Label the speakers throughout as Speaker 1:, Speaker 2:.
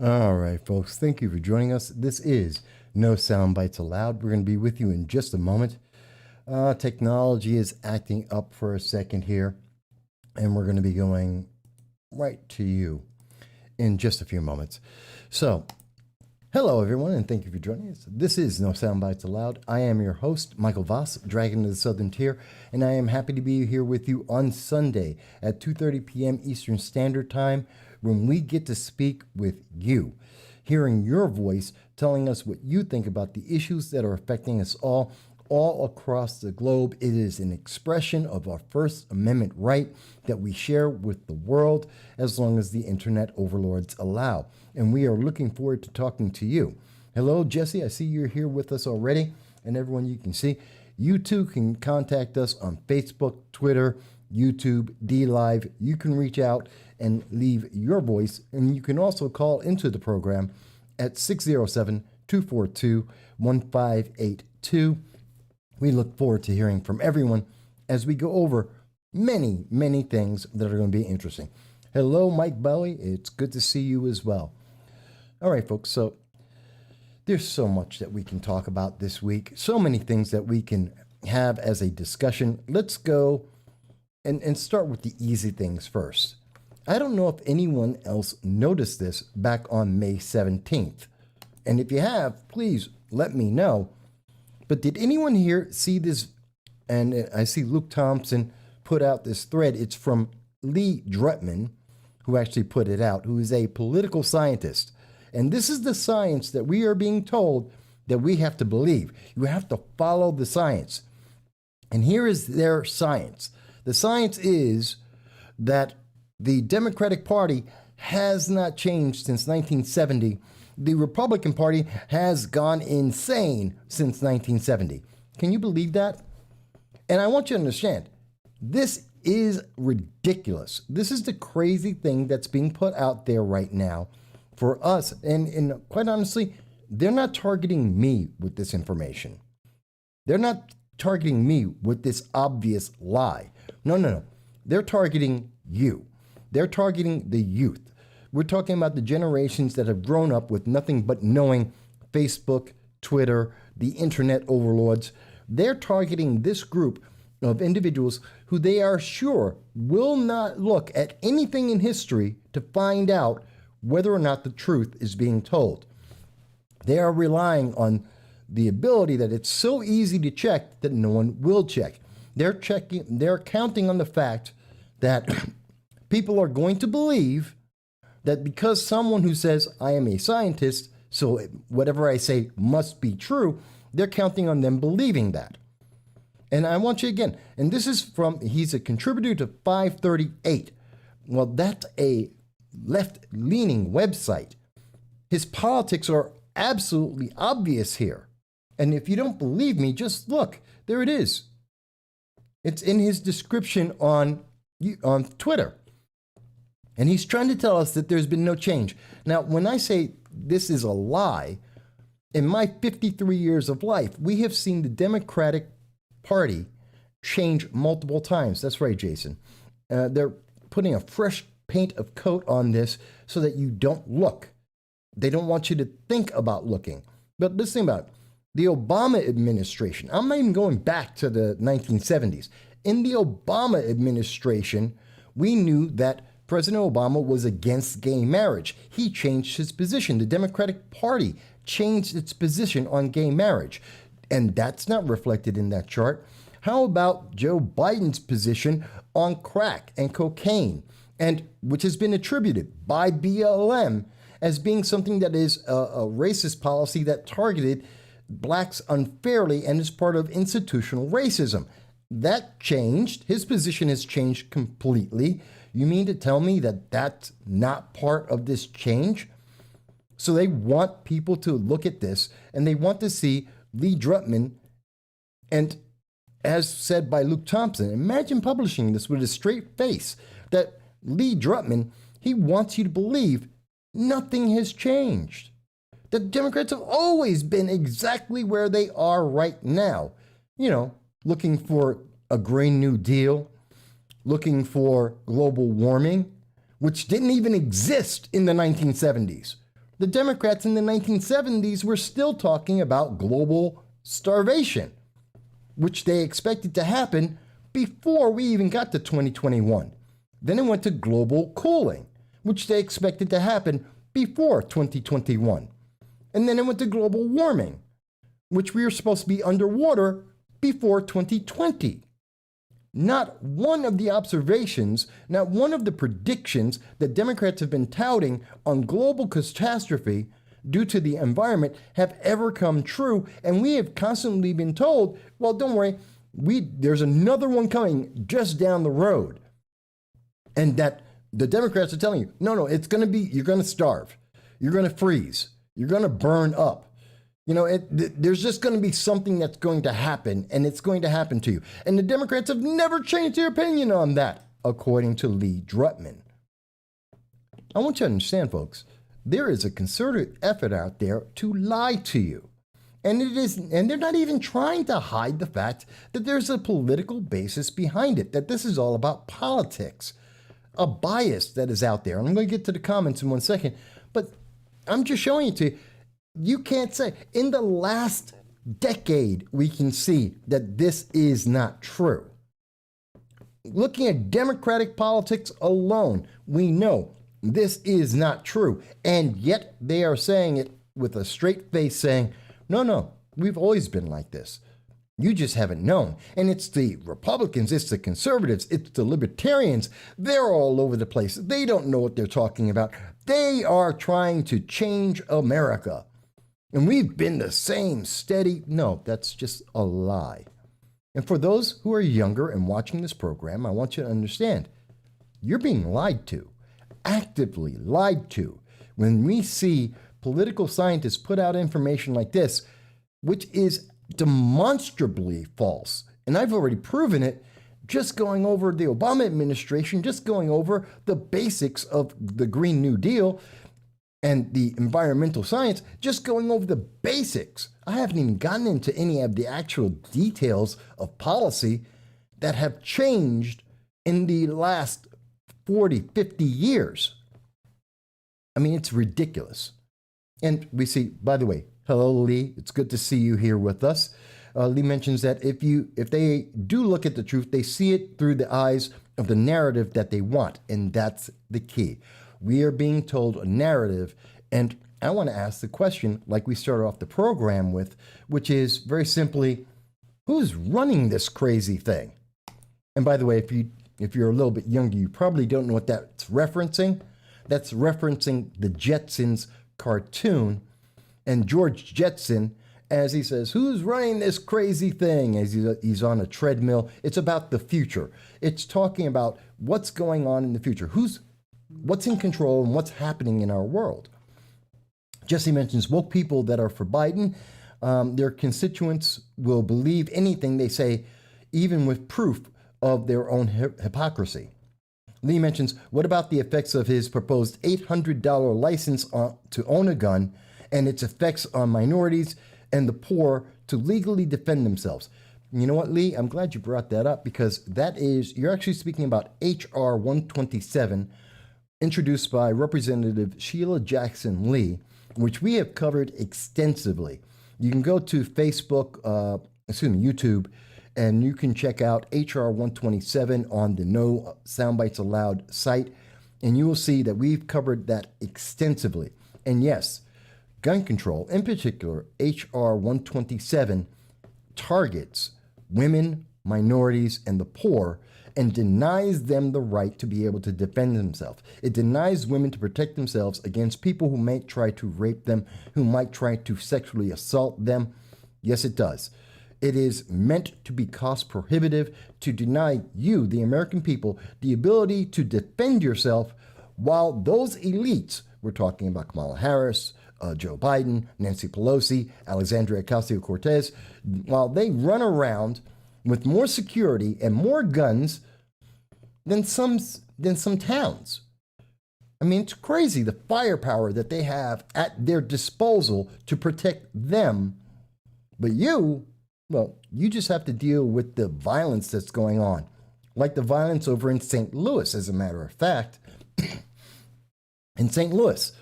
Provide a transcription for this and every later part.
Speaker 1: All right, folks, thank you for joining us. This is No Soundbites Allowed. We're going to be with you in just a moment. Technology is acting up for a second here, and we're going to be going right to you in just a few moments. So, hello, everyone, and thank you for joining us. This is No Soundbites Allowed. I am your host, Michael Voss, Dragon of the Southern Tier, and I am happy to be here with you on Sunday at 2:30 p.m. Eastern Standard Time, when we get to speak with you, hearing your voice, telling us what you think about the issues that are affecting us all across the globe. It is an expression of our First Amendment right that we share with the world as long as the internet overlords allow. And we are looking forward to talking to you. Hello, Jesse. I see you're here with us already. And everyone you can see, you too can contact us on Facebook, Twitter, YouTube, DLive. You can reach out and leave your voice. And you can also call into the program at 607-242-1582. We look forward to hearing from everyone as we go over many, many things that are going to be interesting. Hello, Mike Belly. It's good to see you as well. All right, folks. So there's so much that we can talk about this week. So many things that we can have as a discussion. Let's go and start with the easy things first. I don't know if anyone else noticed this back on May 17th. And if you have, please let me know. But did anyone here see this? And I see Luke Thompson put out this thread. It's from Lee Drutman, who actually put it out, who is a political scientist. And this is the science that we are being told that we have to believe. You have to follow the science. And here is their science. The science is that the Democratic Party has not changed since 1970. The Republican Party has gone insane since 1970. Can you believe that? And I want you to understand, this is ridiculous. This is the crazy thing that's being put out there right now for us. And quite honestly, they're not targeting me with this information. They're not targeting me with this obvious lie. No. They're targeting you. They're targeting the youth. We're talking about the generations that have grown up with nothing but knowing Facebook, Twitter, the internet overlords. They're targeting this group of individuals who they are sure will not look at anything in history to find out whether or not the truth is being told. They are relying on the ability that it's so easy to check that no one will check. They're counting on the fact that people are going to believe that because someone who says, I am a scientist, so whatever I say must be true, they're counting on them believing that. And I want you again, and this is he's a contributor to 538. Well, that's a left-leaning website. His politics are absolutely obvious here. And if you don't believe me, just look. There it is. It's in his description on Twitter. And he's trying to tell us that there's been no change. Now, when I say this is a lie, in my 53 years of life, we have seen the Democratic Party change multiple times. That's right, Jason. They're putting a fresh paint of coat on this so that you don't look. They don't want you to think about looking. But listen about it. The Obama administration, I'm not even going back to the 1970s. In the Obama administration, we knew that President Obama was against gay marriage. He changed his position. The Democratic Party changed its position on gay marriage. And that's not reflected in that chart. How about Joe Biden's position on crack and cocaine, and which has been attributed by BLM as being something that is a racist policy that targeted blacks unfairly and is part of institutional racism. That changed. His position has changed completely. You mean to tell me that that's not part of this change? So they want people to look at this, and they want to see Lee Drutman, and as said by Luke Thompson, imagine publishing this with a straight face, that Lee Drutman, he wants you to believe nothing has changed. The Democrats have always been exactly where they are right now. You know, looking for a Green New Deal, looking for global warming, which didn't even exist in the 1970s. The Democrats in the 1970s were still talking about global starvation, which they expected to happen before we even got to 2021. Then it went to global cooling, which they expected to happen before 2021. And then it went to global warming, which we were supposed to be underwater before 2020. Not one of the observations, not one of the predictions that Democrats have been touting on global catastrophe due to the environment have ever come true. And we have constantly been told, well, don't worry, there's another one coming just down the road. And that the Democrats are telling you, no, it's going to be, you're going to starve. You're going to freeze. You're going to burn up. There's just going to be something that's going to happen, and it's going to happen to you. And the Democrats have never changed their opinion on that, according to Lee Drutman. I want you to understand, folks, there is a concerted effort out there to lie to you. And they're not even trying to hide the fact that there's a political basis behind it, that this is all about politics, a bias that is out there. And I'm going to get to the comments in one second, but I'm just showing it to you. You can't say, in the last decade, we can see that this is not true. Looking at Democratic politics alone, we know this is not true. And yet they are saying it with a straight face, saying, no, we've always been like this. You just haven't known. And it's the Republicans, it's the conservatives, it's the libertarians. They're all over the place. They don't know what they're talking about. They are trying to change America. And we've been the same, steady. No, that's just a lie. And for those who are younger and watching this program, I want you to understand, you're being lied to, actively lied to. When we see political scientists put out information like this, which is demonstrably false, and I've already proven it, just going over the Obama administration, just going over the basics of the Green New Deal, and the environmental science, just going over the basics. I haven't even gotten into any of the actual details of policy that have changed in the last 40, 50 years. I mean, it's ridiculous. And we see, by the way, hello, Lee. It's good to see you here with us. Lee mentions that if they do look at the truth, they see it through the eyes of the narrative that they want. And that's the key. We are being told a narrative, and I want to ask the question, like we started off the program with, which is very simply, who's running this crazy thing? And by the way, if you're a little bit younger, you probably don't know what that's referencing. That's referencing the Jetsons cartoon, and George Jetson, as he says, who's running this crazy thing? As he's on a treadmill. It's about the future. It's talking about what's going on in the future. What's in control and what's happening in our world. Jesse mentions woke people that are for Biden. Their constituents will believe anything they say, even with proof of their own hypocrisy. Lee mentions, what about the effects of his proposed $800 license to own a gun and its effects on minorities and the poor to legally defend themselves? You know what, Lee? I'm glad you brought that up, because you're actually speaking about H.R. 127, introduced by Representative Sheila Jackson Lee, which we have covered extensively. You can go to YouTube, and you can check out HR 127 on the No Soundbites Allowed site, and you will see that we've covered that extensively. And yes, gun control, in particular, HR 127, targets women, minorities, and the poor, and denies them the right to be able to defend themselves. It denies women to protect themselves against people who might try to rape them, who might try to sexually assault them. Yes, it does. It is meant to be cost prohibitive, to deny you, the American people, the ability to defend yourself, while those elites, we're talking about Kamala Harris, Joe Biden, Nancy Pelosi, Alexandria Ocasio-Cortez, while they run around with more security and more guns than some towns. I mean, it's crazy, the firepower that they have at their disposal to protect them. But you just have to deal with the violence that's going on, like the violence over in St. Louis, as a matter of fact. In St. Louis,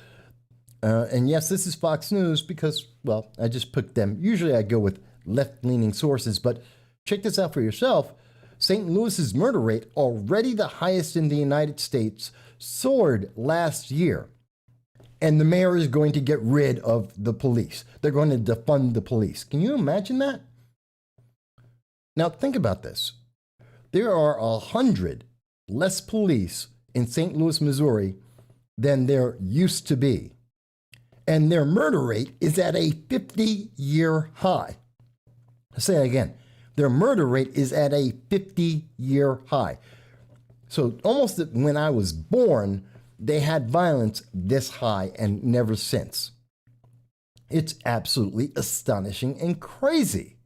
Speaker 1: And yes, this is Fox News because, well, I just picked them. Usually I go with left-leaning sources, but check this out for yourself. St. Louis's murder rate, already the highest in the United States, soared last year. And the mayor is going to get rid of the police. They're going to defund the police. Can you imagine that? Now, think about this. There are 100 less police in St. Louis, Missouri than there used to be. And their murder rate is at a 50-year high. I'll say it again. Their murder rate is at a 50-year high. So almost when I was born, they had violence this high and never since. It's absolutely astonishing and crazy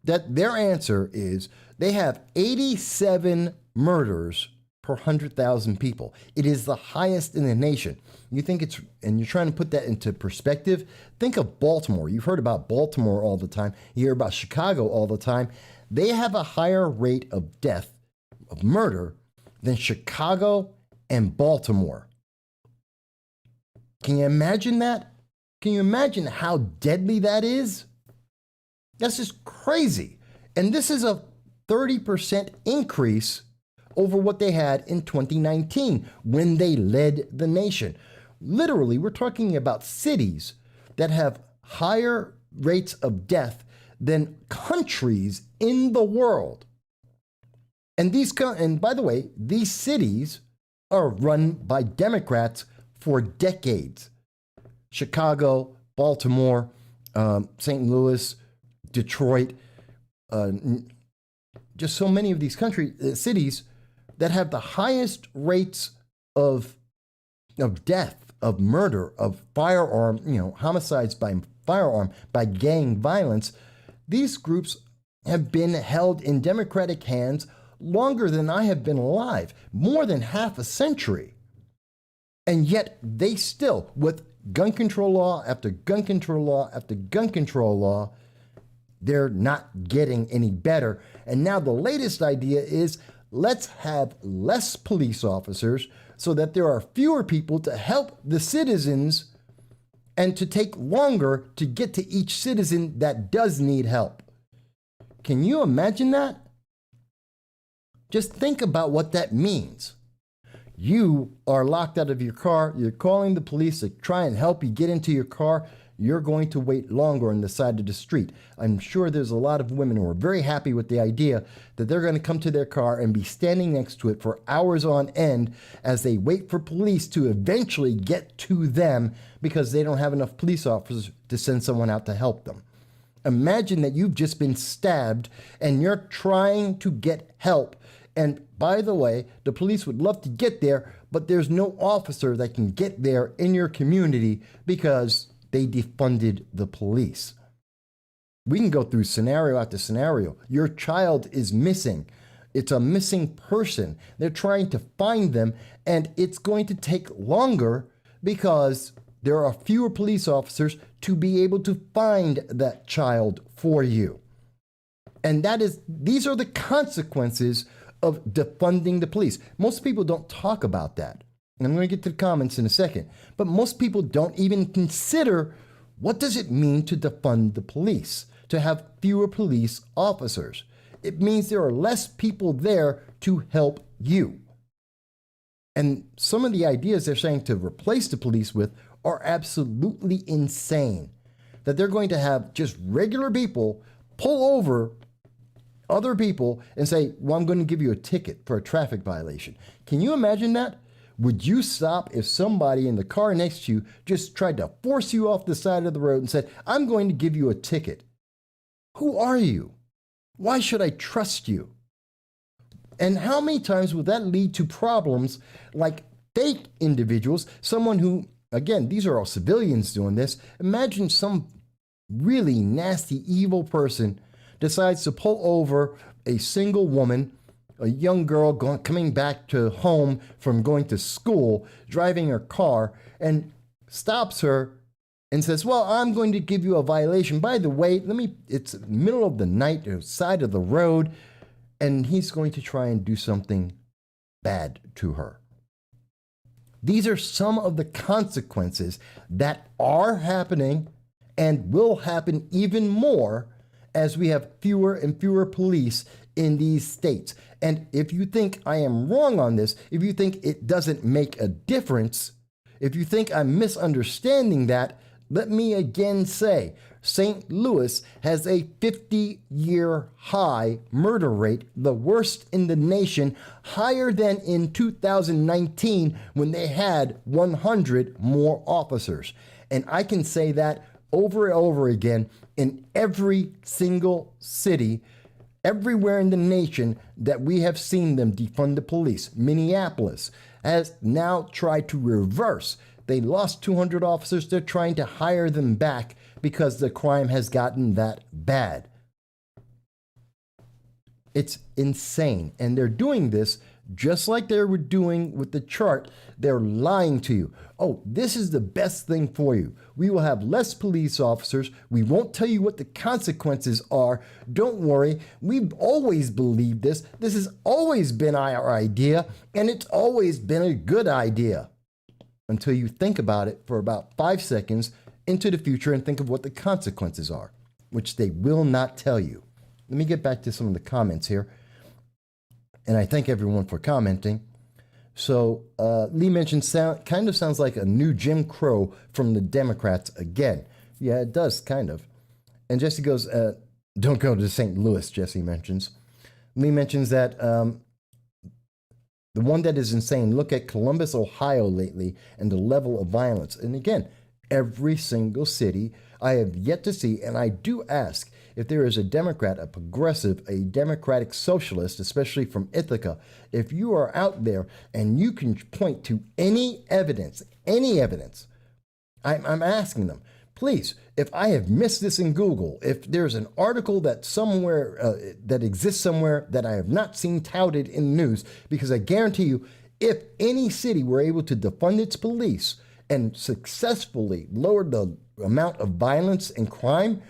Speaker 1: that their answer is they have 87 murders per 100,000 people. It is the highest in the nation. You think it's, and you're trying to put that into perspective, think of Baltimore. You've heard about Baltimore all the time. You hear about Chicago all the time. They have a higher rate of death, of murder, than Chicago and Baltimore. Can you imagine that? Can you imagine how deadly that is? That's just crazy. And this is a 30% increase over what they had in 2019 when they led the nation. Literally, we're talking about cities that have higher rates of death than countries in the world. And by the way, these cities are run by Democrats for decades. Chicago, Baltimore, St. Louis, Detroit, just so many of these cities that have the highest rates of death, of murder, of firearm, homicides by firearm, by gang violence. These groups have been held in Democratic hands longer than I have been alive, more than half a century. And yet they still, with gun control law after gun control law after gun control law, they're not getting any better. And now the latest idea is let's have less police officers so that there are fewer people to help the citizens and to take longer to get to each citizen that does need help. Can you imagine that? Just think about what that means. You are locked out of your car. You're calling the police to try and help you get into your car. You're going to wait longer on the side of the street. I'm sure there's a lot of women who are very happy with the idea that they're going to come to their car and be standing next to it for hours on end as they wait for police to eventually get to them because they don't have enough police officers to send someone out to help them. Imagine that you've just been stabbed and you're trying to get help. And by the way, the police would love to get there, but there's no officer that can get there in your community because they defunded the police. We can go through scenario after scenario. Your child is missing. It's a missing person. They're trying to find them, and it's going to take longer because there are fewer police officers to be able to find that child for you. And these are the consequences of defunding the police. Most people don't talk about that. And I'm going to get to the comments in a second. But most people don't even consider what does it mean to defund the police, to have fewer police officers. It means there are less people there to help you. And some of the ideas they're saying to replace the police with are absolutely insane. That they're going to have just regular people pull over other people and say, well, I'm going to give you a ticket for a traffic violation. Can you imagine that? Would you stop if somebody in the car next to you just tried to force you off the side of the road and said, I'm going to give you a ticket? Who are you? Why should I trust you? And how many times would that lead to problems like fake individuals, someone who, again, these are all civilians doing this. Imagine some really nasty, evil person decides to pull over a single woman, a young girl coming back to home from going to school, driving her car, and stops her and says, well, I'm going to give you a violation. By the way, it's middle of the night, side of the road, and he's going to try and do something bad to her. These are some of the consequences that are happening and will happen even more as we have fewer and fewer police in these states. And if you think I am wrong on this, if you think it doesn't make a difference, if you think I'm misunderstanding that, let me again say, St. Louis has a 50-year high murder rate, the worst in the nation, higher than in 2019 when they had 100 more officers. And I can say that over and over again in every single city, everywhere in the nation that we have seen them defund the police. Minneapolis has now tried to reverse. They lost 200 officers. They're trying to hire them back because the crime has gotten that bad. It's insane. And they're doing this just like they were doing with the chart. They're lying to you. Oh, this is the best thing for you. We will have less police officers. We won't tell you what the consequences are. Don't worry. We've always believed this. This has always been our idea, and it's always been a good idea. Until you think about it for about 5 seconds into the future and think of what the consequences are, which they will not tell you. Let me get back to some of the comments here. And I thank everyone for commenting. So Lee mentioned kind of sounds like a new Jim Crow from the Democrats again. Yeah, it does, kind of. And Jesse goes, don't go to St. Louis, Jesse mentions. Lee mentions that the one that is insane, look at Columbus, Ohio lately and the level of violence. And again, every single city I have yet to see, and I do ask if there is a Democrat, a progressive, a democratic socialist, especially from Ithaca, if you are out there and you can point to any evidence, I'm asking them, please, if I have missed this in Google, if there's an article that somewhere that exists somewhere that I have not seen touted in the news, because I guarantee you, if any city were able to defund its police and successfully lower the amount of violence and crime,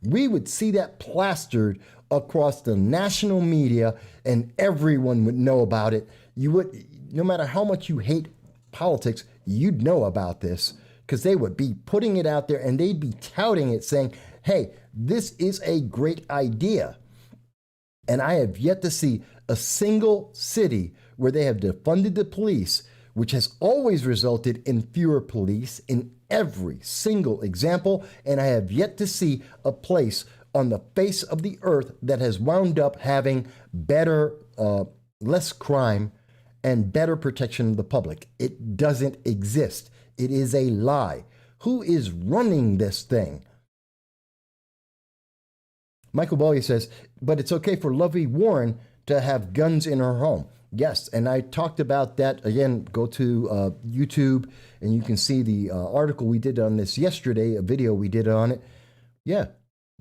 Speaker 1: we would see that plastered across the national media and everyone would know about it. You would, no matter how much you hate politics, you'd know about this because they would be putting it out there and they'd be touting it saying, hey, this is a great idea. And I have yet to see a single city where they have defunded the police, which has always resulted in fewer police in every single example, and I have yet to see a place on the face of the earth that has wound up having better, less crime and better protection of the public. It doesn't exist. It is a lie. Who is running this thing? Michael Bollier says, but it's okay for Lovey Warren to have guns in her home. Yes, and I talked about that. Again, go to YouTube and you can see the article we did on this yesterday, a video we did on it. Yeah,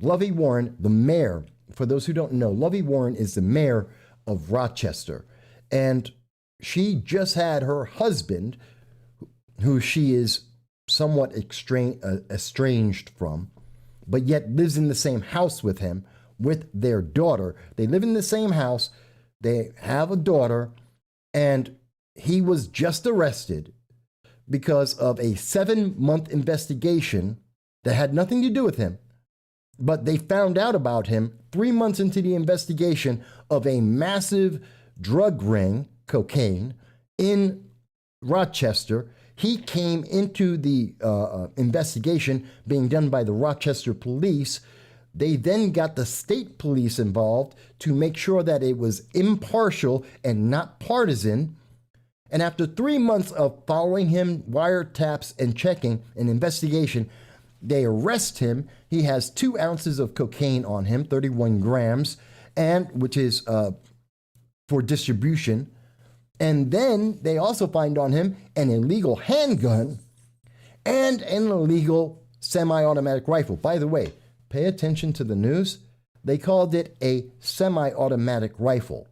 Speaker 1: Lovey Warren, the mayor, for those who don't know, Lovey Warren is the mayor of Rochester. And she just had her husband, who she is somewhat estranged from, but yet lives in the same house with him, with their daughter. They live in the same house. They have a daughter, and he was just arrested because of a 7-month investigation that had nothing to do with him. But they found out about him 3 months into the investigation of a massive drug ring, cocaine, in Rochester. He came into the investigation being done by the Rochester police. They then got the state police involved to make sure that it was impartial and not partisan. And after 3 months of following him, wiretaps and checking an investigation, they arrest him. He has 2 ounces of cocaine on him, 31 grams, and which is for distribution. And then they also find on him an illegal handgun and an illegal semi-automatic rifle. By the way, pay attention to the news. They called it a semi-automatic rifle.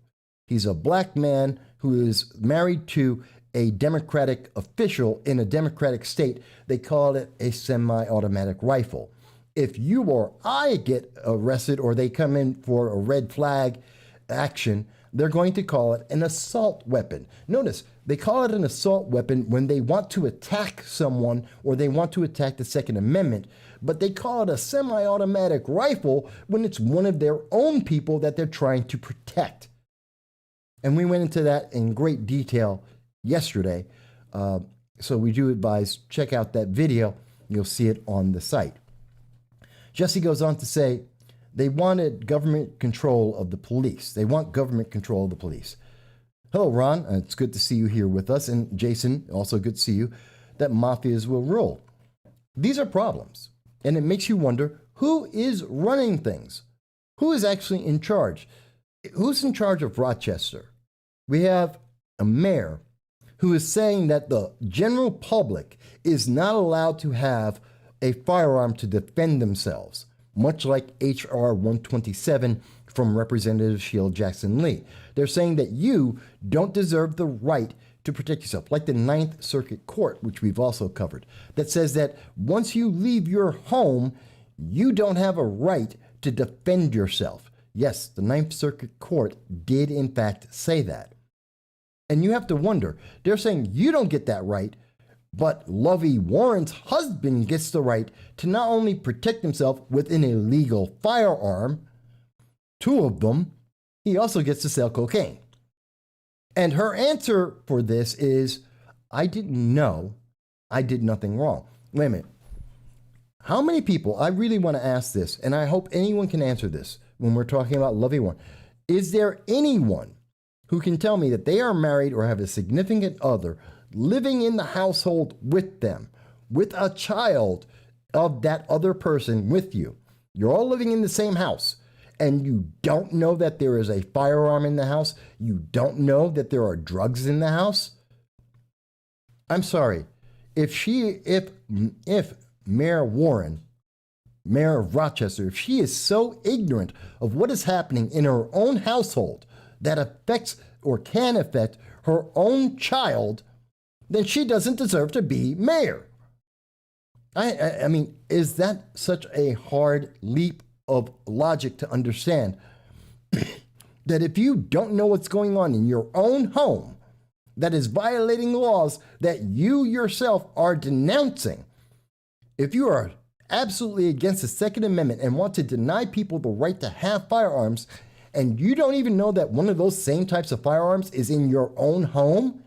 Speaker 1: He's a black man who is married to a Democratic official in a Democratic state. They called it a semi-automatic rifle. If you or I get arrested or they come in for a red flag action, they're going to call it an assault weapon. Notice, They call it an assault weapon when they want to attack someone or they want to attack the Second Amendment, but they call it a semi-automatic rifle when it's one of their own people that they're trying to protect. And we went into that in great detail yesterday. So we do advise, check out that video. You'll see it on the site. Jesse goes on to say, they wanted government control of the police. They want government control of the police. Hello, Ron. It's good to see you here with us. And Jason, also good to see you. That mafias will rule. These are problems. And it makes you wonder, who is running things? Who is actually in charge? Who's in charge of Rochester? We have a mayor who is saying that the general public is not allowed to have a firearm to defend themselves, much like H.R. 127 from Representative Sheila Jackson Lee. They're saying that you don't deserve the right to protect yourself, like the Ninth Circuit Court, which we've also covered, that says that once you leave your home, you don't have a right to defend yourself. Yes, the Ninth Circuit Court did in fact say that. And you have to wonder, they're saying you don't get that right, but Lovey Warren's husband gets the right to not only protect himself with an illegal firearm, 2 of them, he also gets to sell cocaine. And her answer for this is, I didn't know. I did nothing wrong. Wait a minute. How many people, I really want to ask this, and I hope anyone can answer this when we're talking about Lovey Warren. Is there anyone who can tell me that they are married or have a significant other living in the household with them, with a child of that other person with you? You're all living in the same house, and you don't know that there is a firearm in the house. You don't know that there are drugs in the house. I'm sorry. If Mayor Warren, Mayor of Rochester, if she is so ignorant of what is happening in her own household that affects or can affect her own child, then she doesn't deserve to be mayor. I mean, is that such a hard leap of logic to understand that if you don't know what's going on in your own home that is violating laws that you yourself are denouncing, if you are absolutely against the Second Amendment and want to deny people the right to have firearms, and you don't even know that one of those same types of firearms is in your own home,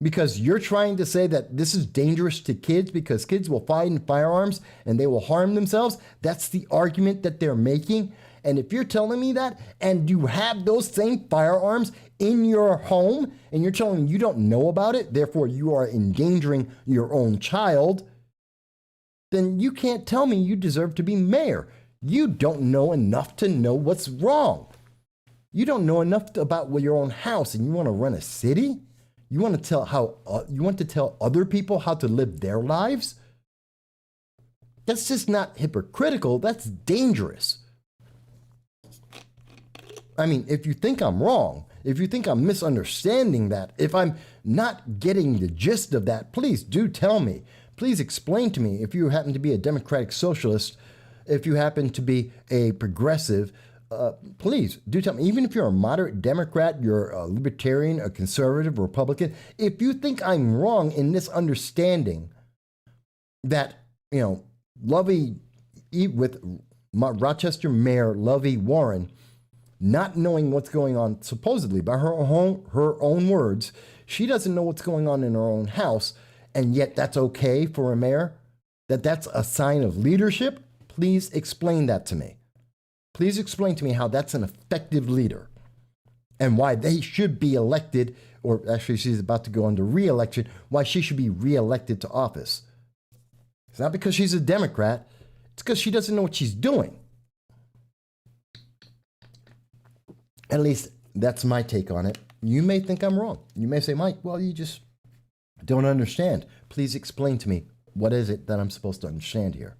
Speaker 1: because you're trying to say that this is dangerous to kids because kids will find firearms and they will harm themselves. That's the argument that they're making. And if you're telling me that and you have those same firearms in your home and you're telling me you don't know about it, therefore you are endangering your own child, then you can't tell me you deserve to be mayor. You don't know enough to know what's wrong. You don't know enough about your own house and you want to run a city? You want to tell other people how to live their lives? That's just not hypocritical. That's dangerous. I mean, if you think I'm wrong, if you think I'm misunderstanding that, if I'm not getting the gist of that, please do tell me. Please explain to me if you happen to be a democratic socialist, if you happen to be a progressive, please do tell me. Even if you're a moderate Democrat, you're a libertarian, a conservative, Republican, if you think I'm wrong in this understanding that, Lovey, with Rochester Mayor Lovey Warren, not knowing what's going on, supposedly by her own words, she doesn't know what's going on in her own house, and yet that's okay for a mayor? That's a sign of leadership? Please explain that to me. Please explain to me how that's an effective leader and why they should be elected, or actually she's about to go into re-election, why she should be re-elected to office. It's not because she's a Democrat. It's because she doesn't know what she's doing. At least that's my take on it. You may think I'm wrong. You may say, Mike, well, you just don't understand. Please explain to me, what is it that I'm supposed to understand here?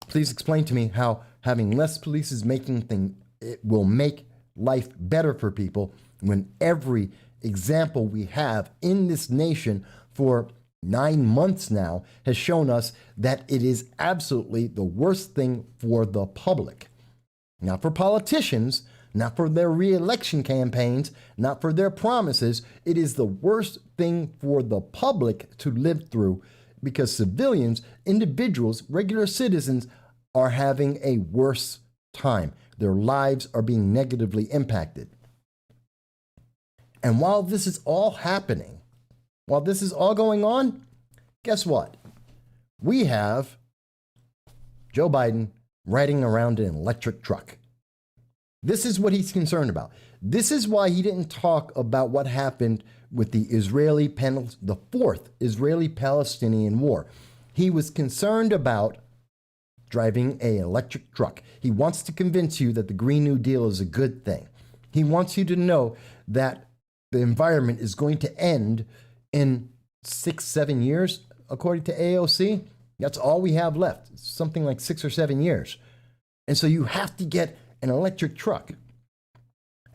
Speaker 1: Please explain to me how having less police is it will make life better for people when every example we have in this nation for 9 months now has shown us that it is absolutely the worst thing for the public. Not for politicians, not for their re-election campaigns, not for their promises. It is the worst thing for the public to live through because civilians, individuals, regular citizens are having a worse time. Their lives are being negatively impacted. And while this is all happening, while this is all going on, guess what? We have Joe Biden riding around in an electric truck. This is what he's concerned about. This is why he didn't talk about what happened with the fourth Israeli-Palestinian war. He was concerned about driving an electric truck. He wants to convince you that the Green New Deal is a good thing. He wants you to know that the environment is going to end in 6-7 years, according to AOC. That's all we have left. It's something like 6 or 7 years. And so you have to get an electric truck.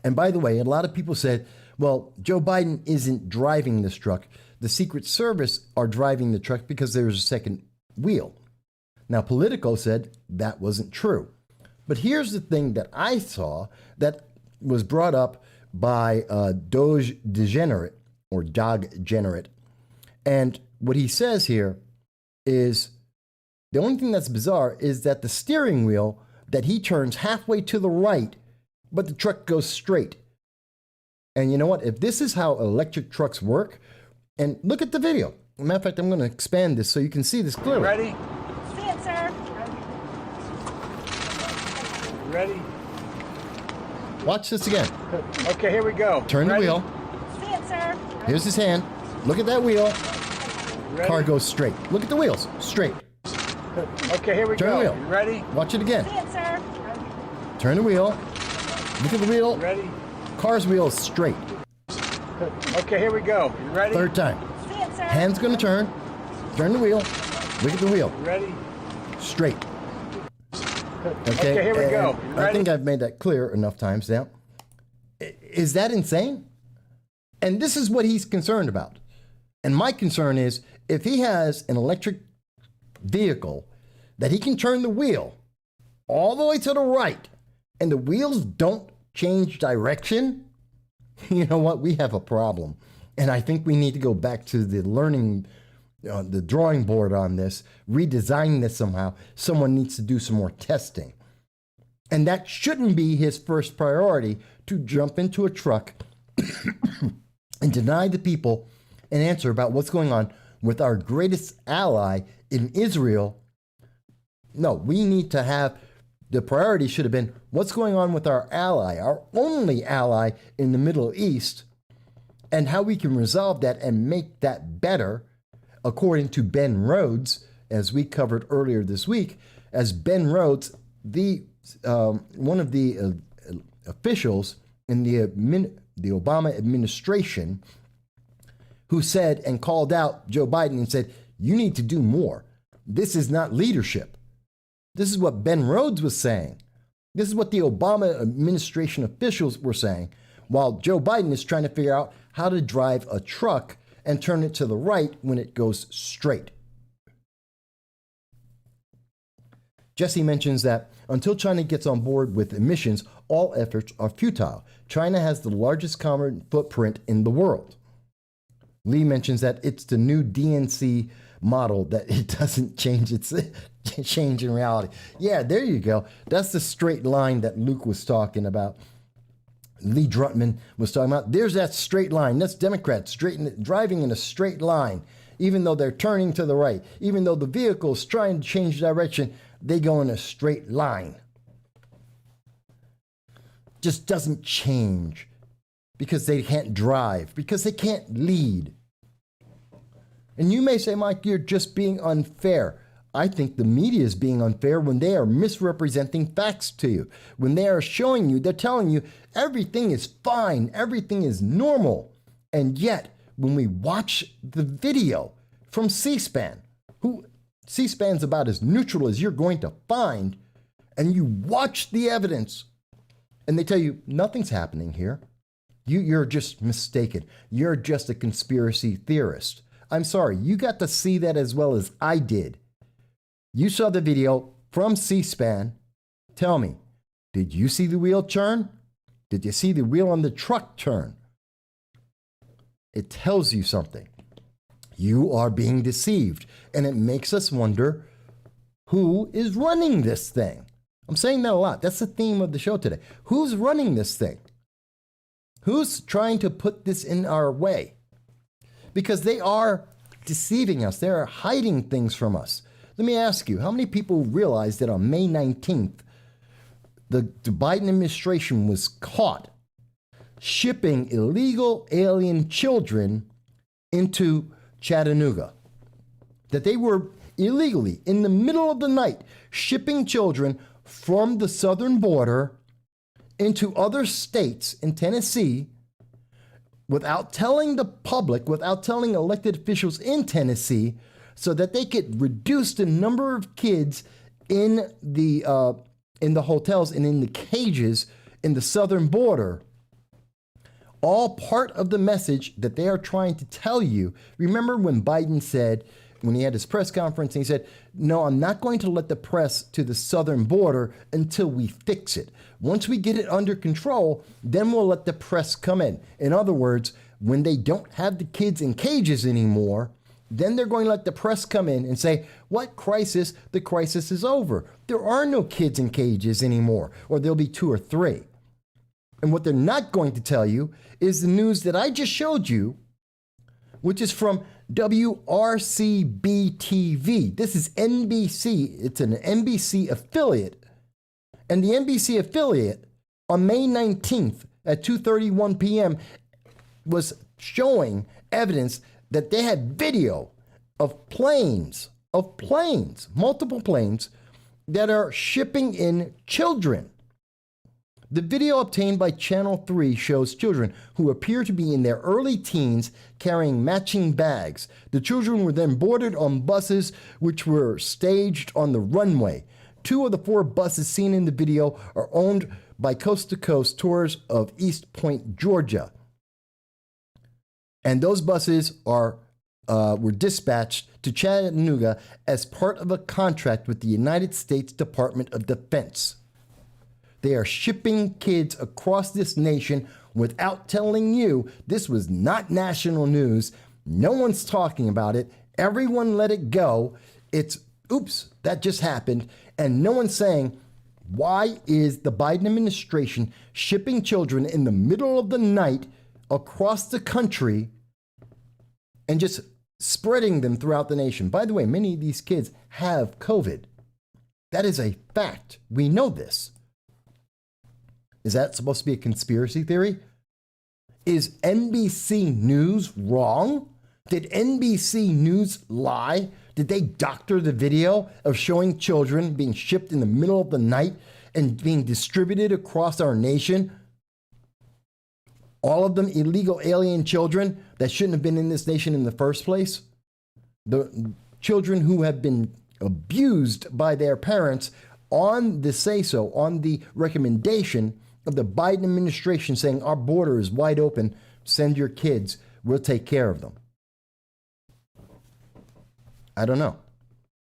Speaker 1: And by the way, a lot of people said, well, Joe Biden isn't driving this truck. The Secret Service are driving the truck because there's a second wheel. Now, Politico said that wasn't true. But here's the thing that I saw that was brought up by Doge Degenerate, or Dog Generate. And what he says here is the only thing that's bizarre is that the steering wheel that he turns halfway to the right, but the truck goes straight. And you know what? If this is how electric trucks work, and look at the video. As a matter of fact, I'm going to expand this so you can see this clearly.
Speaker 2: Ready?
Speaker 3: See it, sir.
Speaker 2: Ready?
Speaker 1: Watch this again.
Speaker 2: Okay, here we go.
Speaker 1: Turn
Speaker 2: Ready?
Speaker 1: the wheel.
Speaker 3: See it, sir.
Speaker 1: Here's his hand. Look at that wheel.
Speaker 2: Ready?
Speaker 1: Car goes straight. Look at the wheels. Straight.
Speaker 2: Okay, here we
Speaker 1: Turn
Speaker 2: go.
Speaker 1: the wheel.
Speaker 2: You ready?
Speaker 1: Watch it again.
Speaker 3: See it, sir.
Speaker 1: Turn the wheel. Look at the wheel.
Speaker 2: Ready?
Speaker 1: Car's wheel is straight.
Speaker 2: Okay, here we go. You ready?
Speaker 1: Third time.
Speaker 3: See it, sir.
Speaker 1: Hand's going to turn. Turn the wheel. Look at the wheel.
Speaker 2: Ready?
Speaker 1: Straight.
Speaker 2: Okay, here we go. You
Speaker 1: I
Speaker 2: ready?
Speaker 1: think I've made that clear enough times now. Is that insane? And this is what he's concerned about. And my concern is if he has an electric vehicle that he can turn the wheel all the way to the right and the wheels don't change direction, you know what? We have a problem. And I think we need to go back to the the drawing board on this, redesign this somehow. Someone needs to do some more testing. And that shouldn't be his first priority, to jump into a truck and deny the people an answer about what's going on with our greatest ally in Israel. No, we need to have, the priority should have been what's going on with our ally, our only ally in the Middle East, and how we can resolve that and make that better, according to Ben Rhodes, as we covered earlier this week. As Ben Rhodes, one of the officials in the Obama administration, who said and called out Joe Biden and said, you need to do more. This is not leadership. This is what Ben Rhodes was saying. This is what the Obama administration officials were saying, while Joe Biden is trying to figure out how to drive a truck and turn it to the right when it goes straight. Jesse mentions that until China gets on board with emissions, all efforts are futile. China has the largest carbon footprint in the world. Lee mentions that it's the new DNC model, that it doesn't change in reality. Yeah, there you go. That's the straight line that Luke was talking about. Lee Drutman was talking about. There's that straight line. That's Democrats driving in a straight line, even though they're turning to the right, even though the vehicle's trying to change direction. They go in a straight line. Just doesn't change because they can't drive, because they can't lead. And you may say, Mike, you're just being unfair. I think the media is being unfair when they are misrepresenting facts to you. When they are showing you, they're telling you everything is fine, everything is normal. And yet, when we watch the video from C-SPAN, C-SPAN's about as neutral as you're going to find, and you watch the evidence, and they tell you nothing's happening here. You're just mistaken. You're just a conspiracy theorist. I'm sorry, you got to see that as well as I did. You saw the video from C-SPAN. Tell me, did you see the wheel turn? Did you see the wheel on the truck turn? It tells you something. You are being deceived. And it makes us wonder, who is running this thing? I'm saying that a lot. That's the theme of the show today. Who's running this thing? Who's trying to put this in our way? Because they are deceiving us. They are hiding things from us. Let me ask you, how many people realize that on May 19th, the Biden administration was caught shipping illegal alien children into Chattanooga? That they were illegally, in the middle of the night, shipping children from the southern border into other states in Tennessee without telling the public, without telling elected officials in Tennessee, so that they could reduce the number of kids in the hotels and in the cages in the southern border. All part of the message that they are trying to tell you. Remember when Biden said, when he had his press conference, and he said, no, I'm not going to let the press to the southern border until we fix it. Once we get it under control, then we'll let the press come in. In other words, when they don't have the kids in cages anymore, then they're going to let the press come in and say, what crisis? The crisis is over. There are no kids in cages anymore, or there'll be 2 or 3. And what they're not going to tell you is the news that I just showed you, which is from WRCB-TV. This is NBC. It's an NBC affiliate. And the NBC affiliate on May 19th at 2:31 p.m. was showing evidence that they had video of planes, multiple planes that are shipping in children. The video obtained by Channel 3 shows children who appear to be in their early teens carrying matching bags. The children were then boarded on buses which were staged on the runway. 2 of the 4 buses seen in the video are owned by Coast to Coast Tours of East Point, Georgia. And those buses were dispatched to Chattanooga as part of a contract with the United States Department of Defense. They are shipping kids across this nation without telling you. This was not national news. No one's talking about it. Everyone let it go. It's, oops, that just happened. And no one's saying, why is the Biden administration shipping children in the middle of the night across the country and just spreading them throughout the nation? By the way, many of these kids have COVID. That is a fact. We know this. Is that supposed to be a conspiracy theory? Is NBC News wrong? Did NBC News lie? Did they doctor the video of showing children being shipped in the middle of the night and being distributed across our nation? All of them illegal alien children that shouldn't have been in this nation in the first place? The children who have been abused by their parents on the say-so, on the recommendation of the Biden administration saying our border is wide open, send your kids, we'll take care of them. I don't know.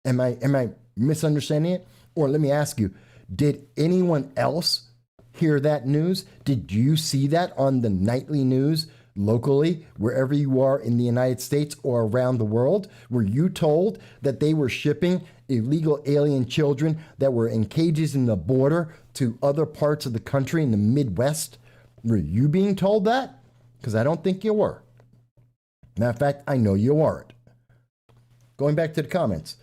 Speaker 1: Am I misunderstanding it? Or let me ask you, did anyone else hear that news? Did you see that on the nightly news locally, wherever you are in the United States or around the world? Were you told that they were shipping illegal alien children that were in cages in the border to other parts of the country in the Midwest? Were you being told that? Because I don't think you were. Matter of fact, I know you aren't. Going back to the comments,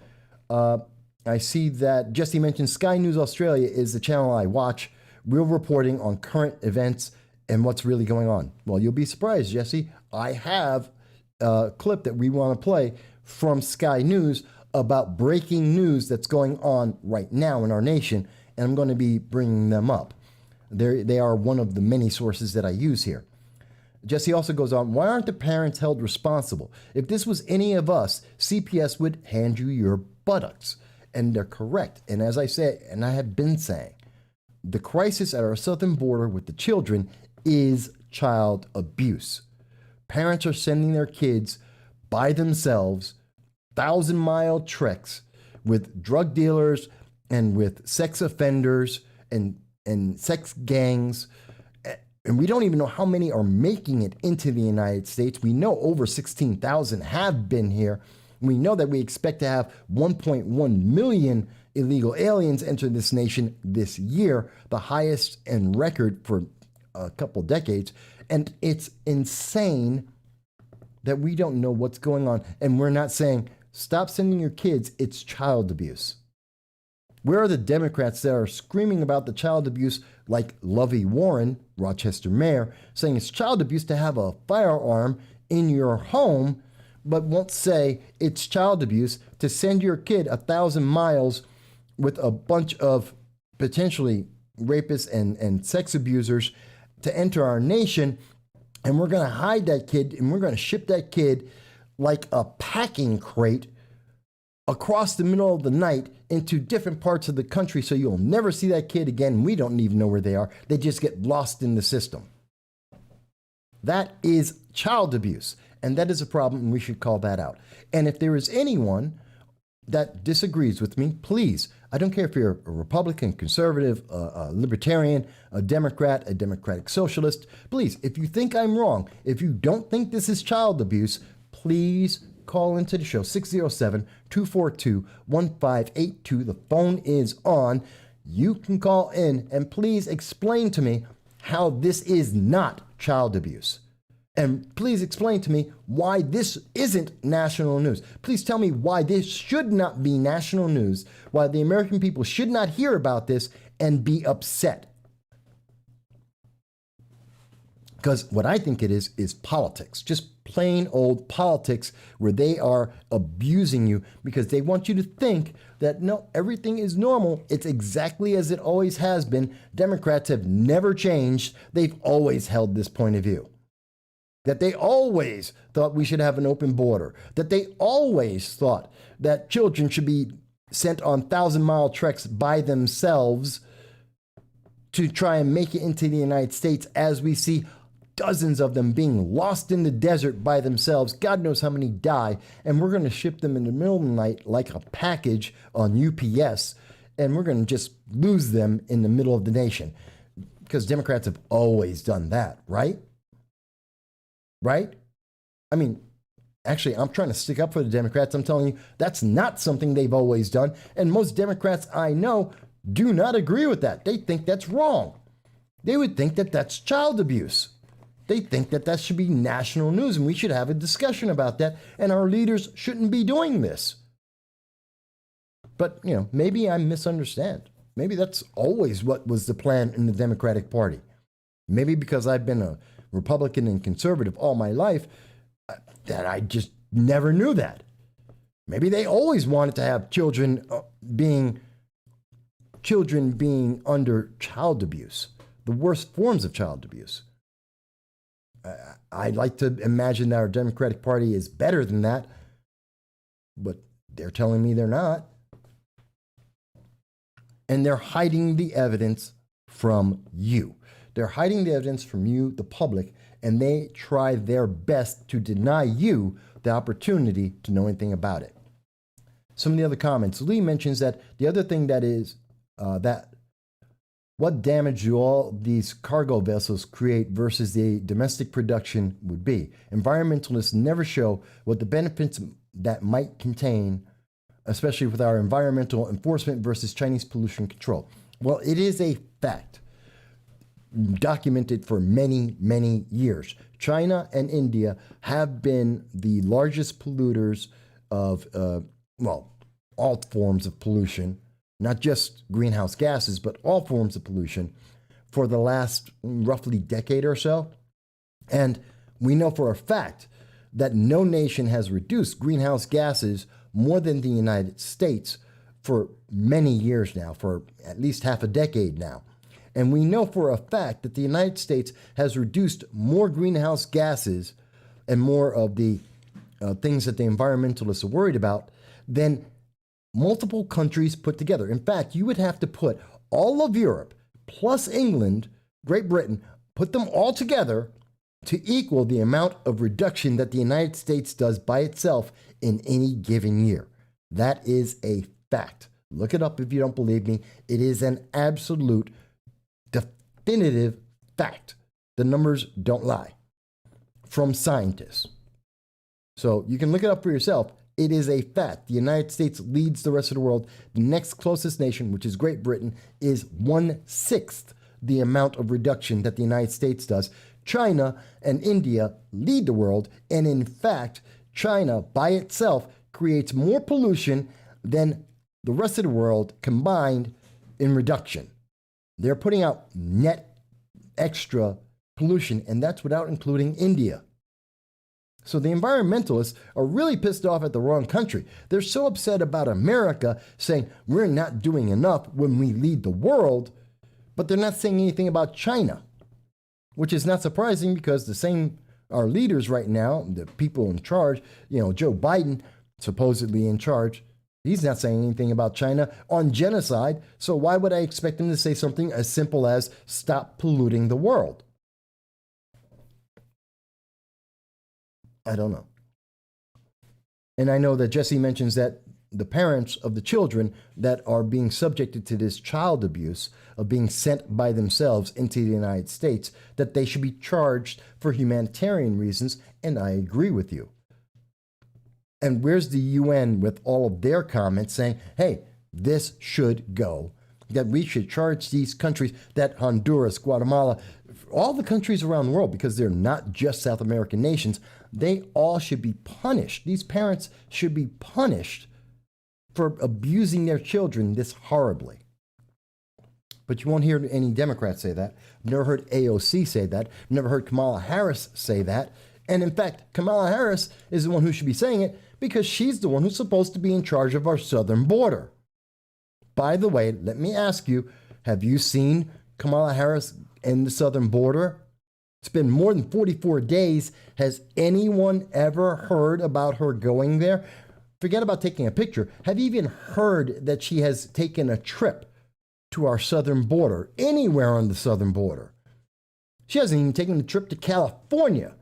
Speaker 1: I see that Jesse mentioned Sky News Australia is the channel I watch. Real reporting on current events and what's really going on. Well, you'll be surprised, Jesse. I have a clip that we want to play from Sky News about breaking news that's going on right now in our nation, and I'm going to be bringing them up. They are one of the many sources that I use here. Jesse also goes on, why aren't the parents held responsible? If this was any of us, CPS would hand you your buttocks. And they're correct. And as I said, and I have been saying, the crisis at our southern border with the children is child abuse. Parents are sending their kids by themselves 1,000-mile treks with drug dealers and with sex offenders and sex gangs And we don't even know how many are making it into the United States. We know over 16,000 have been here. We know that we expect to have 1.1 million illegal aliens enter this nation this year, the highest in record for a couple decades. And it's insane that we don't know what's going on. And we're not saying, stop sending your kids, it's child abuse. Where are the Democrats that are screaming about the child abuse like Lovey Warren, Rochester mayor, saying it's child abuse to have a firearm in your home, but won't say it's child abuse to send your kid 1,000 miles with a bunch of potentially rapists and sex abusers to enter our nation, and we're going to hide that kid and we're going to ship that kid like a packing crate across the middle of the night into different parts of the country so you'll never see that kid again. We don't even know where they are. They just get lost in the system. That is child abuse, and that is a problem, and we should call that out. And if there is anyone that disagrees with me, please, I don't care if you're a Republican, conservative, a libertarian, a Democrat, a democratic socialist, please, if you think I'm wrong, if you don't think this is child abuse, please call into the show, 607-242-1582. The phone is on. You can call in and please explain to me how this is not child abuse. And please explain to me why this isn't national news. Please tell me why this should not be national news, why the American people should not hear about this and be upset. Because what I think it is politics, just plain old politics where they are abusing you because they want you to think that, no, everything is normal. It's exactly as it always has been. Democrats have never changed. They've always held this point of view. That they always thought we should have an open border. That they always thought that children should be sent on 1,000-mile treks by themselves to try and make it into the United States, as we see dozens of them being lost in the desert by themselves. God knows how many die. And we're going to ship them in the middle of the night like a package on UPS. And we're going to just lose them in the middle of the nation. Because Democrats have always done that, right? Right? I mean, actually, I'm trying to stick up for the Democrats. I'm telling you, that's not something they've always done. And most Democrats I know do not agree with that. They think that's wrong. They would think that that's child abuse. They think that that should be national news, and we should have a discussion about that, and our leaders shouldn't be doing this. But, maybe I misunderstand. Maybe that's always what was the plan in the Democratic Party. Maybe because I've been a Republican and conservative all my life, that I just never knew that. Maybe they always wanted to have children being under child abuse, the worst forms of child abuse. I'd like to imagine that our Democratic Party is better than that, but they're telling me they're not. And they're hiding the evidence from you. They're hiding the evidence from you, the public, and they try their best to deny you the opportunity to know anything about it. Some of the other comments. Lee mentions that the other thing that is that what damage do all these cargo vessels create versus the domestic production would be. Environmentalists never show what the benefits that might contain, especially with our environmental enforcement versus Chinese pollution control. Well, it is a fact, documented for many, many years. China and India have been the largest polluters of, all forms of pollution, not just greenhouse gases, but all forms of pollution for the last roughly decade or so. And we know for a fact that no nation has reduced greenhouse gases more than the United States for many years now, for at least half a decade now. And we know for a fact that the United States has reduced more greenhouse gases and more of the things that the environmentalists are worried about than multiple countries put together. In fact, you would have to put all of Europe plus England, Great Britain, put them all together to equal the amount of reduction that the United States does by itself in any given year. That is a fact. Look it up if you don't believe me. It is an absolute definitive fact The numbers don't lie from scientists. So you can look it up for yourself. It is a fact. The United States leads the rest of the world. The next closest nation, which is Great Britain, is 1/6 the amount of reduction that the United States does. China and India lead the world. And in fact, China by itself creates more pollution than the rest of the world combined in reduction. They're putting out net extra pollution, and that's without including India. So the environmentalists are really pissed off at the wrong country. They're so upset about America saying we're not doing enough when we lead the world, but they're not saying anything about China, which is not surprising because the same our leaders right now, the people in charge, Joe Biden, supposedly in charge, he's not saying anything about China on genocide. So why would I expect him to say something as simple as stop polluting the world? I don't know. And I know that Jesse mentions that the parents of the children that are being subjected to this child abuse of being sent by themselves into the United States, that they should be charged for humanitarian reasons, and I agree with you. And where's the UN with all of their comments saying, hey, this should go, that we should charge these countries, that Honduras, Guatemala, all the countries around the world, because they're not just South American nations, they all should be punished. These parents should be punished for abusing their children this horribly. But you won't hear any Democrats say that. I've never heard AOC say that. I've never heard Kamala Harris say that. And in fact, Kamala Harris is the one who should be saying it because she's the one who's supposed to be in charge of our southern border. By the way, let me ask you, have you seen Kamala Harris in the southern border? It's been more than 44 days. Has anyone ever heard about her going there? Forget about taking a picture. Have you even heard that she has taken a trip to our southern border, anywhere on the southern border? She hasn't even taken a trip to California.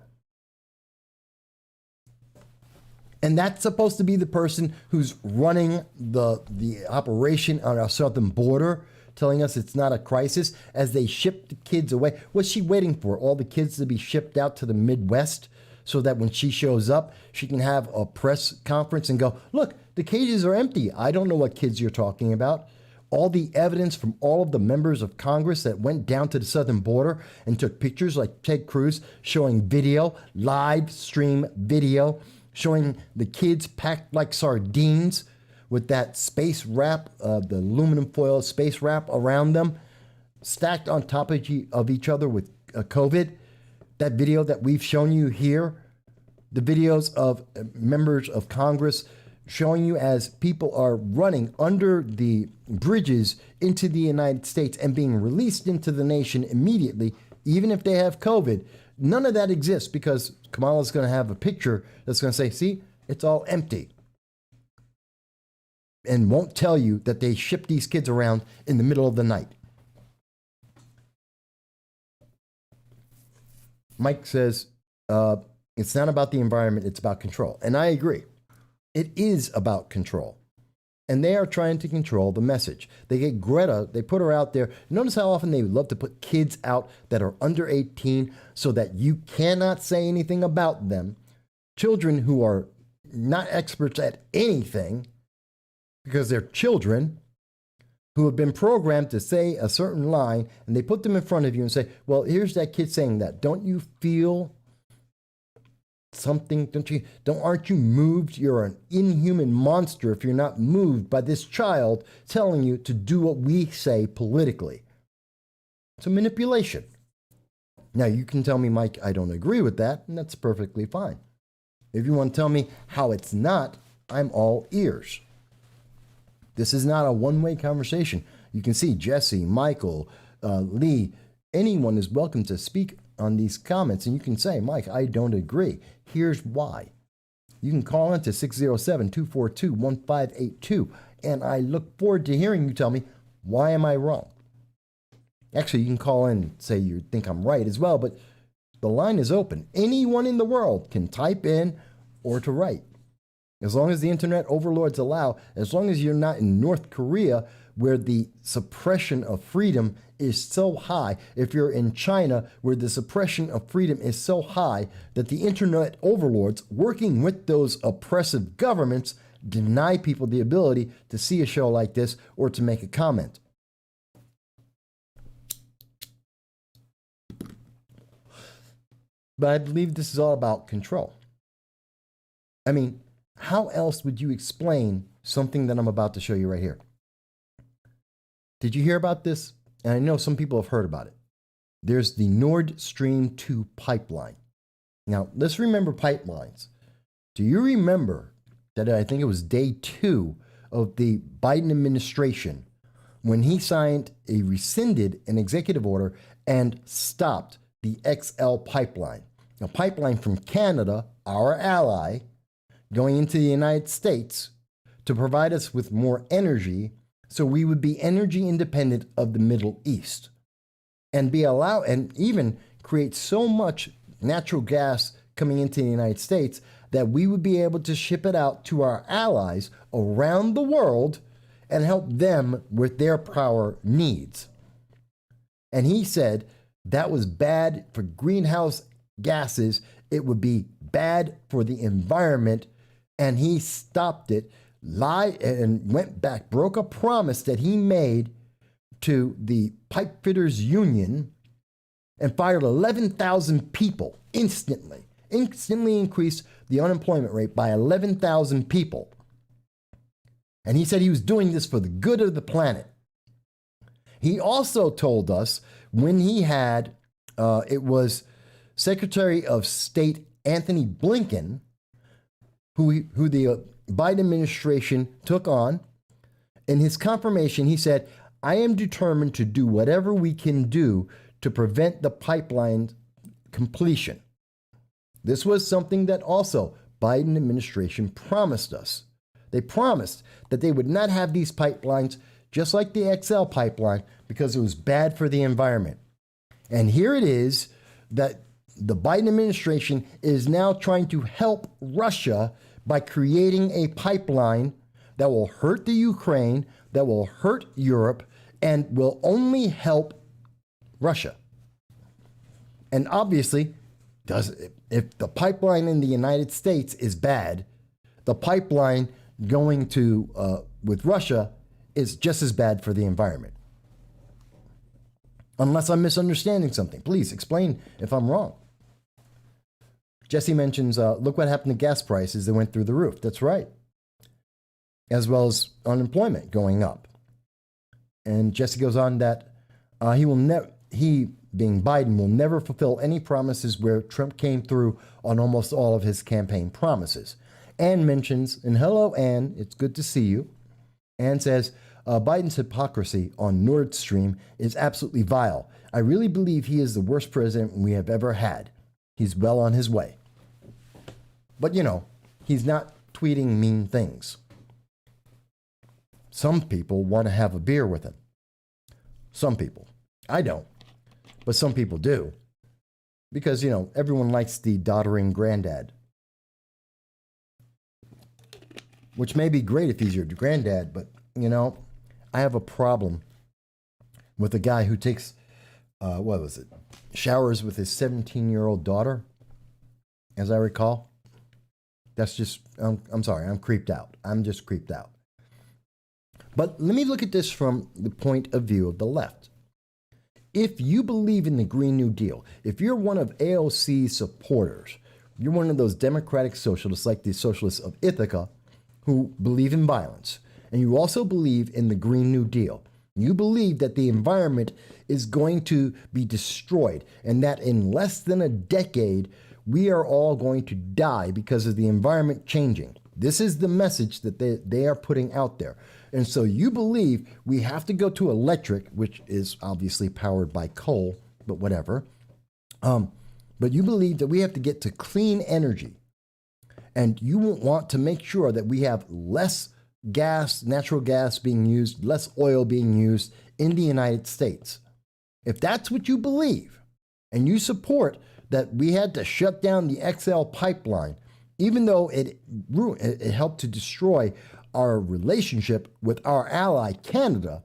Speaker 1: And that's supposed to be the person who's running the operation on our southern border, telling us it's not a crisis as they ship the kids away. What's she waiting for? All the kids to be shipped out to the Midwest so that when she shows up, she can have a press conference and go, look, the cages are empty. I don't know what kids you're talking about. All the evidence from all of the members of Congress that went down to the southern border and took pictures, like Ted Cruz, showing video, live stream video, showing the kids packed like sardines with that space wrap, the aluminum foil space wrap around them, stacked on top of each other with COVID. That video that we've shown you here, the videos of members of Congress showing you as people are running under the bridges into the United States and being released into the nation immediately, even if they have COVID. None of that exists because Kamala's going to have a picture that's going to say, see, it's all empty. And won't tell you that they ship these kids around in the middle of the night. Mike says, it's not about the environment, it's about control. And I agree. It is about control. And they are trying to control the message. They get Greta, they put her out there. Notice how often they love to put kids out that are under 18 so that you cannot say anything about them. Children who are not experts at anything because they're children who have been programmed to say a certain line, and they put them in front of you and say, well, here's that kid saying that. Don't you feel something? Aren't you moved? You're an inhuman monster if you're not moved by this child telling you to do what we say politically. It's a manipulation. Now, you can tell me, Mike, I don't agree with that, and that's perfectly fine. If you want to tell me how it's not, I'm all ears. This is not a one-way conversation. You can see Jesse, Michael, Lee, anyone is welcome to speak on these comments, and you can say, Mike, I don't agree. Here's why. You can call into 607-242-1582, and I look forward to hearing you tell me, why am I wrong? Actually, you can call in and say you think I'm right as well, but the line is open. Anyone in the world can type in or to write. As long as the internet overlords allow, as long as you're not in North Korea where the suppression of freedom is so high, if you're in China where the suppression of freedom is so high that the internet overlords working with those oppressive governments deny people the ability to see a show like this or to make a comment. But I believe this is all about control. I mean, how else would you explain something that I'm about to show you right here? Did you hear about this? And I know some people have heard about it. There's the Nord Stream 2 pipeline. Now, let's remember pipelines. Do you remember that I think it was day 2 of the Biden administration when he rescinded an executive order and stopped the XL pipeline, a pipeline from Canada, our ally, going into the United States to provide us with more energy so we would be energy independent of the Middle East and even create so much natural gas coming into the United States that we would be able to ship it out to our allies around the world and help them with their power needs. And he said that was bad for greenhouse gases. It would be bad for the environment. And he stopped it, lied, and went back, broke a promise that he made to the Pipe Fitters Union and fired 11,000 people instantly increased the unemployment rate by 11,000 people. And he said he was doing this for the good of the planet. He also told us when he had, it was Secretary of State Anthony Blinken, who the Biden administration took on. In his confirmation, he said, I am determined to do whatever we can do to prevent the pipeline completion. This was something that also Biden administration promised us. They promised that they would not have these pipelines just like the XL pipeline because it was bad for the environment. And here it is that the Biden administration is now trying to help Russia by creating a pipeline that will hurt the Ukraine, that will hurt Europe, and will only help Russia. And obviously, if the pipeline in the United States is bad, the pipeline going to with Russia is just as bad for the environment. Unless I'm misunderstanding something. Please explain if I'm wrong. Jesse mentions, look what happened to gas prices. They went through the roof. That's right. As well as unemployment going up. And Jesse goes on that he, being Biden, will never fulfill any promises where Trump came through on almost all of his campaign promises. Ann mentions, and hello, Ann, it's good to see you. Ann says, Biden's hypocrisy on Nord Stream is absolutely vile. I really believe he is the worst president we have ever had. He's well on his way. But, he's not tweeting mean things. Some people want to have a beer with him. Some people. I don't. But some people do. Because, everyone likes the doddering granddad. Which may be great if he's your granddad, but, I have a problem with a guy who takes, showers with his 17-year-old daughter, as I recall. That's just, I'm sorry, I'm creeped out. I'm just creeped out. But let me look at this from the point of view of the left. If you believe in the Green New Deal, if you're one of AOC's supporters, you're one of those democratic socialists like the socialists of Ithaca who believe in violence, and you also believe in the Green New Deal, you believe that the environment is going to be destroyed and that in less than a decade, we are all going to die because of the environment changing. This is the message that they are putting out there. And so you believe we have to go to electric, which is obviously powered by coal, but whatever. But you believe that we have to get to clean energy. And you want to make sure that we have less gas, natural gas being used, less oil being used in the United States. If that's what you believe, and you support that we had to shut down the XL pipeline, even though it helped to destroy our relationship with our ally, Canada,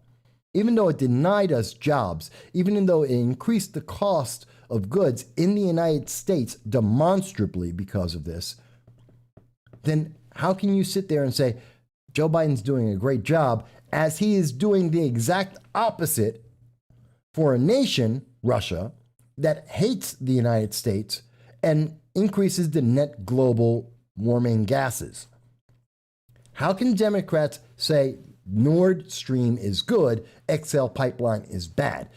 Speaker 1: even though it denied us jobs, even though it increased the cost of goods in the United States demonstrably because of this, then how can you sit there and say Joe Biden's doing a great job as he is doing the exact opposite for a nation, Russia, that hates the United States and increases the net global warming gases? How can Democrats say Nord Stream is good, XL pipeline is bad?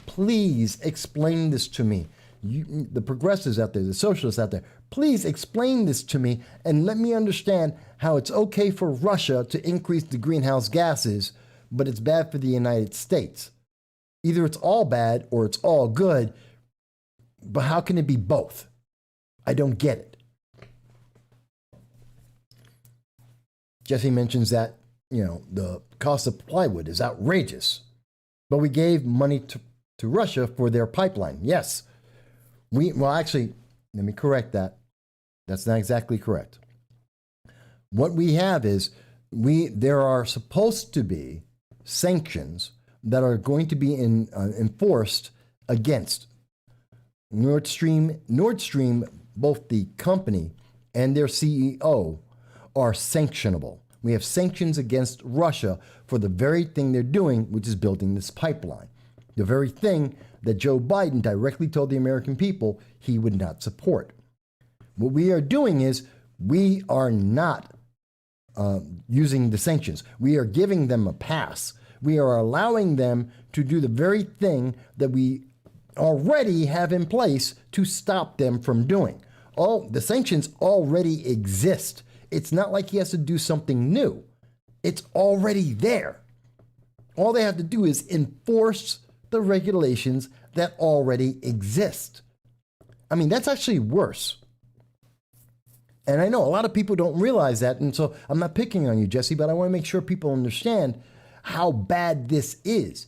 Speaker 1: Please explain this to me. The progressives out there, the socialists out there, please explain this to me and let me understand how it's okay for Russia to increase the greenhouse gases, but it's bad for the United States. Either it's all bad or it's all good, but how can it be both? I don't get it. Jesse mentions that, the cost of plywood is outrageous, but we gave money to Russia for their pipeline. Yes. Actually, let me correct that. That's not exactly correct. What we have is there are supposed to be sanctions that are going to be enforced against Nord Stream. Nord Stream, both the company and their CEO, are sanctionable. We have sanctions against Russia for the very thing they're doing, which is building this pipeline. The very thing that Joe Biden directly told the American people he would not support. What we are doing is we are not using the sanctions. We are giving them a pass. We are allowing them to do the very thing that we already have in place to stop them from doing. The sanctions already exist. It's not like he has to do something new. It's already there. All they have to do is enforce the regulations that already exist. I mean, that's actually worse. And I know a lot of people don't realize that, and so I'm not picking on you, Jesse, but I want to make sure people understand how bad this is.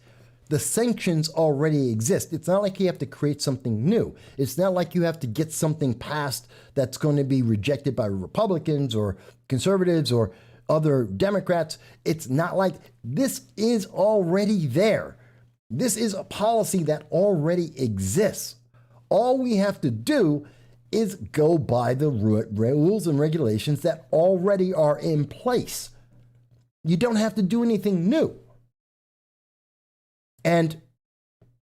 Speaker 1: The sanctions already exist. It's not like you have to create something new. It's not like you have to get something passed that's going to be rejected by Republicans or conservatives or other Democrats. It's not like this is already there. This is a policy that already exists. All we have to do is go by the rules and regulations that already are in place. You don't have to do anything new. And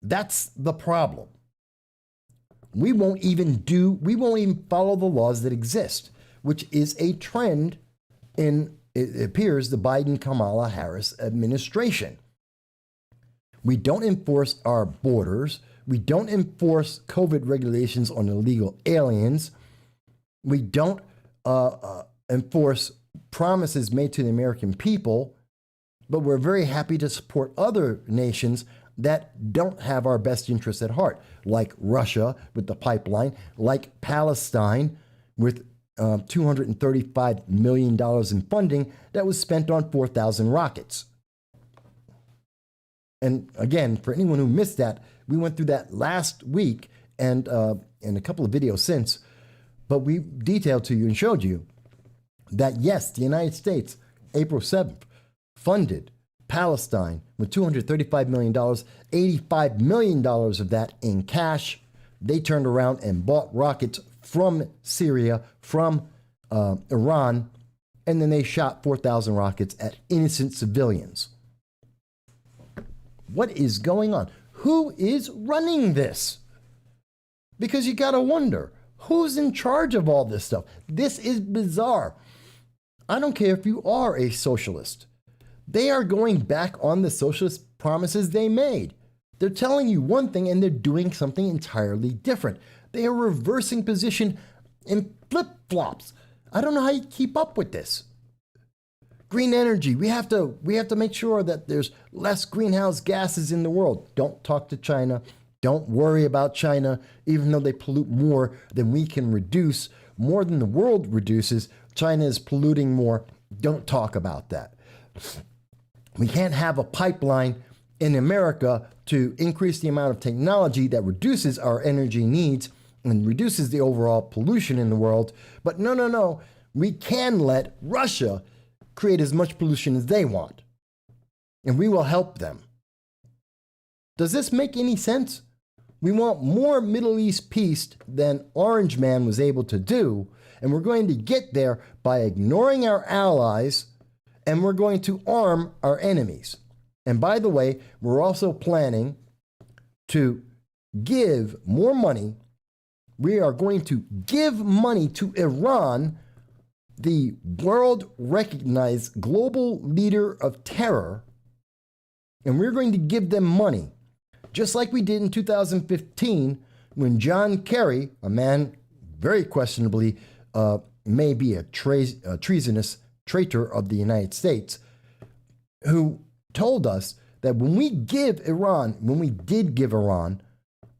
Speaker 1: that's the problem. We won't even follow the laws that exist, which is a trend in, it appears, the Biden-Kamala Harris administration. We don't enforce our borders. We don't enforce COVID regulations on illegal aliens. We don't enforce promises made to the American people, but we're very happy to support other nations that don't have our best interests at heart, like Russia with the pipeline, like Palestine with $235 million in funding that was spent on 4,000 rockets. And again, for anyone who missed that, we went through that last week and in a couple of videos since, but we detailed to you and showed you that yes, the United States, April 7th, funded Palestine with $235 million, $85 million of that in cash. They turned around and bought rockets from Syria, from Iran, and then they shot 4,000 rockets at innocent civilians. What is going on? Who is running this? Because you got to wonder, who's in charge of all this stuff? This is bizarre. I don't care if you are a socialist. They are going back on the socialist promises they made. They're telling you one thing and they're doing something entirely different. They are reversing position in flip-flops. I don't know how you keep up with this. Green energy, we have to make sure that there's less greenhouse gases in the world. Don't talk to China. Don't worry about China, even though they pollute more than we can reduce, more than the world reduces. China is polluting more. Don't talk about that. We can't have a pipeline in America to increase the amount of technology that reduces our energy needs and reduces the overall pollution in the world. But no. We can let Russia create as much pollution as they want. And we will help them. Does this make any sense? We want more Middle East peace than Orange Man was able to do, and we're going to get there by ignoring our allies, and we're going to arm our enemies. And by the way, we're also planning to give more money. We are going to give money to Iran, the world-recognized global leader of terror, and we're going to give them money, just like we did in 2015 when John Kerry, a man very questionably may be a treasonous traitor of the United States, who told us that when we did give Iran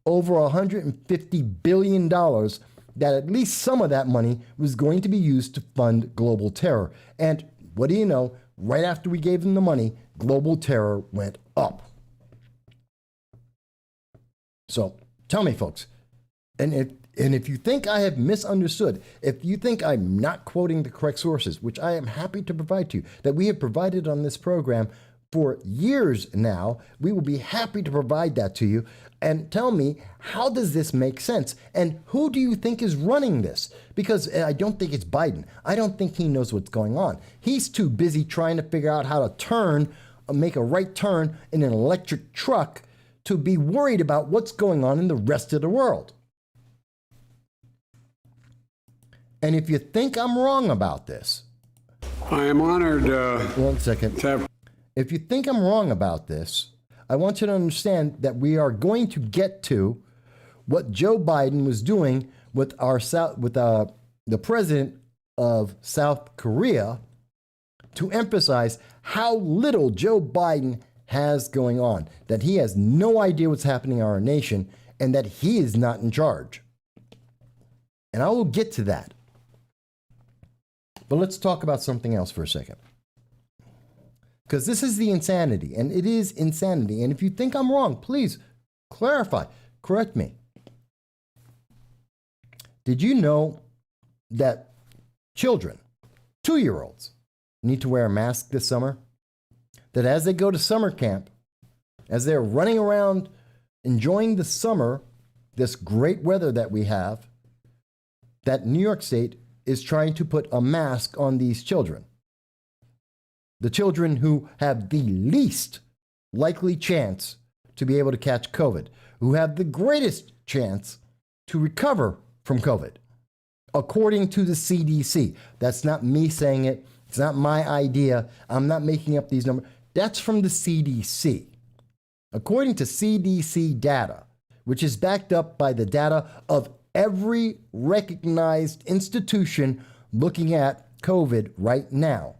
Speaker 1: over $150 billion, that at least some of that money was going to be used to fund global terror. And what do you know? Right after we gave them the money, global terror went up. So tell me, folks, and if you think I have misunderstood, if you think I'm not quoting the correct sources, which I am happy to provide to you, that we have provided on this program for years now, we will be happy to provide that to you. And tell me, how does this make sense? And who do you think is running this? Because I don't think it's Biden. I don't think he knows what's going on. He's too busy trying to figure out how to make a right turn in an electric truck to be worried about what's going on in the rest of the world. And if you think I'm wrong about this,
Speaker 4: I am honored.
Speaker 1: 1 second. If you think I'm wrong about this, I want you to understand that we are going to get to what Joe Biden was doing with the president of South Korea to emphasize how little Joe Biden has going on, that he has no idea what's happening in our nation, and that he is not in charge. And I will get to that. But let's talk about something else for a second. Because this is the insanity, and it is insanity. And if you think I'm wrong, please clarify, correct me. Did you know that children, 2-year-olds, need to wear a mask this summer? That as they go to summer camp, as they're running around enjoying the summer, this great weather that we have, that New York State is trying to put a mask on these children. The children who have the least likely chance to be able to catch COVID, who have the greatest chance to recover from COVID, according to the CDC. That's not me saying it. It's not my idea. I'm not making up these numbers. That's from the CDC. According to CDC data, which is backed up by the data of every recognized institution looking at COVID right now,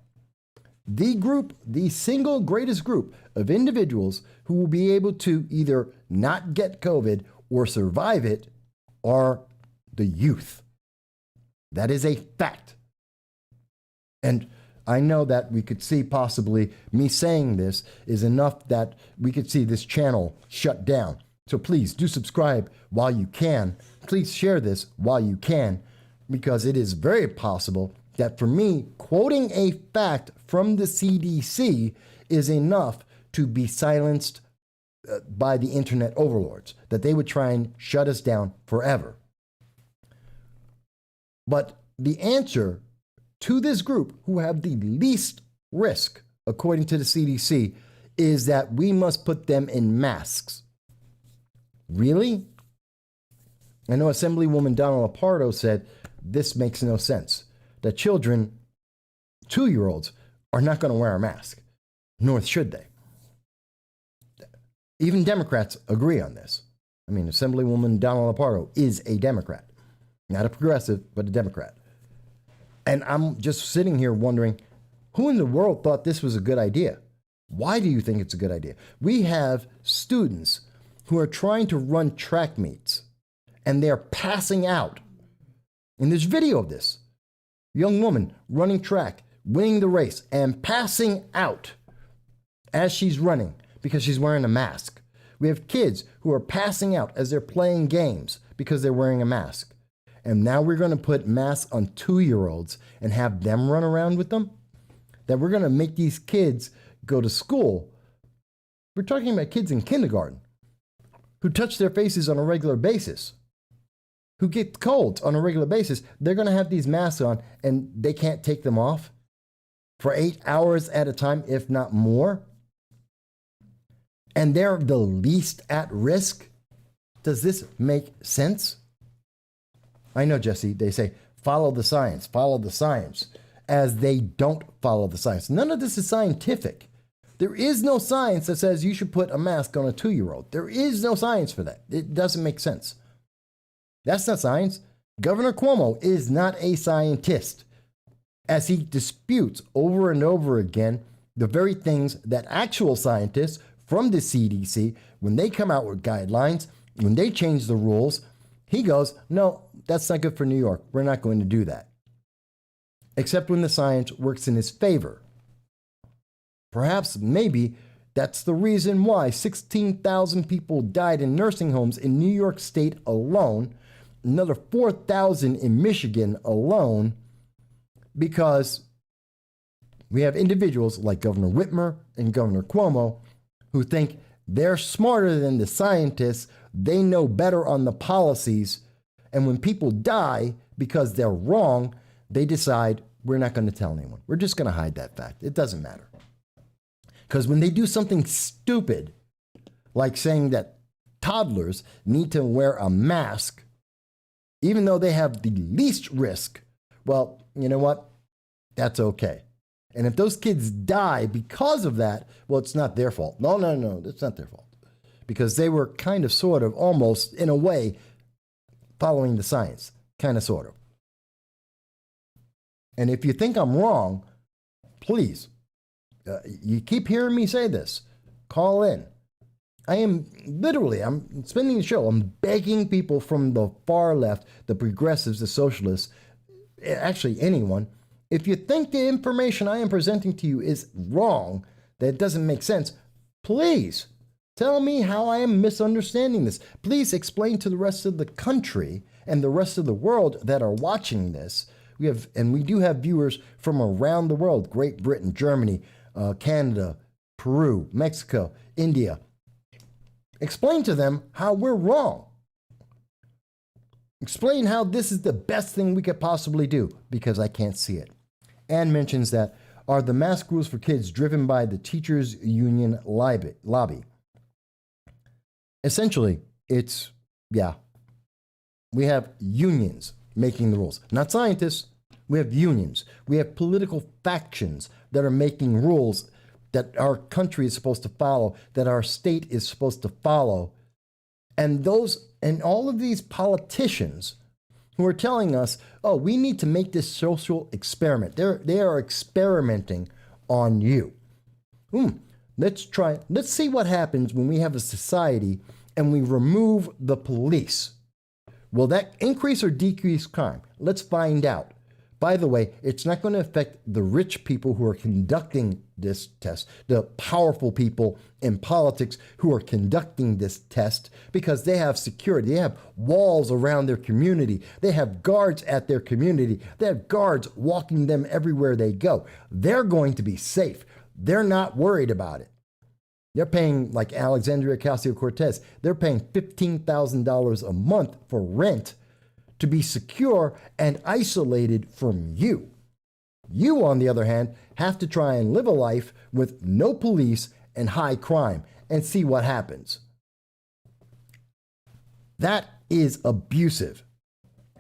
Speaker 1: the single greatest group of individuals who will be able to either not get COVID or survive it are the youth. That is a fact. And I know that we could see possibly me saying this is enough that we could see this channel shut down. So please do subscribe while you can. Please share this while you can, because it is very possible that for me, quoting a fact from the CDC is enough to be silenced by the internet overlords, that they would try and shut us down forever. But the answer to this group who have the least risk, according to the CDC, is that we must put them in masks. Really? I know Assemblywoman Donna Lapardo said this makes no sense, that children, 2-year-olds, are not going to wear a mask, nor should they. Even Democrats agree on this. I mean, Assemblywoman Donna Lapardo is a Democrat, not a progressive, but a Democrat. And I'm just sitting here wondering, who in the world thought this was a good idea? Why do you think it's a good idea? We have students who are trying to run track meets, and they're passing out. And there's video of this. Young woman running track, winning the race, and passing out as she's running because she's wearing a mask. We have kids who are passing out as they're playing games because they're wearing a mask. And now we're going to put masks on 2-year-olds and have them run around with them? that we're going to make these kids go to school. We're talking about kids in kindergarten who touch their faces on a regular basis, who get colds on a regular basis. They're going to have these masks on and they can't take them off for 8 hours at a time, if not more. And they're the least at risk. Does this make sense? I know, Jesse, they say, follow the science, as they don't follow the science. None of this is scientific. There is no science that says you should put a mask on a 2-year-old. There is no science for that. It doesn't make sense. That's not science. Governor Cuomo is not a scientist, as he disputes over and over again the very things that actual scientists from the CDC, when they come out with guidelines, when they change the rules, he goes, no, that's not good for New York. We're not going to do that. Except when the science works in his favor. Perhaps, maybe, that's the reason why 16,000 people died in nursing homes in New York State alone, another 4,000 in Michigan alone, because we have individuals like Governor Whitmer and Governor Cuomo who think they're smarter than the scientists, they know better on the policies, and when people die because they're wrong, they decide we're not going to tell anyone. We're just going to hide that fact. It doesn't matter. Because when they do something stupid, like saying that toddlers need to wear a mask, even though they have the least risk, well, you know what? That's okay. And if those kids die because of that, well, it's not their fault. No, it's not their fault. Because they were kind of, sort of, almost, in a way, following the science. Kind of, sort of. And if you think I'm wrong, please, you keep hearing me say this, call in. I'm spending the show, I'm begging people from the far left, the progressives, the socialists, actually anyone, if you think the information I am presenting to you is wrong, that it doesn't make sense, please tell me how I am misunderstanding this. Please explain to the rest of the country and the rest of the world that are watching this. We do have viewers from around the world, Great Britain, Germany, Canada, Peru, Mexico, India. Explain to them how we're wrong. Explain how this is the best thing we could possibly do, because I can't see it. Anne mentions that, are the mask rules for kids driven by the teachers' union lobby? Essentially, it's, we have unions making the rules, not scientists. We have unions. We have political factions that are making rules that our country is supposed to follow, that our state is supposed to follow. And all of these politicians who are telling us, oh, we need to make this social experiment. They are experimenting on you. Let's see what happens when we have a society and we remove the police. Will that increase or decrease crime? Let's find out. By the way, it's not going to affect the rich people who are conducting this test, the powerful people in politics who are conducting this test, because they have security. They have walls around their community. They have guards at their community. They have guards walking them everywhere they go. They're going to be safe. They're not worried about it. They're paying, like Alexandria Ocasio-Cortez, they're paying $15,000 a month for rent to be secure and isolated from you. You, on the other hand, have to try and live a life with no police and high crime and see what happens. That is abusive.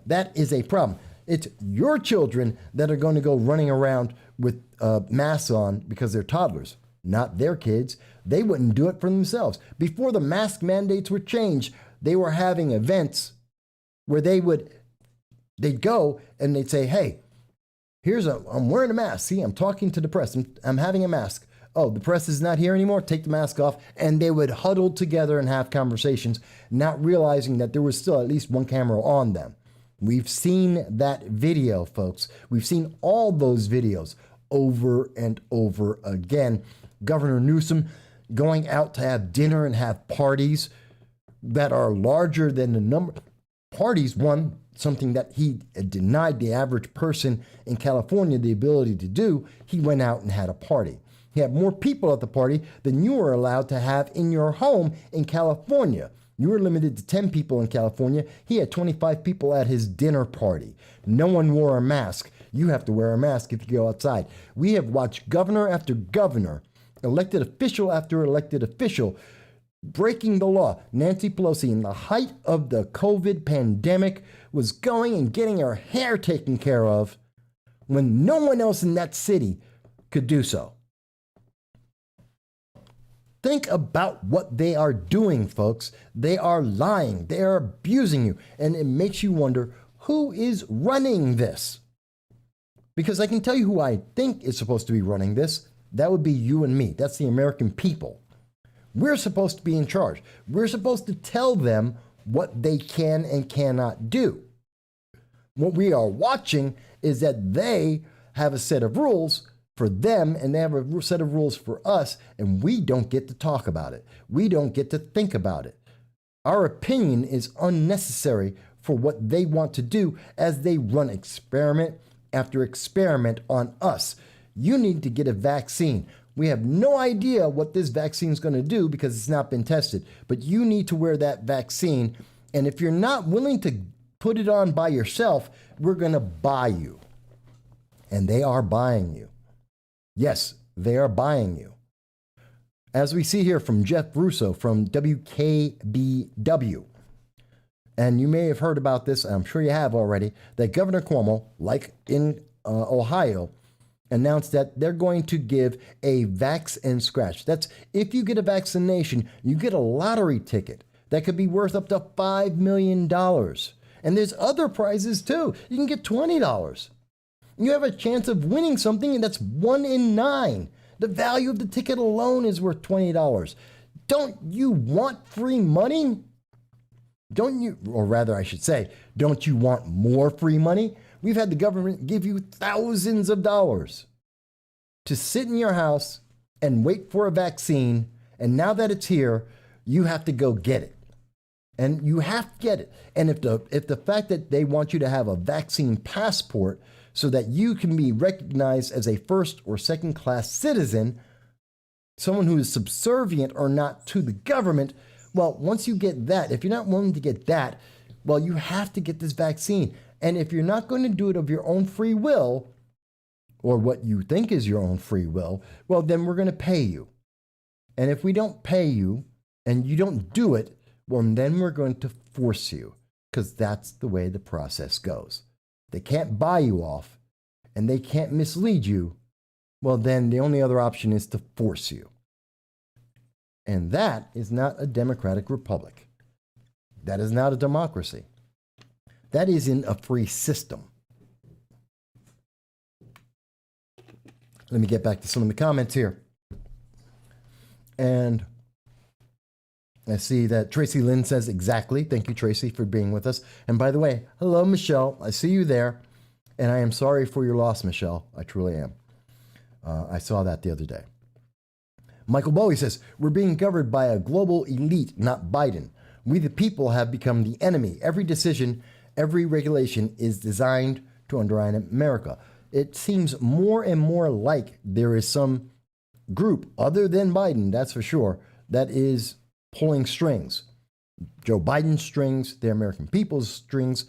Speaker 1: That is a problem. It's your children that are going to go running around with masks on because they're toddlers, not their kids. They wouldn't do it for themselves. Before the mask mandates were changed, they were having events where they'd go and they'd say, hey, I'm wearing a mask. See, I'm talking to the press. I'm having a mask. Oh, the press is not here anymore. Take the mask off. And they would huddle together and have conversations, not realizing that there was still at least one camera on them. We've seen that video, folks. We've seen all those videos over and over again. Governor Newsom going out to have dinner and have parties that are larger than the number. Parties, one, something that he denied the average person in California the ability to do, he went out and had a party. He had more people at the party than you were allowed to have in your home in California. You were limited to 10 people in California. He had 25 people at his dinner party. No one wore a mask. You have to wear a mask if you go outside. We have watched governor after governor, elected official after elected official, breaking the law. Nancy Pelosi, in the height of the COVID pandemic, was going and getting her hair taken care of when no one else in that city could do so. Think about what they are doing, folks. They are lying. They are abusing you. And it makes you wonder, who is running this? Because I can tell you who I think is supposed to be running this. That would be you and me. That's the American people. We're supposed to be in charge. We're supposed to tell them what they can and cannot do. What we are watching is that they have a set of rules for them, and they have a set of rules for us, and we don't get to talk about it. We don't get to think about it. Our opinion is unnecessary for what they want to do as they run experiment after experiment on us. You need to get a vaccine. We have no idea what this vaccine is going to do because it's not been tested, but you need to wear that vaccine, and if you're not willing to put it on by yourself, we're going to buy you. And they are buying you. Yes, they are buying you. As we see here from Jeff Russo from WKBW, and you may have heard about this, I'm sure you have already, that Governor Cuomo, like in Ohio, announced that they're going to give a vax and scratch. That's if you get a vaccination, you get a lottery ticket that could be worth up to $5 million. And there's other prizes too. You can get $20. You have a chance of winning something, and that's 1 in 9. The value of the ticket alone is worth $20. Don't you want free money? Don't you, or rather I should say, don't you want more free money? We've had the government give you thousands of dollars to sit in your house and wait for a vaccine, and now that it's here, you have to go get it. And you have to get it. And if the fact that they want you to have a vaccine passport so that you can be recognized as a first or second class citizen, someone who is subservient or not to the government, well, once you get that, if you're not willing to get that, well, you have to get this vaccine. And if you're not going to do it of your own free will, or what you think is your own free will, well, then we're going to pay you. And if we don't pay you and you don't do it, well, then we're going to force you, because that's the way the process goes. They can't buy you off and they can't mislead you. Well, then the only other option is to force you. And that is not a democratic republic. That is not a democracy. That isn't a free system. Let me get back to some of the comments here. And I see that Tracy Lynn says exactly. Thank you, Tracy, for being with us. And by the way, hello, Michelle. I see you there. And I am sorry for your loss, Michelle. I truly am. I saw that the other day. Michael Bowie says, we're being governed by a global elite, not Biden. We, the people, have become the enemy. Every decision, every regulation is designed to undermine America. It seems more and more like there is some group, other than Biden, that's for sure, that is pulling strings. Joe Biden's strings, the American people's strings.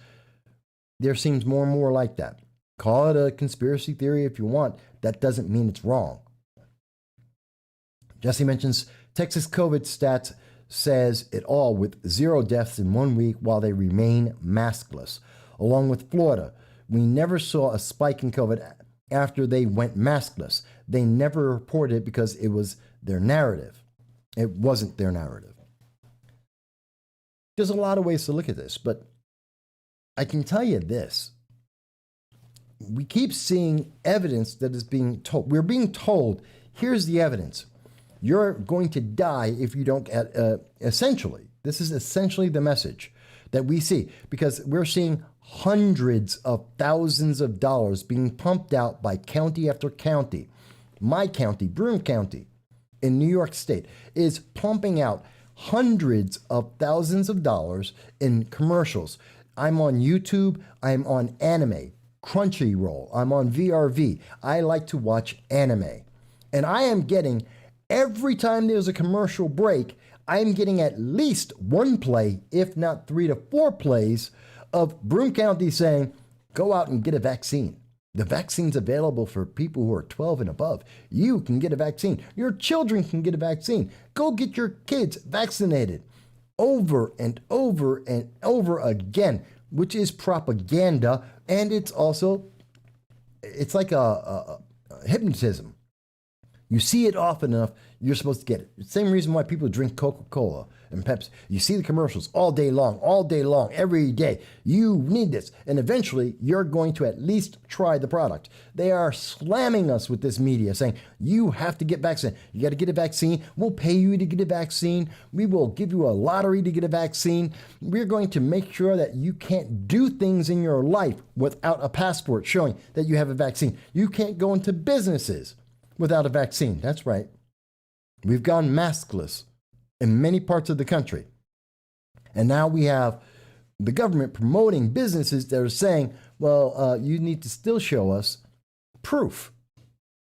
Speaker 1: There seems more and more like that. Call it a conspiracy theory if you want. That doesn't mean it's wrong. Jesse mentions Texas COVID stats says it all with 0 deaths in 1 week while they remain maskless. Along with Florida, we never saw a spike in COVID after they went maskless. They never reported it because it was their narrative. It wasn't their narrative. There's a lot of ways to look at this, but I can tell you this. We keep seeing evidence that is being told. We're being told, here's the evidence. You're going to die if you don't get, essentially, this is essentially the message that we see, because we're seeing hundreds of thousands of dollars being pumped out by county after county. My county, Broome County in New York State, is pumping out hundreds of thousands of dollars in commercials. I'm on YouTube. I'm on anime, Crunchyroll. I'm on VRV. I like to watch anime. And I am getting, every time there's a commercial break, I'm getting at least one play, if not 3 to 4 plays, of Broome County saying, go out and get a vaccine. The vaccine's available for people who are 12 and above. You can get a vaccine. Your children can get a vaccine. Go get your kids vaccinated. Over and over and over again, which is propaganda. And it's also, it's like a hypnotism. You see it often enough, you're supposed to get it. Same reason why people drink Coca-Cola and Pepsi. You see the commercials all day long, every day. You need this. And eventually, you're going to at least try the product. They are slamming us with this media saying, you have to get vaccinated. You got to get a vaccine. We'll pay you to get a vaccine. We will give you a lottery to get a vaccine. We're going to make sure that you can't do things in your life without a passport showing that you have a vaccine. You can't go into businesses without a vaccine. That's right. We've gone maskless in many parts of the country. And now we have the government promoting businesses that are saying, well, you need to still show us proof,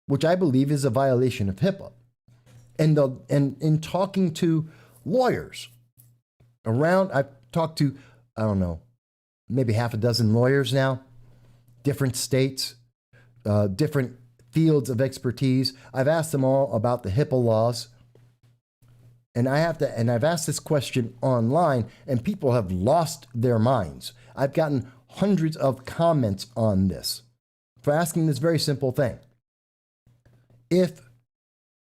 Speaker 1: which I believe is a violation of HIPAA. And in talking to lawyers around, I've talked to, I don't know, maybe half a dozen lawyers now, different states, different fields of expertise. I've asked them all about the HIPAA laws. And I've asked this question online, and people have lost their minds. I've gotten hundreds of comments on this for asking this very simple thing. If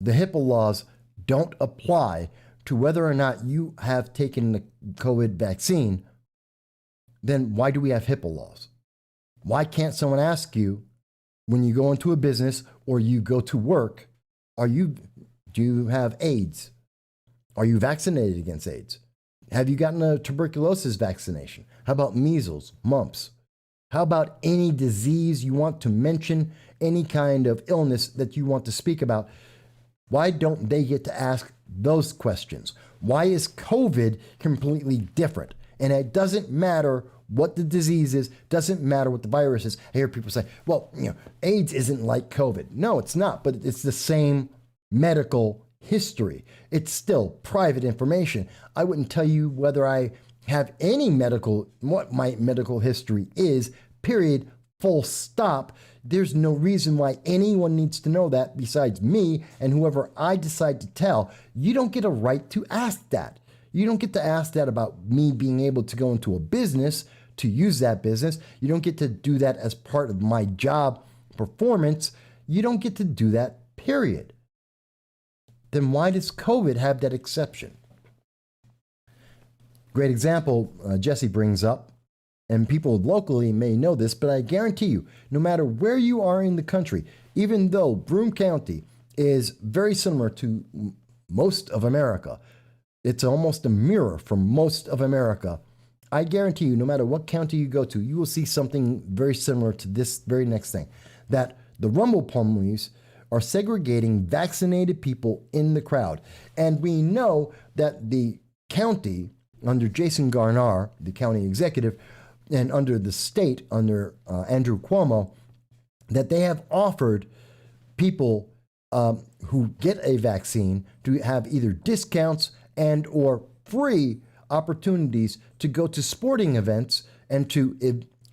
Speaker 1: the HIPAA laws don't apply to whether or not you have taken the COVID vaccine, then why do we have HIPAA laws? Why can't someone ask you when you go into a business or you go to work, do you have AIDS? Are you vaccinated against AIDS? Have you gotten a tuberculosis vaccination? How about measles, mumps? How about any disease you want to mention, any kind of illness that you want to speak about? Why don't they get to ask those questions? Why is COVID completely different? And it doesn't matter what the disease is, doesn't matter what the virus is. I hear people say, well, AIDS isn't like COVID. No, it's not, but it's the same medical history. It's still private information. I wouldn't tell you whether I have what my medical history is, period, full stop. There's no reason why anyone needs to know that besides me and whoever I decide to tell. You don't get a right to ask that. You don't get to ask that about me being able to go into a business to use that business. You don't get to do that as part of my job performance. You don't get to do that, period. Then why does COVID have that exception? Great example Jesse brings up, and people locally may know this, but I guarantee you, no matter where you are in the country, even though Broome County is very similar to most of America, it's almost a mirror from most of America. I guarantee you, no matter what county you go to, you will see something very similar to this very next thing, that the rumble ponies are segregating vaccinated people in the crowd. And we know that the county, under Jason Garnar, the county executive, and under the state, under Andrew Cuomo, that they have offered people who get a vaccine to have either discounts and or free opportunities to go to sporting events and to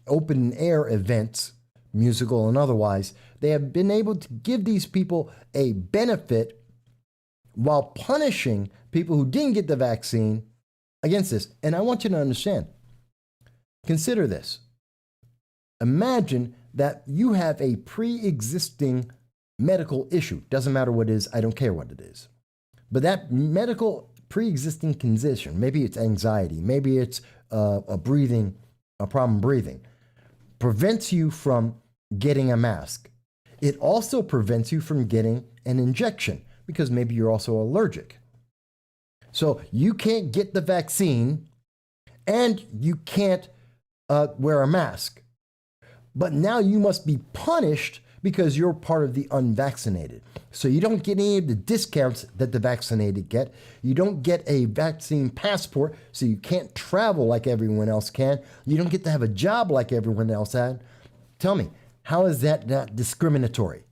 Speaker 1: open air events, musical and otherwise. They have been able to give these people a benefit while punishing people who didn't get the vaccine against this. And I want you to understand, consider this. Imagine that you have a pre-existing medical issue. Doesn't matter what it is. I don't care what it is. But that medical pre-existing condition, maybe it's anxiety, maybe it's a problem breathing, prevents you from getting a mask. It also prevents you from getting an injection because maybe you're also allergic. So you can't get the vaccine and you can't wear a mask. But now you must be punished because you're part of the unvaccinated. So you don't get any of the discounts that the vaccinated get. You don't get a vaccine passport, so you can't travel like everyone else can. You don't get to have a job like everyone else had. Tell me, how is that not discriminatory?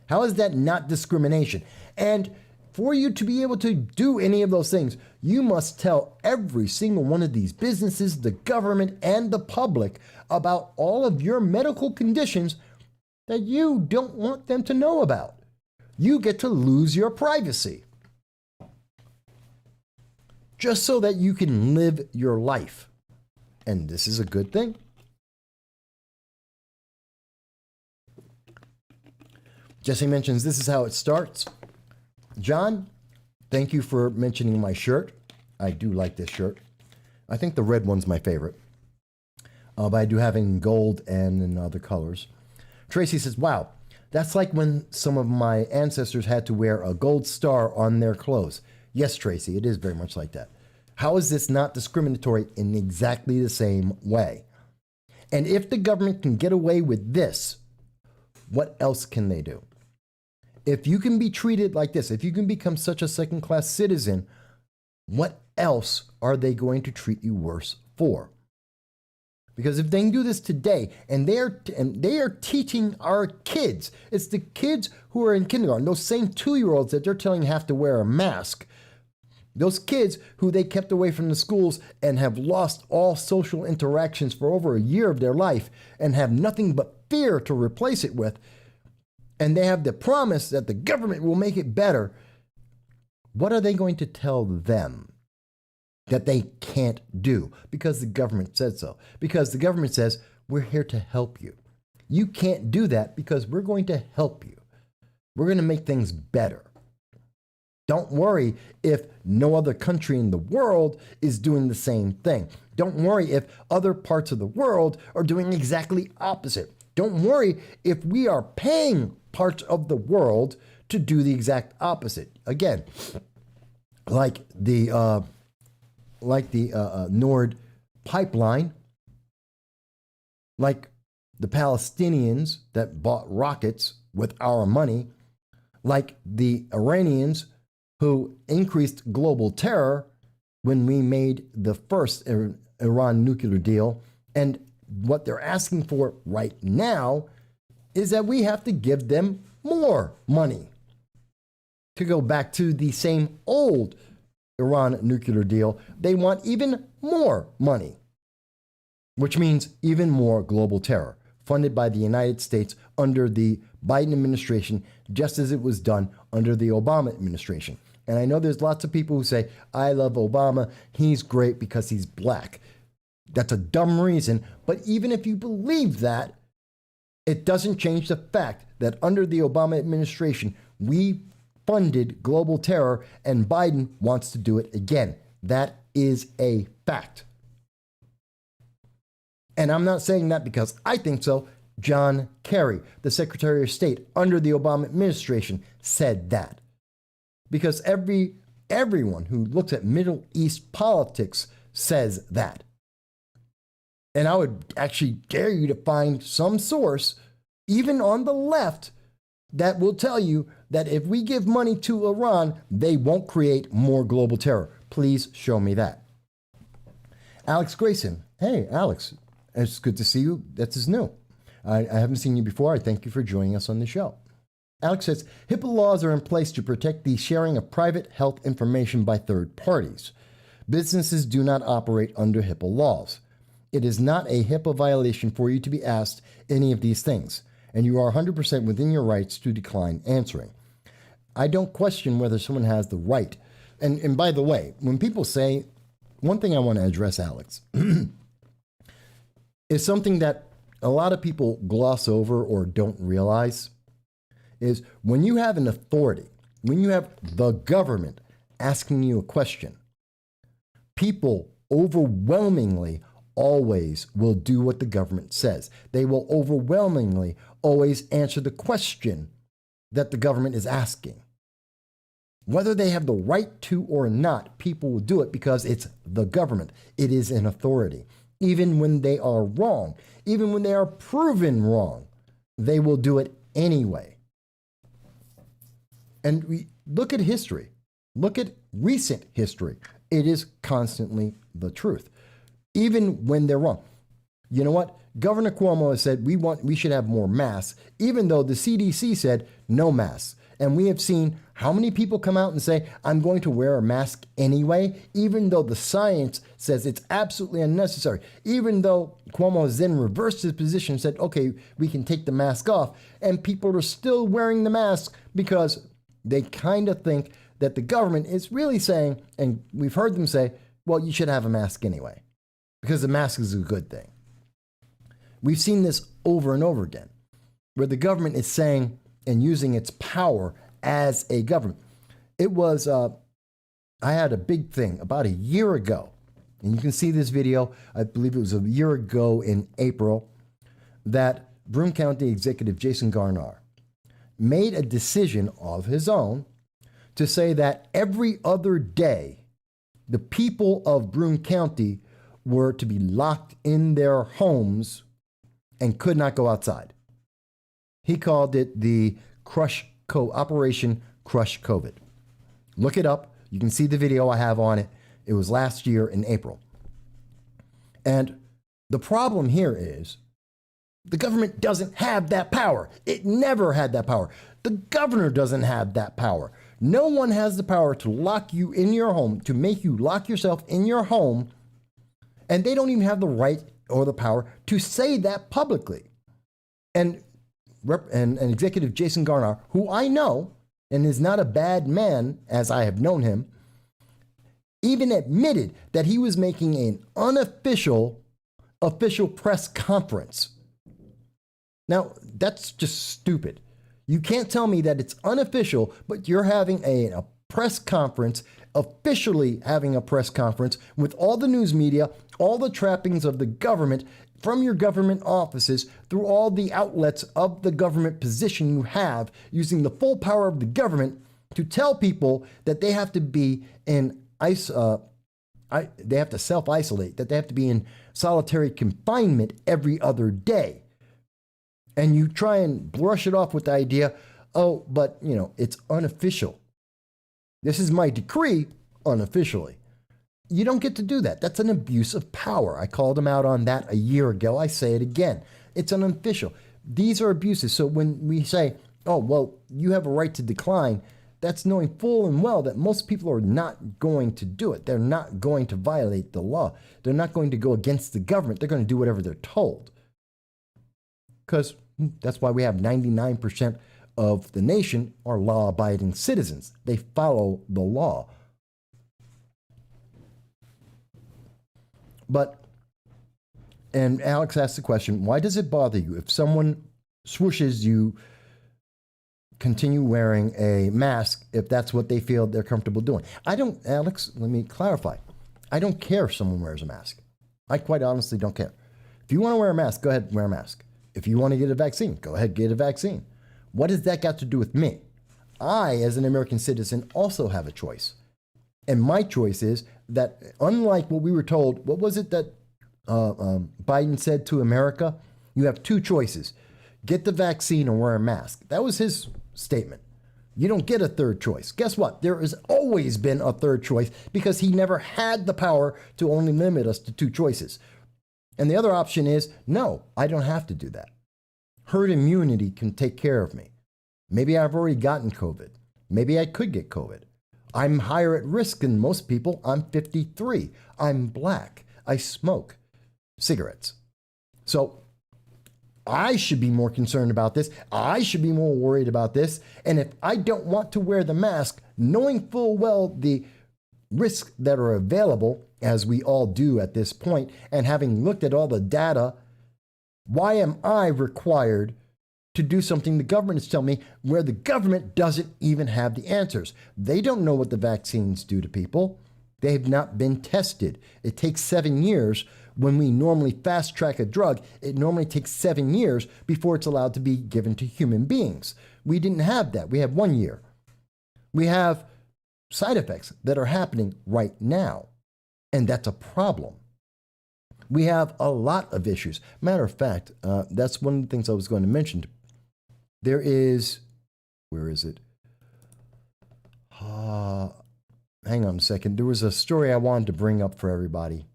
Speaker 1: How is that not discrimination? And for you to be able to do any of those things, you must tell every single one of these businesses, the government, and the public about all of your medical conditions that you don't want them to know about. You get to lose your privacy just so that you can live your life. And this is a good thing. Jesse mentions this is how it starts. John, thank you for mentioning my shirt. I do like this shirt. I think the red one's my favorite. But I do have it in gold and in other colors. Tracy says, wow, that's like when some of my ancestors had to wear a gold star on their clothes. Yes, Tracy, it is very much like that. How is this not discriminatory in exactly the same way? And if the government can get away with this, what else can they do? If you can be treated like this, if you can become such a second-class citizen, what else are they going to treat you worse for? Because if they can do this today, and they are teaching our kids, it's the kids who are in kindergarten, those same 2-year-olds that they're telling have to wear a mask, those kids who they kept away from the schools and have lost all social interactions for over a year of their life and have nothing but fear to replace it with, and they have the promise that the government will make it better, what are they going to tell them that they can't do? Because the government said so. Because the government says, we're here to help you. You can't do that because we're going to help you. We're going to make things better. Don't worry if no other country in the world is doing the same thing. Don't worry if other parts of the world are doing exactly opposite. Don't worry if we are paying parts of the world to do the exact opposite. Again, like the Nord pipeline, like the Palestinians that bought rockets with our money, like the Iranians who increased global terror when we made the first Iran nuclear deal. And what they're asking for right now is that we have to give them more money to go back to the same old Iran nuclear deal. They want even more money, which means even more global terror funded by the United States under the Biden administration, just as it was done under the Obama administration. And I know there's lots of people who say, I love Obama. He's great because he's black. That's a dumb reason. But even if you believe that, it doesn't change the fact that under the Obama administration, we funded global terror, and Biden wants to do it again. That is a fact. And I'm not saying that because I think so. John Kerry, the Secretary of State under the Obama administration, said that. Because everyone who looks at Middle East politics says that. And I would actually dare you to find some source, even on the left, that will tell you that if we give money to Iran, they won't create more global terror. Please show me that. Alex Grayson. Hey, Alex. It's good to see you. This is new. I haven't seen you before. I thank you for joining us on the show. Alex says, HIPAA laws are in place to protect the sharing of private health information by third parties. Businesses do not operate under HIPAA laws. It is not a HIPAA violation for you to be asked any of these things, and you are 100% within your rights to decline answering. I don't question whether someone has the right. And by the way, when people say, one thing I want to address, Alex, is something that a lot of people gloss over or don't realize, is when you have an authority, when you have the government asking you a question, people overwhelmingly always will do what the government says. They will overwhelmingly always answer the question that the government is asking. Whether they have the right to or not, people will do it because it's the government. It is an authority. Even when they are wrong, even when they are proven wrong, they will do it anyway. And we look at history. Look at recent history. It is constantly the truth, even when they're wrong. You know what? Governor Cuomo has said we should have more masks, even though the CDC said no masks. And we have seen how many people come out and say, I'm going to wear a mask anyway, even though the science says it's absolutely unnecessary. Even though Cuomo has then reversed his position and said, okay, we can take the mask off. And people are still wearing the mask because they kind of think that the government is really saying, and we've heard them say, well, you should have a mask anyway, because the mask is a good thing. We've seen this over and over again, where the government is saying and using its power as a government. It was, I had a big thing about a year ago, and you can see this video, I believe it was a year ago in April, that Broome County Executive Jason Garnar made a decision of his own to say that every other day, the people of Broome County were to be locked in their homes and could not go outside. He called it the Operation Crush COVID. Look it up. You can see the video I have on it. It was last year in April. And the problem here is the government doesn't have that power. It never had that power. The governor doesn't have that power. No one has the power to lock you in your home, to make you lock yourself in your home, and they don't even have the right or the power to say that publicly. And Executive Jason Garnar, who I know and is not a bad man as I have known him, even admitted that he was making an unofficial press conference. Now, that's just stupid. You can't tell me that it's unofficial, but you're having a press conference, officially having a press conference with all the news media, all the trappings of the government from your government offices through all the outlets of the government position you have, using the full power of the government to tell people that they have to be in they have to self-isolate, that they have to be in solitary confinement every other day. And you try and brush it off with the idea, oh, but it's unofficial. This is my decree unofficially. You don't get to do that. That's an abuse of power. I called him out on that a year ago. I say it again. It's unofficial. These are abuses. So when we say, oh, well, you have a right to decline, that's knowing full and well that most people are not going to do it. They're not going to violate the law. They're not going to go against the government. They're going to do whatever they're told. Because that's why we have 99% of the nation are law-abiding citizens. They follow the law. And Alex asked the question, why does it bother you if someone swooshes you continue wearing a mask if that's what they feel they're comfortable doing? Alex, let me clarify. I don't care if someone wears a mask. I quite honestly don't care. If you want to wear a mask, go ahead and wear a mask. If you want to get a vaccine, go ahead and get a vaccine. What has that got to do with me? I, as an American citizen, also have a choice. And my choice is that, unlike what we were told, what was it that Biden said to America? You have two choices. Get the vaccine or wear a mask. That was his statement. You don't get a third choice. Guess what? There has always been a third choice because he never had the power to only limit us to two choices. And the other option is, no, I don't have to do that. Herd immunity can take care of me. Maybe I've already gotten COVID. Maybe I could get COVID. I'm higher at risk than most people. I'm 53. I'm black. I smoke cigarettes. So I should be more concerned about this. I should be more worried about this. And if I don't want to wear the mask, knowing full well the risks that are available, as we all do at this point, and having looked at all the data, why am I required to do something the government is telling me where the government doesn't even have the answers? They don't know what the vaccines do to people. They have not been tested. It takes 7 years. When we normally fast track a drug, it normally takes 7 years before it's allowed to be given to human beings. We didn't have that. We have 1 year. We have side effects that are happening right now, and that's a problem. We have a lot of issues. Matter of fact, that's one of the things I was going to mention There is, where is it? Hang on a second. There was a story I wanted to bring up for everybody.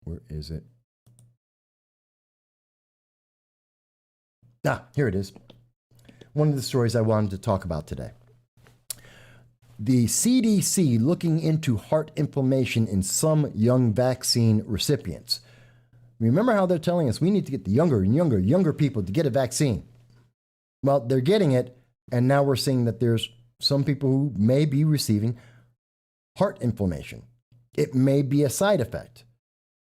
Speaker 1: Where is it? Here it is. One of the stories I wanted to talk about today. The CDC looking into heart inflammation in some young vaccine recipients. Remember how they're telling us we need to get the younger and younger people to get a vaccine? Well, they're getting it, and now we're seeing that there's some people who may be receiving heart inflammation. It may be a side effect.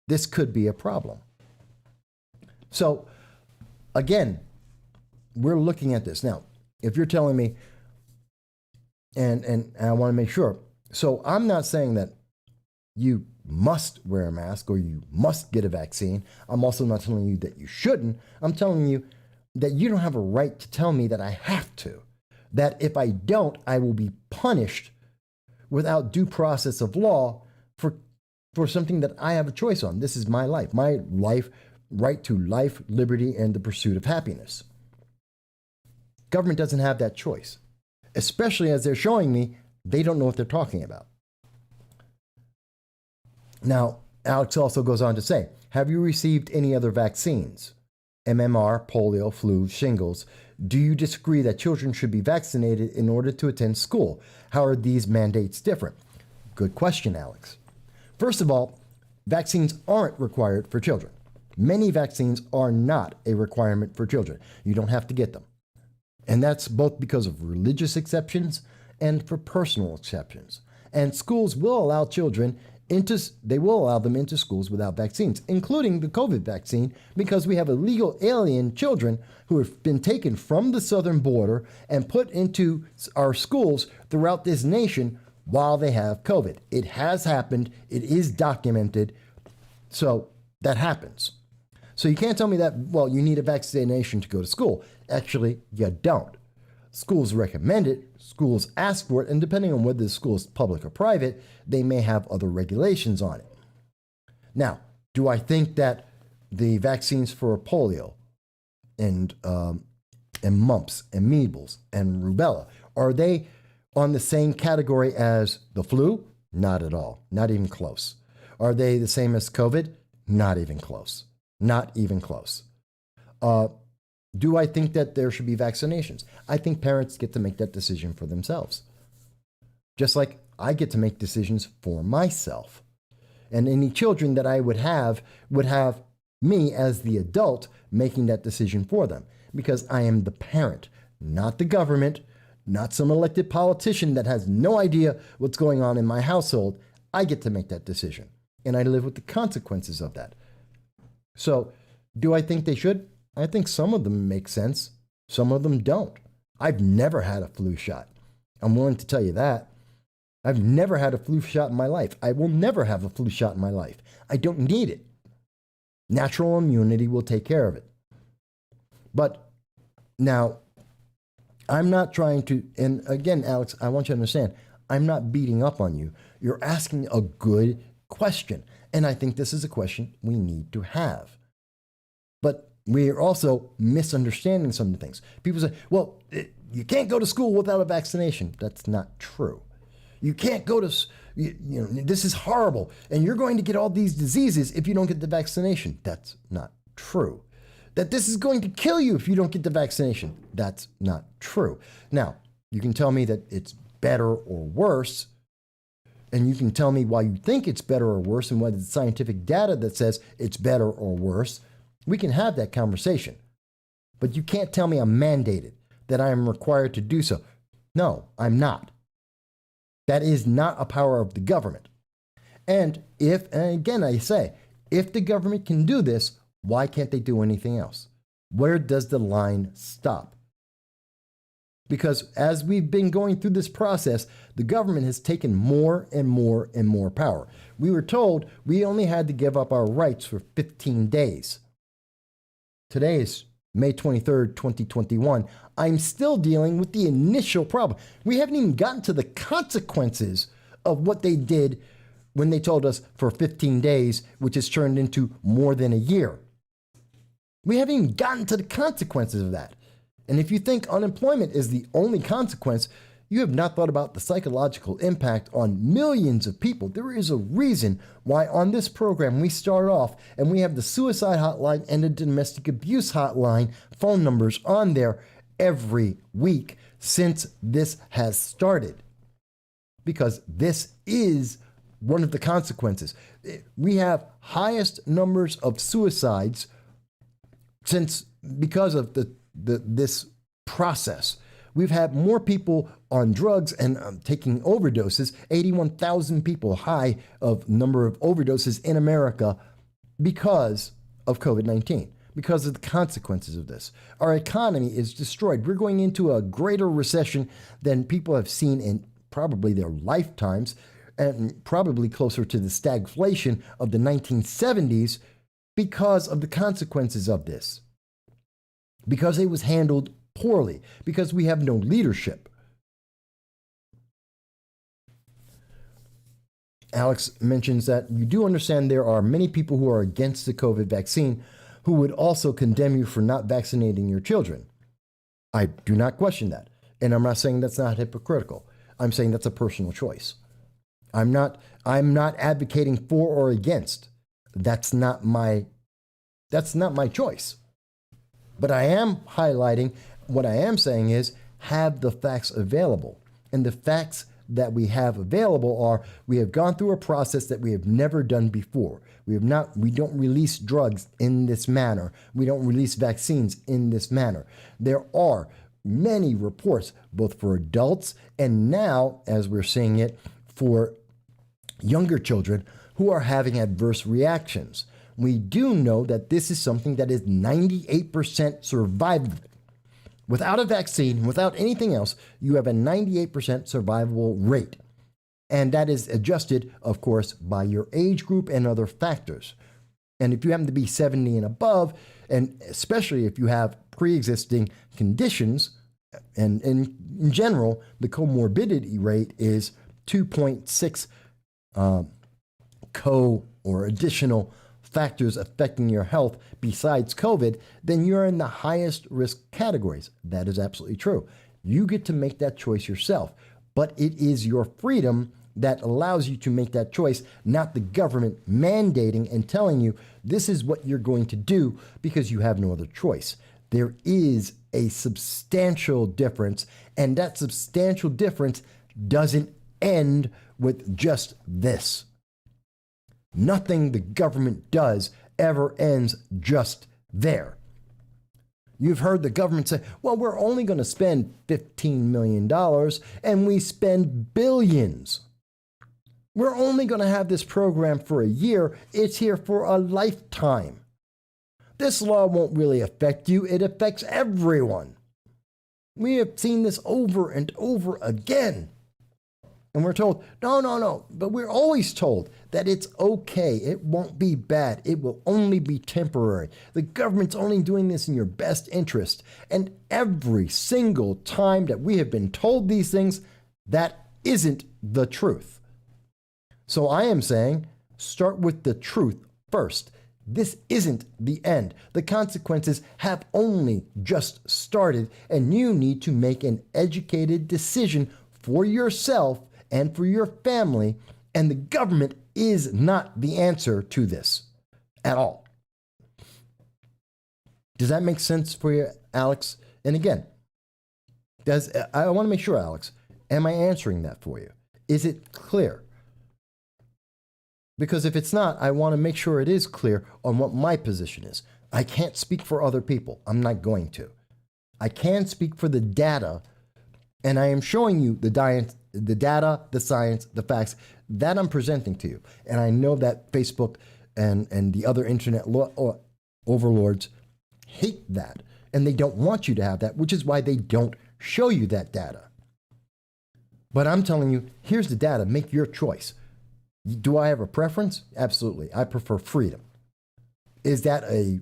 Speaker 1: This could be a problem. So, again, we're looking at this. Now, if you're telling me, and I want to make sure, so I'm not saying that you must wear a mask or you must get a vaccine. I'm also not telling you that you shouldn't. I'm telling you that you don't have a right to tell me that I have to. That if I don't, I will be punished without due process of law for something that I have a choice on. This is my life, right to life, liberty, and the pursuit of happiness. Government doesn't have that choice, especially as they're showing me they don't know what they're talking about. Now, Alex also goes on to say, have you received any other vaccines? MMR, polio, flu, shingles. Do you disagree that children should be vaccinated in order to attend school? How are these mandates different? Good question, Alex. First of all, vaccines aren't required for children. Many vaccines are not a requirement for children. You don't have to get them. And that's both because of religious exceptions and for personal exceptions. And schools will allow them into schools without vaccines, including the COVID vaccine, because we have illegal alien children who have been taken from the southern border and put into our schools throughout this nation while they have COVID. It has happened. It is documented. So that happens. So you can't tell me that, well, you need a vaccination to go to school. Actually, you don't. Schools recommend it, schools ask for it, and depending on whether the school is public or private, they may have other regulations on it. Now, do I think that the vaccines for polio and mumps and measles and rubella, are they on the same category as the flu? Not at all. Not even close. Are they the same as COVID? Not even close. Not even close. Do I think that there should be vaccinations? I think parents get to make that decision for themselves. Just like I get to make decisions for myself. And any children that I would have me as the adult making that decision for them. Because I am the parent, not the government, not some elected politician that has no idea what's going on in my household. I get to make that decision. And I live with the consequences of that. So, do I think they should? I think some of them make sense. Some of them don't. I've never had a flu shot. I'm willing to tell you that. I've never had a flu shot in my life. I will never have a flu shot in my life. I don't need it. Natural immunity will take care of it. But now, I'm not trying to, and again, Alex, I want you to understand, I'm not beating up on you. You're asking a good question. And I think this is a question we need to have. But we're also misunderstanding some of the things. People say, well, you can't go to school without a vaccination. That's not true. You can't go to, this is horrible. And you're going to get all these diseases if you don't get the vaccination. That's not true. That this is going to kill you if you don't get the vaccination. That's not true. Now, you can tell me that it's better or worse. And you can tell me why you think it's better or worse and whether the scientific data that says it's better or worse. We can have that conversation. But you can't tell me I'm mandated, that I am required to do so. No, I'm not. That is not a power of the government. And again, I say, if the government can do this, why can't they do anything else? Where does the line stop? Because as we've been going through this process, the government has taken more and more and more power. We were told we only had to give up our rights for 15 days. Today is May 23rd, 2021. I'm still dealing with the initial problem. We haven't even gotten to the consequences of what they did when they told us for 15 days, which has turned into more than a year. We haven't even gotten to the consequences of that. And if you think unemployment is the only consequence, you have not thought about the psychological impact on millions of people. There is a reason why on this program we start off and we have the suicide hotline and the domestic abuse hotline phone numbers on there every week since this has started. Because this is one of the consequences. We have highest numbers of suicides because of this process. We've had more people on drugs and taking overdoses, 81,000 people high of number of overdoses in America because of COVID-19, because of the consequences of this. Our economy is destroyed. We're going into a greater recession than people have seen in probably their lifetimes, and probably closer to the stagflation of the 1970s because of the consequences of this. Because it was handled poorly, because we have no leadership. Alex mentions that you do understand there are many people who are against the COVID vaccine who would also condemn you for not vaccinating your children. I do not question that. And I'm not saying that's not hypocritical. I'm saying that's a personal choice. I'm not advocating for or against. That's not my choice. But I am highlighting, what I am saying is, have the facts available. And the facts that we have available are, we have gone through a process that we have never done before. We don't release drugs in this manner. We don't release vaccines in this manner. There are many reports, both for adults and now, as we're seeing it, for younger children who are having adverse reactions. We do know that this is something that is 98% survivable. Without a vaccine, without anything else, you have a 98% survivable rate. And that is adjusted, of course, by your age group and other factors. And if you happen to be 70 and above, and especially if you have pre-existing conditions, and in general, the comorbidity rate is 2.6 or additional factors affecting your health besides COVID, then you're in the highest risk categories. That is absolutely true. You get to make that choice yourself, but it is your freedom that allows you to make that choice, not the government mandating and telling you this is what you're going to do because you have no other choice. There is a substantial difference, and that substantial difference doesn't end with just this. Nothing the government does ever ends just there. You've heard the government say, well, we're only going to spend $15 million, and we spend billions. We're only going to have this program for a year. It's here for a lifetime. This law won't really affect you. It affects everyone. We have seen this over and over again. And we're told, no. But we're always told that it's okay. It won't be bad. It will only be temporary. The government's only doing this in your best interest. And every single time that we have been told these things, that isn't the truth. So I am saying, start with the truth first. This isn't the end. The consequences have only just started, and you need to make an educated decision for yourself and for your family, and the government is not the answer to this at all. Does that make sense for you, Alex? And again, I want to make sure, Alex, am I answering that for you? Is it clear? Because if it's not, I want to make sure it is clear on what my position is. I can't speak for other people. I'm not going to. I can speak for the data, and I am showing you the data, the science, the facts that I'm presenting to you. And I know that Facebook and the other internet overlords hate that, and they don't want you to have that, which is why they don't show you that data. But I'm telling you, here's the data. Make your choice. Do I have a preference? Absolutely. I prefer freedom. Is that a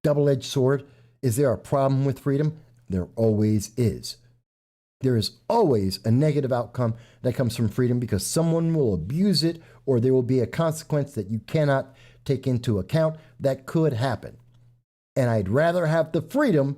Speaker 1: double-edged sword? Is there a problem with freedom? There always is. There is always a negative outcome that comes from freedom because someone will abuse it, or there will be a consequence that you cannot take into account that could happen. And I'd rather have the freedom,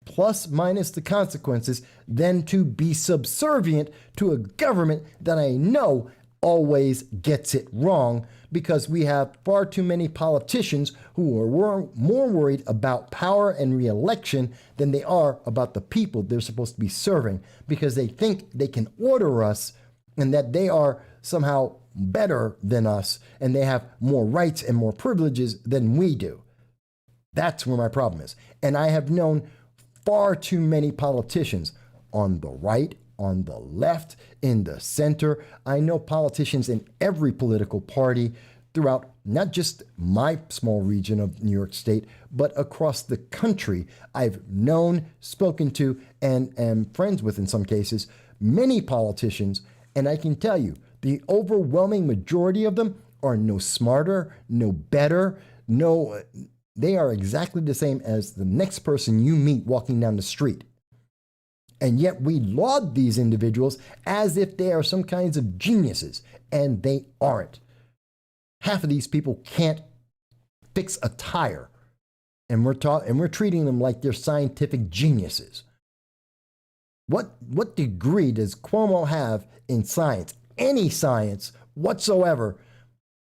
Speaker 1: plus minus the consequences, than to be subservient to a government that I know always gets it wrong, because we have far too many politicians who are more worried about power and re-election than they are about the people they're supposed to be serving, because they think they can order us and that they are somehow better than us and they have more rights and more privileges than we do. That's where my problem is. And I have known far too many politicians on the right, on the left, in the center. I know politicians in every political party throughout not just my small region of New York State, but across the country. I've known, spoken to, and am friends with, in some cases, many politicians. And I can tell you, the overwhelming majority of them are no smarter, no better, they are exactly the same as the next person you meet walking down the street. And yet we laud these individuals as if they are some kinds of geniuses, and they aren't. Half of these people can't fix a tire, and we're treating them like they're scientific geniuses. What degree does Cuomo have in science, any science whatsoever,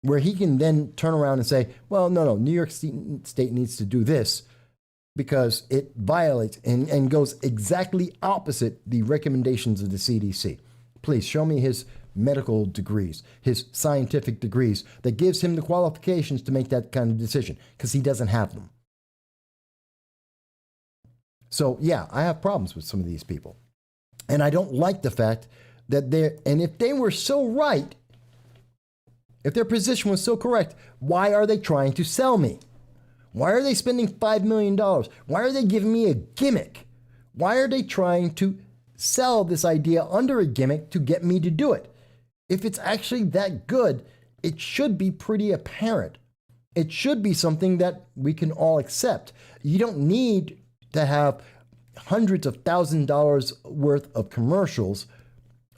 Speaker 1: where he can then turn around and say, well, no, New York State needs to do this because it violates and goes exactly opposite the recommendations of the CDC. Please show me his medical degrees, his scientific degrees that gives him the qualifications to make that kind of decision, because he doesn't have them. So yeah, I have problems with some of these people. And I don't like the fact that and if they were so right, if their position was so correct, why are they trying to sell me? Why are they spending $5 million? Why are they giving me a gimmick? Why are they trying to sell this idea under a gimmick to get me to do it? If it's actually that good, it should be pretty apparent. It should be something that we can all accept. You don't need to have hundreds of $1,000s worth of commercials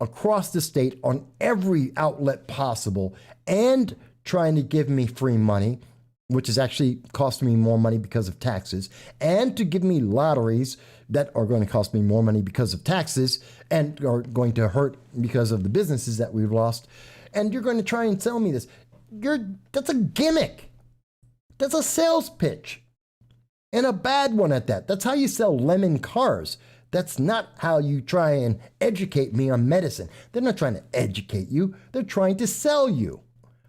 Speaker 1: across the state on every outlet possible and trying to give me free money, which is actually costing me more money because of taxes, and to give me lotteries that are going to cost me more money because of taxes and are going to hurt because of the businesses that we've lost. And you're going to try and sell me this. That's a gimmick. That's a sales pitch. And a bad one at that. That's how you sell lemon cars. That's not how you try and educate me on medicine. They're not trying to educate you. They're trying to sell you.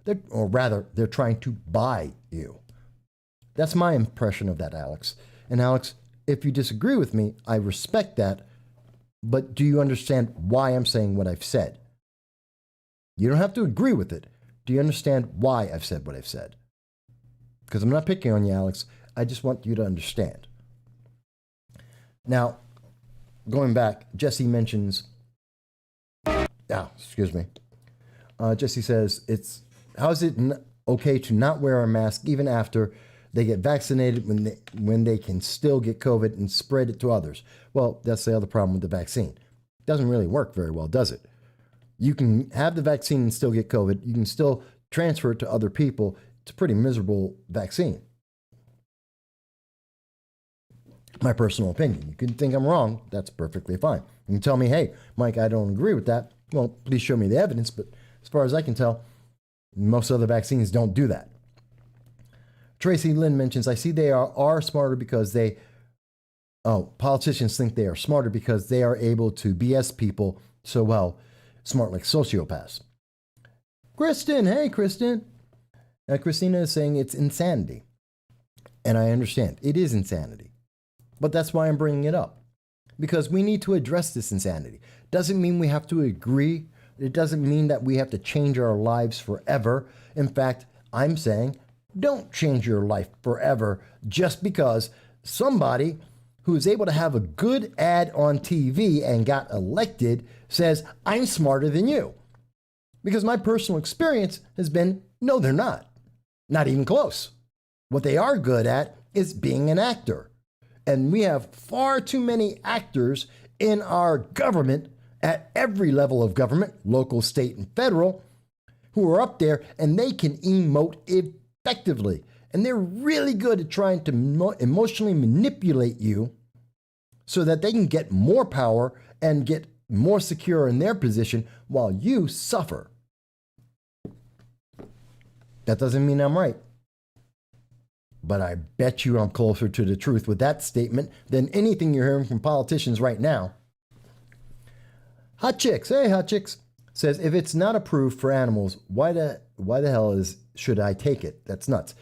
Speaker 1: They're trying to buy you. That's my impression of that, Alex. And Alex, if you disagree with me, I respect that. But do you understand why I'm saying what I've said? You don't have to agree with it. Do you understand why I've said what I've said? Because I'm not picking on you, Alex. I just want you to understand. Now, going back, Jesse mentions, Jesse says, how is it okay to not wear a mask even after they get vaccinated when they can still get COVID and spread it to others? Well, that's the other problem with the vaccine. It doesn't really work very well, does it? You can have the vaccine and still get COVID. You can still transfer it to other people. It's a pretty miserable vaccine. My personal opinion. You can think I'm wrong. That's perfectly fine. You can tell me, hey, Mike, I don't agree with that. Well, please show me the evidence. But as far as I can tell, most other vaccines don't do that. Tracy Lynn mentions, I see they are smarter because politicians think they are smarter because they are able to BS people so well, smart like sociopaths. Kristen, hey, Kristen. Christina is saying it's insanity. And I understand. It is insanity. But that's why I'm bringing it up. Because we need to address this insanity. Doesn't mean we have to agree. It doesn't mean that we have to change our lives forever. In fact, I'm saying don't change your life forever just because somebody who is able to have a good ad on TV and got elected says, I'm smarter than you. Because my personal experience has been, no, they're not. Not even close. What they are good at is being an actor. And we have far too many actors in our government at every level of government, local, state, and federal, who are up there and they can emote effectively. And they're really good at trying to emotionally manipulate you so that they can get more power and get more secure in their position while you suffer. That doesn't mean I'm right. But I bet you I'm closer to the truth with that statement than anything you're hearing from politicians right now. Hot Chicks, hey Hot Chicks, says, if it's not approved for animals, why the hell should I take it? That's nuts.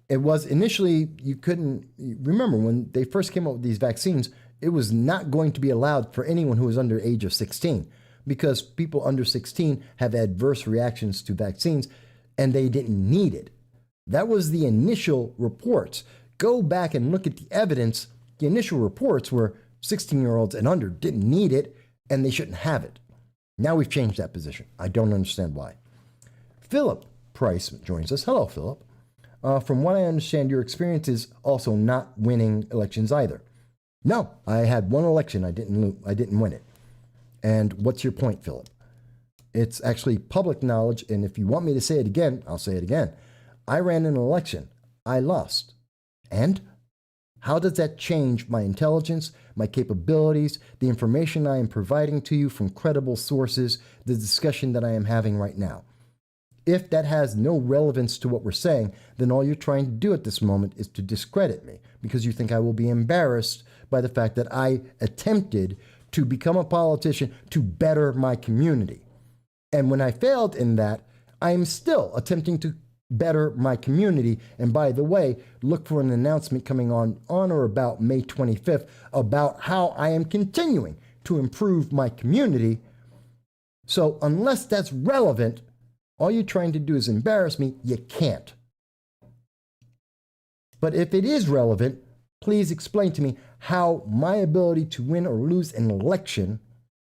Speaker 1: It was initially, you couldn't, remember when they first came up with these vaccines, it was not going to be allowed for anyone who was under age of 16 because people under 16 have adverse reactions to vaccines and they didn't need it. That was the initial reports. Go back and look at the evidence. The initial reports were 16-year-olds and under didn't need it and they shouldn't have it. Now we've changed that position. I don't understand why. Philip Price joins us. Hello, Philip. From what I understand, your experience is also not winning elections either. No, I had one election. I didn't win it. And what's your point, Philip? It's actually public knowledge, and if you want me to say it again, I'll say it again. I ran an election. I lost. And how does that change my intelligence, my capabilities, the information I am providing to you from credible sources, the discussion that I am having right now? If that has no relevance to what we're saying, then all you're trying to do at this moment is to discredit me because you think I will be embarrassed by the fact that I attempted to become a politician to better my community. And when I failed in that, I am still attempting to better my community. And by the way, look for an announcement coming on or about May 25th about how I am continuing to improve my community. So unless that's relevant, all you're trying to do is embarrass me. You can't. But if it is relevant, please explain to me how my ability to win or lose an election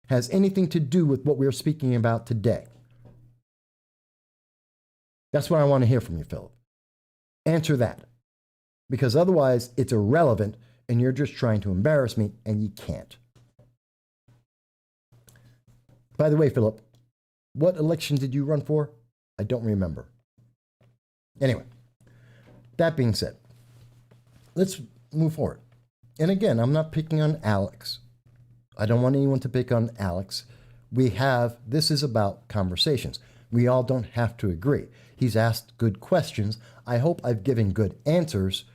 Speaker 1: has anything to do with what we're speaking about today. That's what I want to hear from you, Philip. Answer that. Because otherwise, it's irrelevant and you're just trying to embarrass me and you can't. By the way, Philip, what election did you run for? I don't remember. Anyway, that being said, let's move forward. And again, I'm not picking on Alex. I don't want anyone to pick on Alex. This is about conversations. We all don't have to agree. He's asked good questions. I hope I've given good answers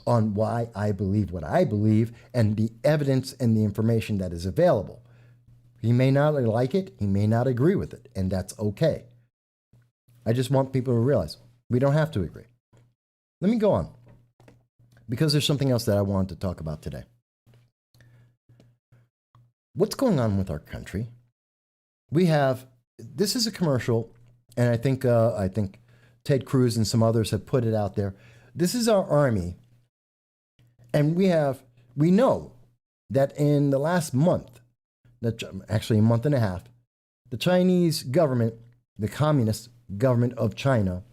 Speaker 1: on why I believe what I believe and the evidence and the information that is available. He may not like it. He may not agree with it. And that's okay. I just want people to realize we don't have to agree. Let me go on, because there's something else that I wanted to talk about today. What's going on with our country? This is a commercial, and I think Ted Cruz and some others have put it out there. This is our army, and we know that in the last month, actually a month and a half, the Chinese government, the communist government of China,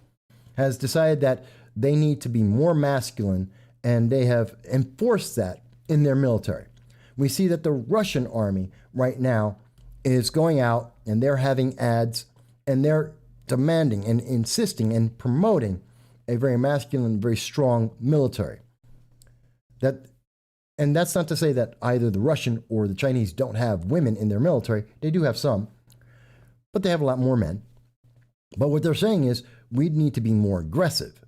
Speaker 1: has decided that they need to be more masculine, and they have enforced that in their military. We see that the Russian army right now is going out and they're having ads and they're demanding and insisting and promoting a very masculine, very strong military. And that's not to say that either the Russian or the Chinese don't have women in their military. They do have some, but they have a lot more men. But what they're saying is we need to be more aggressive.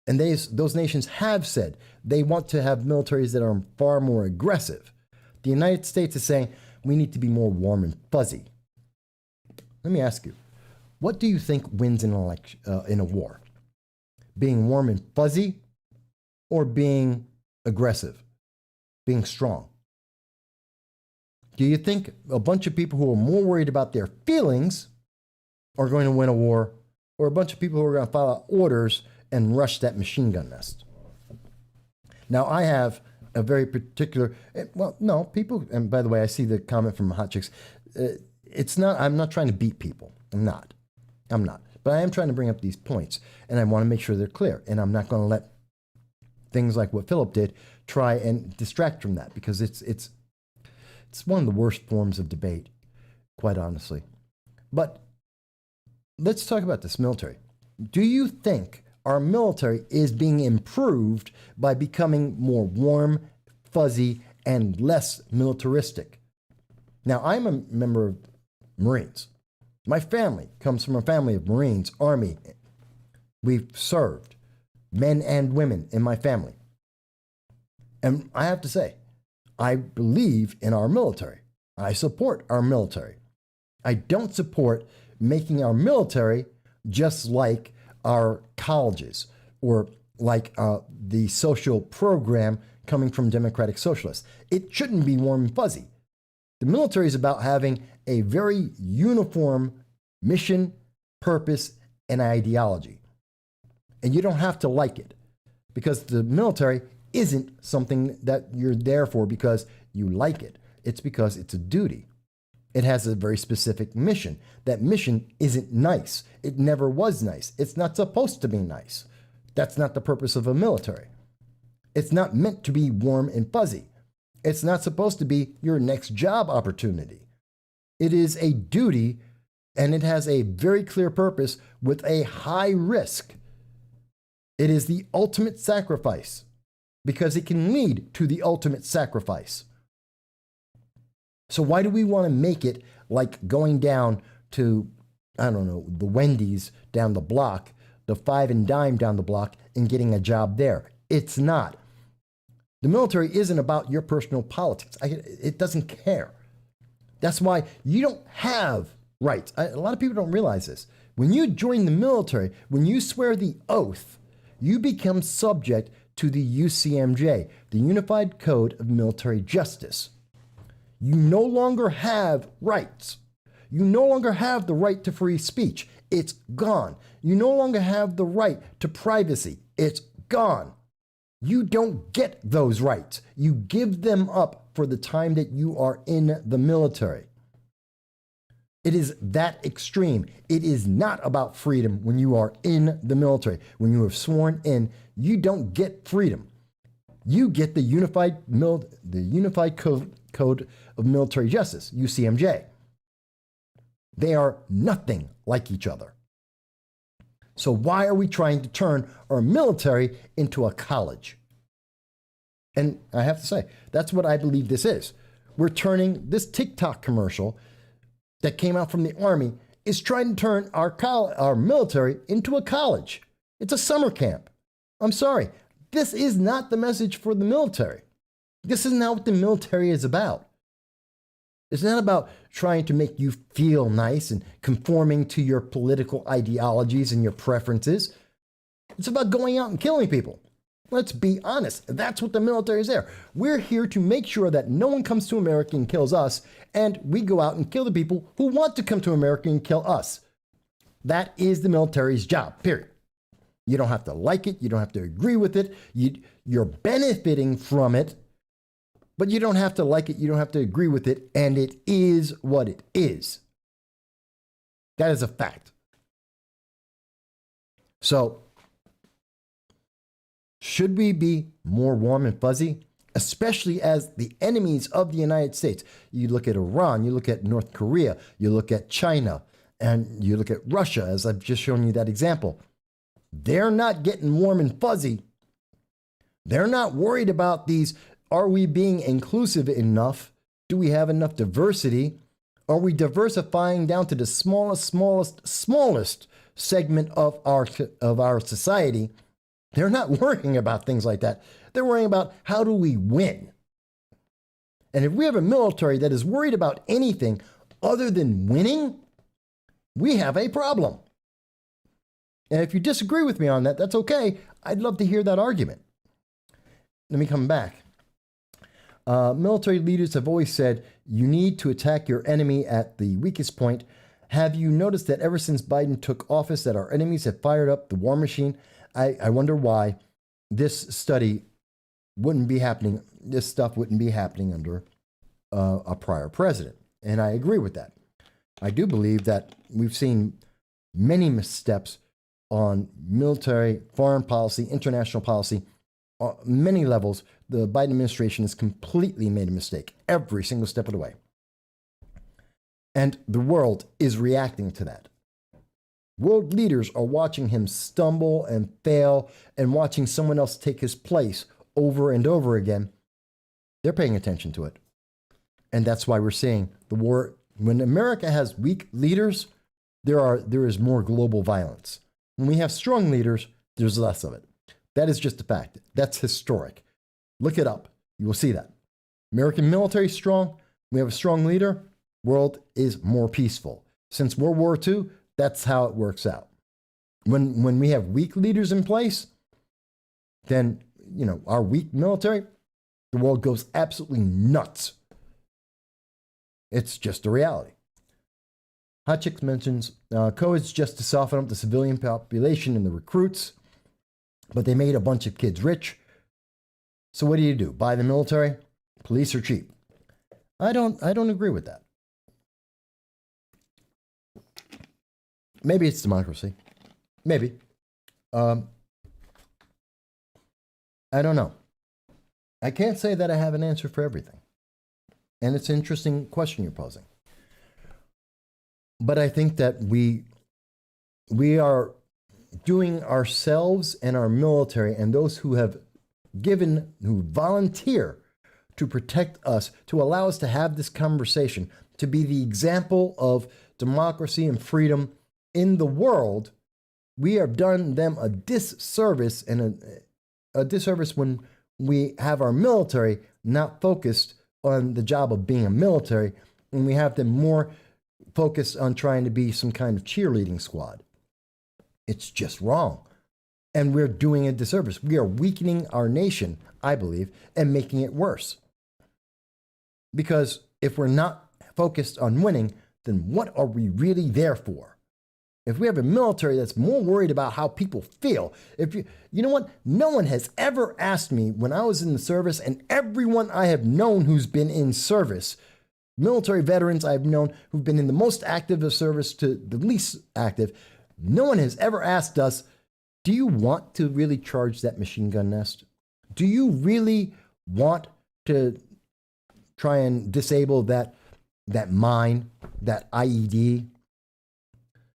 Speaker 1: And those nations have said they want to have militaries that are far more aggressive. The United States is saying we need to be more warm and fuzzy. Let me ask you, what do you think wins in a war? Being warm and fuzzy or being aggressive, being strong? Do you think a bunch of people who are more worried about their feelings are going to win a war, or a bunch of people who are going to follow orders and rush that machine gun nest? Now, I have a very particular, people, and by the way, I see the comment from Hot Chicks. I'm not trying to beat people. I'm not. But I am trying to bring up these points, and I want to make sure they're clear. And I'm not going to let things like what Philip did try and distract from that, because it's one of the worst forms of debate, quite honestly. But let's talk about this military. Do you think our military is being improved by becoming more warm, fuzzy, and less militaristic. Now, I'm a member of Marines. My family comes from a family of Marines, Army. We've served, men and women in my family. And I have to say, I believe in our military. I support our military. I don't support making our military just like our colleges or like the social program coming from democratic socialists. It shouldn't be warm and fuzzy. The military is about having a very uniform mission, purpose, and ideology. And you don't have to like it, because the military isn't something that you're there for because you like it. It's because it's a duty. It has a very specific mission. That mission isn't nice. It never was nice. It's not supposed to be nice. That's not the purpose of a military. It's not meant to be warm and fuzzy. It's not supposed to be your next job opportunity. It is a duty, and it has a very clear purpose with a high risk. It is the ultimate sacrifice because it can lead to the ultimate sacrifice. So why do we want to make it like going down to, I don't know, the Wendy's down the block, the Five and Dime down the block, and getting a job there? It's not. The military isn't about your personal politics. It doesn't care. That's why you don't have rights. A lot of people don't realize this. When you join the military, when you swear the oath, you become subject to the UCMJ, the Unified Code of Military Justice. You no longer have rights. You no longer have the right to free speech. It's gone. You no longer have the right to privacy. It's gone. You don't get those rights. You give them up for the time that you are in the military. It is that extreme. It is not about freedom when you are in the military. When you have sworn in, you don't get freedom. You get the Unified Code of Military Justice, UCMJ. They are nothing like each other. So why are we trying to turn our military into a college? And I have to say, that's what I believe this is. We're turning this TikTok commercial that came out from the Army is trying to turn our military into a college. It's a summer camp. I'm sorry. This is not the message for the military. This is not what the military is about. It's not about trying to make you feel nice and conforming to your political ideologies and your preferences. It's about going out and killing people. Let's be honest. That's what the military is there. We're here to make sure that no one comes to America and kills us, and we go out and kill the people who want to come to America and kill us. That is the military's job, period. You don't have to like it. You don't have to agree with it. You're benefiting from it, but you don't have to like it. You don't have to agree with it, and it is what it is. That is a fact. So, should we be more warm and fuzzy? Especially as the enemies of the United States. You look at Iran, you look at North Korea, you look at China, and you look at Russia, as I've just shown you that example. They're not getting warm and fuzzy. They're not worried about these. Are we being inclusive enough? Do we have enough diversity? Are we diversifying down to the smallest segment of our society? They're not worrying about things like that. They're worrying about how do we win? And if we have a military that is worried about anything other than winning, we have a problem. And if you disagree with me on that, that's okay. I'd love to hear that argument. Let me come back. Military leaders have always said you need to attack your enemy at the weakest point. Have you noticed that ever since Biden took office that our enemies have fired up the war machine? I wonder why this study wouldn't be happening. This stuff wouldn't be happening under a prior president. And I agree with that. I do believe that we've seen many missteps on military, foreign policy, international policy, on many levels. The Biden administration has completely made a mistake every single step of the way. And the world is reacting to that. world leaders are watching him stumble and fail and watching someone else take his place over and over again, they're paying attention to it. And that's why we're seeing the war. When America has weak leaders, there is more global violence. When we have strong leaders, there's less of it. That is just a fact. That's historic. Look it up. You will see that. American military is strong. We have a strong leader. World is more peaceful. Since World War II, that's how it works out. When we have weak leaders in place, then, our weak military, the world goes absolutely nuts. It's just a reality. Hot Chicks mentions COVID's just to soften up the civilian population and the recruits, but they made a bunch of kids rich. So what do? Buy the military? Police are cheap. I don't agree with that. Maybe it's democracy. Maybe. I don't know. I can't say that I have an answer for everything. And it's an interesting question you're posing. But I think that we are doing ourselves and our military and those who who volunteer to protect us, to allow us to have this conversation, to be the example of democracy and freedom in the world. We have done them a disservice, and a disservice when we have our military not focused on the job of being a military, and we have them more focused on trying to be some kind of cheerleading squad. It's just wrong. And we're doing a disservice. We are weakening our nation, I believe, and making it worse. Because if we're not focused on winning, then what are we really there for? If we have a military that's more worried about how people feel, you know what? No one has ever asked me when I was in the service, and everyone I have known who's been in service, military veterans I've known who've been in the most active of service to the least active, no one has ever asked us, do you want to really charge that machine gun nest? Do you really want to try and disable that mine, that IED?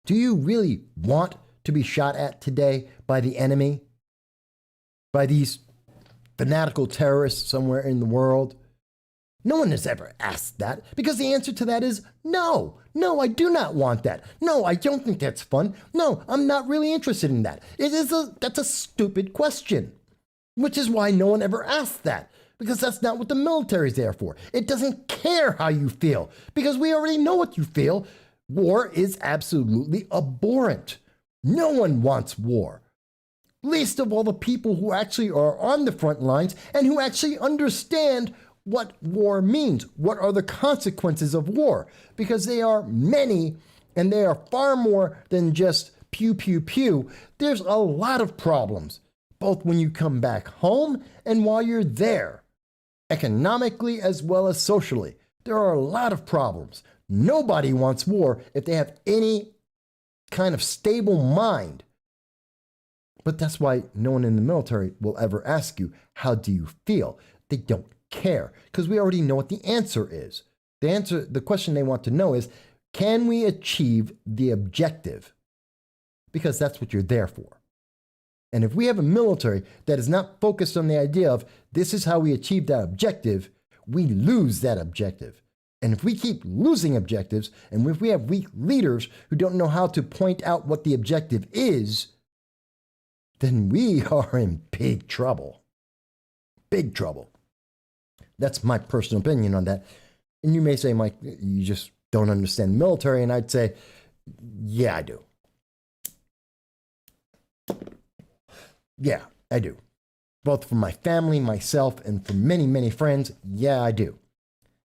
Speaker 1: Do you really want to be shot at today by the enemy? By these fanatical terrorists somewhere in the world? No one has ever asked that, because the answer to that is no. No, I do not want that. No, I don't think that's fun. No, I'm not really interested in that. That's a stupid question, which is why no one ever asked that, because that's not what the military's there for. It doesn't care how you feel, because we already know what you feel. War is absolutely abhorrent. No one wants war. Least of all the people who actually are on the front lines and who actually understand what war means. What are the consequences of war? Because they are many, and they are far more than just pew, pew, pew. There's a lot of problems, both when you come back home and while you're there, economically as well as socially. There are a lot of problems. Nobody wants war if they have any kind of stable mind. But that's why no one in the military will ever ask you, how do you feel? They don't care, because we already know what the answer is. The question they want to know is, can we achieve the objective? Because that's what you're there for. And if we have a military that is not focused on the idea of this is how we achieve that objective, we lose that objective. And if we keep losing objectives, and if we have weak leaders who don't know how to point out what the objective is, then we are in big trouble. Big trouble. That's my personal opinion on that. And you may say, Mike, you just don't understand the military. And I'd say, yeah, I do. Yeah, I do. Both from my family, myself, and from many, many friends, yeah, I do.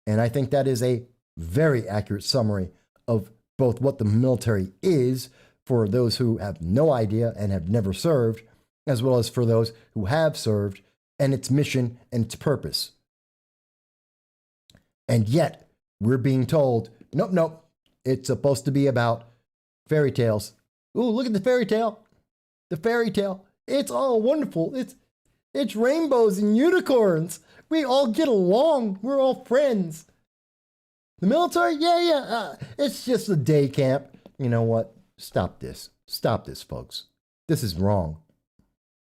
Speaker 1: And I think that is a very accurate summary of both what the military is for those who have no idea and have never served, as well as for those who have served, and its mission and its purpose. And yet, we're being told, nope, it's supposed to be about fairy tales. Ooh, look at the fairy tale. The fairy tale. It's all wonderful. It's rainbows and unicorns. We all get along. We're all friends. The military? Yeah. It's just a day camp. You know what? Stop this. Stop this, folks. This is wrong.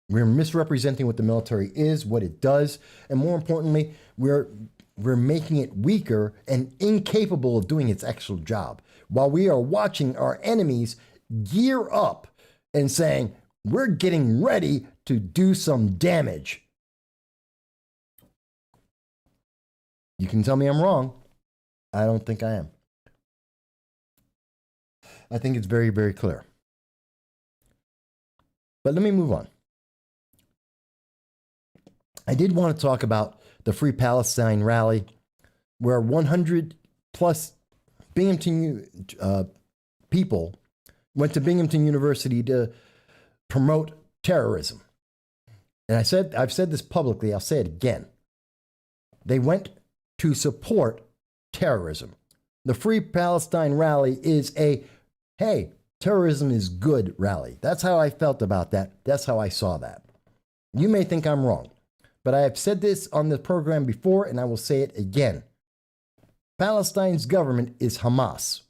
Speaker 1: We're misrepresenting what the military is, what it does, and more importantly, we're making it weaker and incapable of doing its actual job. While we are watching our enemies gear up and saying, we're getting ready to do some damage. You can tell me I'm wrong. I don't think I am. I think it's very, very clear. But let me move on. I did want to talk about the Free Palestine rally, where 100 plus Binghamton people went to Binghamton University to promote terrorism. And I've said this publicly, I'll say it again. They went to support terrorism. The Free Palestine rally is a, hey, terrorism is good rally. That's how I felt about that. That's how I saw that. You may think I'm wrong, but I have said this on the program before, and I will say it again. Palestine's government is Hamas.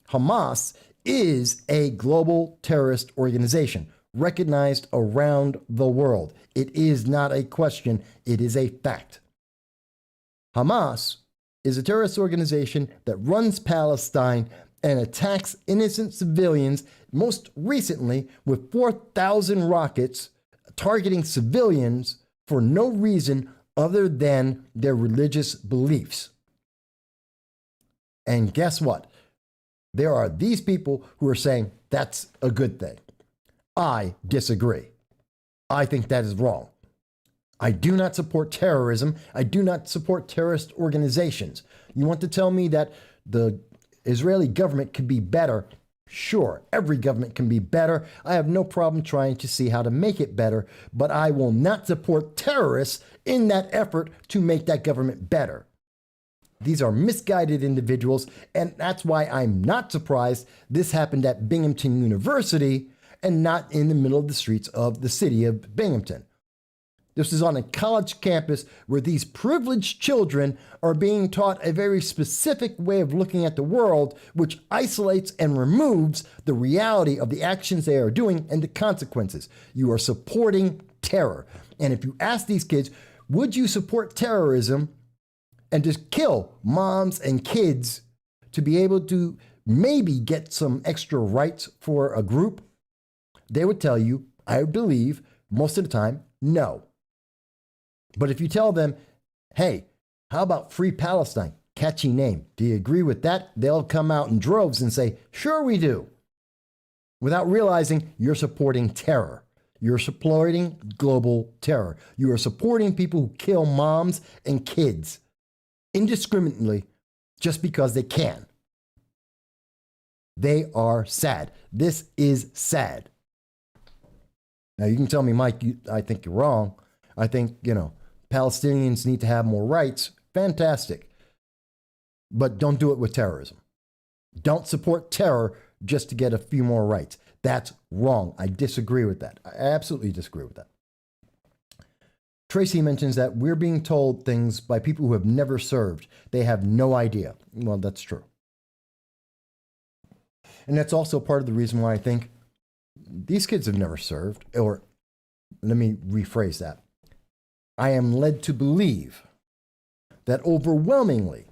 Speaker 1: Hamas is a global terrorist organization recognized around the world. It is not a question, it is a fact. Hamas is a terrorist organization that runs Palestine and attacks innocent civilians, most recently with 4,000 rockets targeting civilians for no reason other than their religious beliefs. And guess what? There are these people who are saying that's a good thing. I disagree. I think that is wrong. I do not support terrorism. I do not support terrorist organizations. You want to tell me that the Israeli government could be better? Sure, every government can be better. I have no problem trying to see how to make it better, but I will not support terrorists in that effort to make that government better. These are misguided individuals, and that's why I'm not surprised this happened at Binghamton University and not in the middle of the streets of the city of Binghamton. This is on a college campus where these privileged children are being taught a very specific way of looking at the world, which isolates and removes the reality of the actions they are doing and the consequences. You are supporting terror. And if you ask these kids, would you support terrorism and just kill moms and kids to be able to maybe get some extra rights for a group? They would tell you, I believe, most of the time, no. But if you tell them, hey, how about Free Palestine? Catchy name. Do you agree with that? They'll come out in droves and say, sure we do. Without realizing you're supporting terror. You're supporting global terror. You are supporting people who kill moms and kids indiscriminately just because they can. They are sad. This is sad. Now you can tell me, Mike, I think you're wrong. I think, Palestinians need to have more rights. Fantastic. But don't do it with terrorism. Don't support terror just to get a few more rights. That's wrong. I disagree with that. I absolutely disagree with that. Tracy mentions that we're being told things by people who have never served. They have no idea. Well, that's true. And that's also part of the reason why I think these kids have never served. Or let me rephrase that. I am led to believe that overwhelmingly,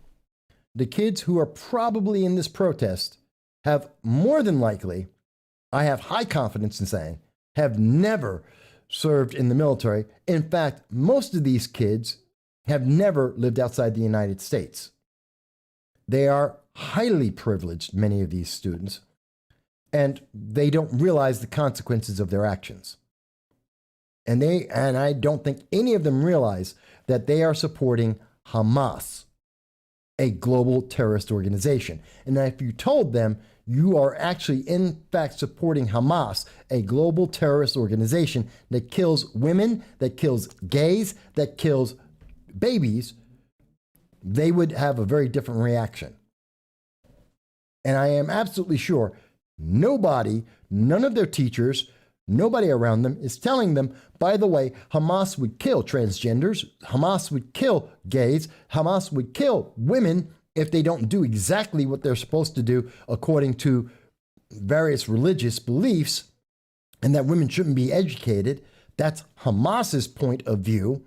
Speaker 1: the kids who are probably in this protest have more than likely, I have high confidence in saying, have never served in the military. In fact, most of these kids have never lived outside the United States. They are highly privileged, many of these students, and they don't realize the consequences of their actions. And I don't think any of them realize that they are supporting Hamas, a global terrorist organization. And if you told them you are actually in fact supporting Hamas, a global terrorist organization that kills women, that kills gays, that kills babies, they would have a very different reaction. And I am absolutely sure none of their teachers, nobody around them is telling them, by the way, Hamas would kill transgenders, Hamas would kill gays, Hamas would kill women if they don't do exactly what they're supposed to do according to various religious beliefs and that women shouldn't be educated. That's Hamas's point of view.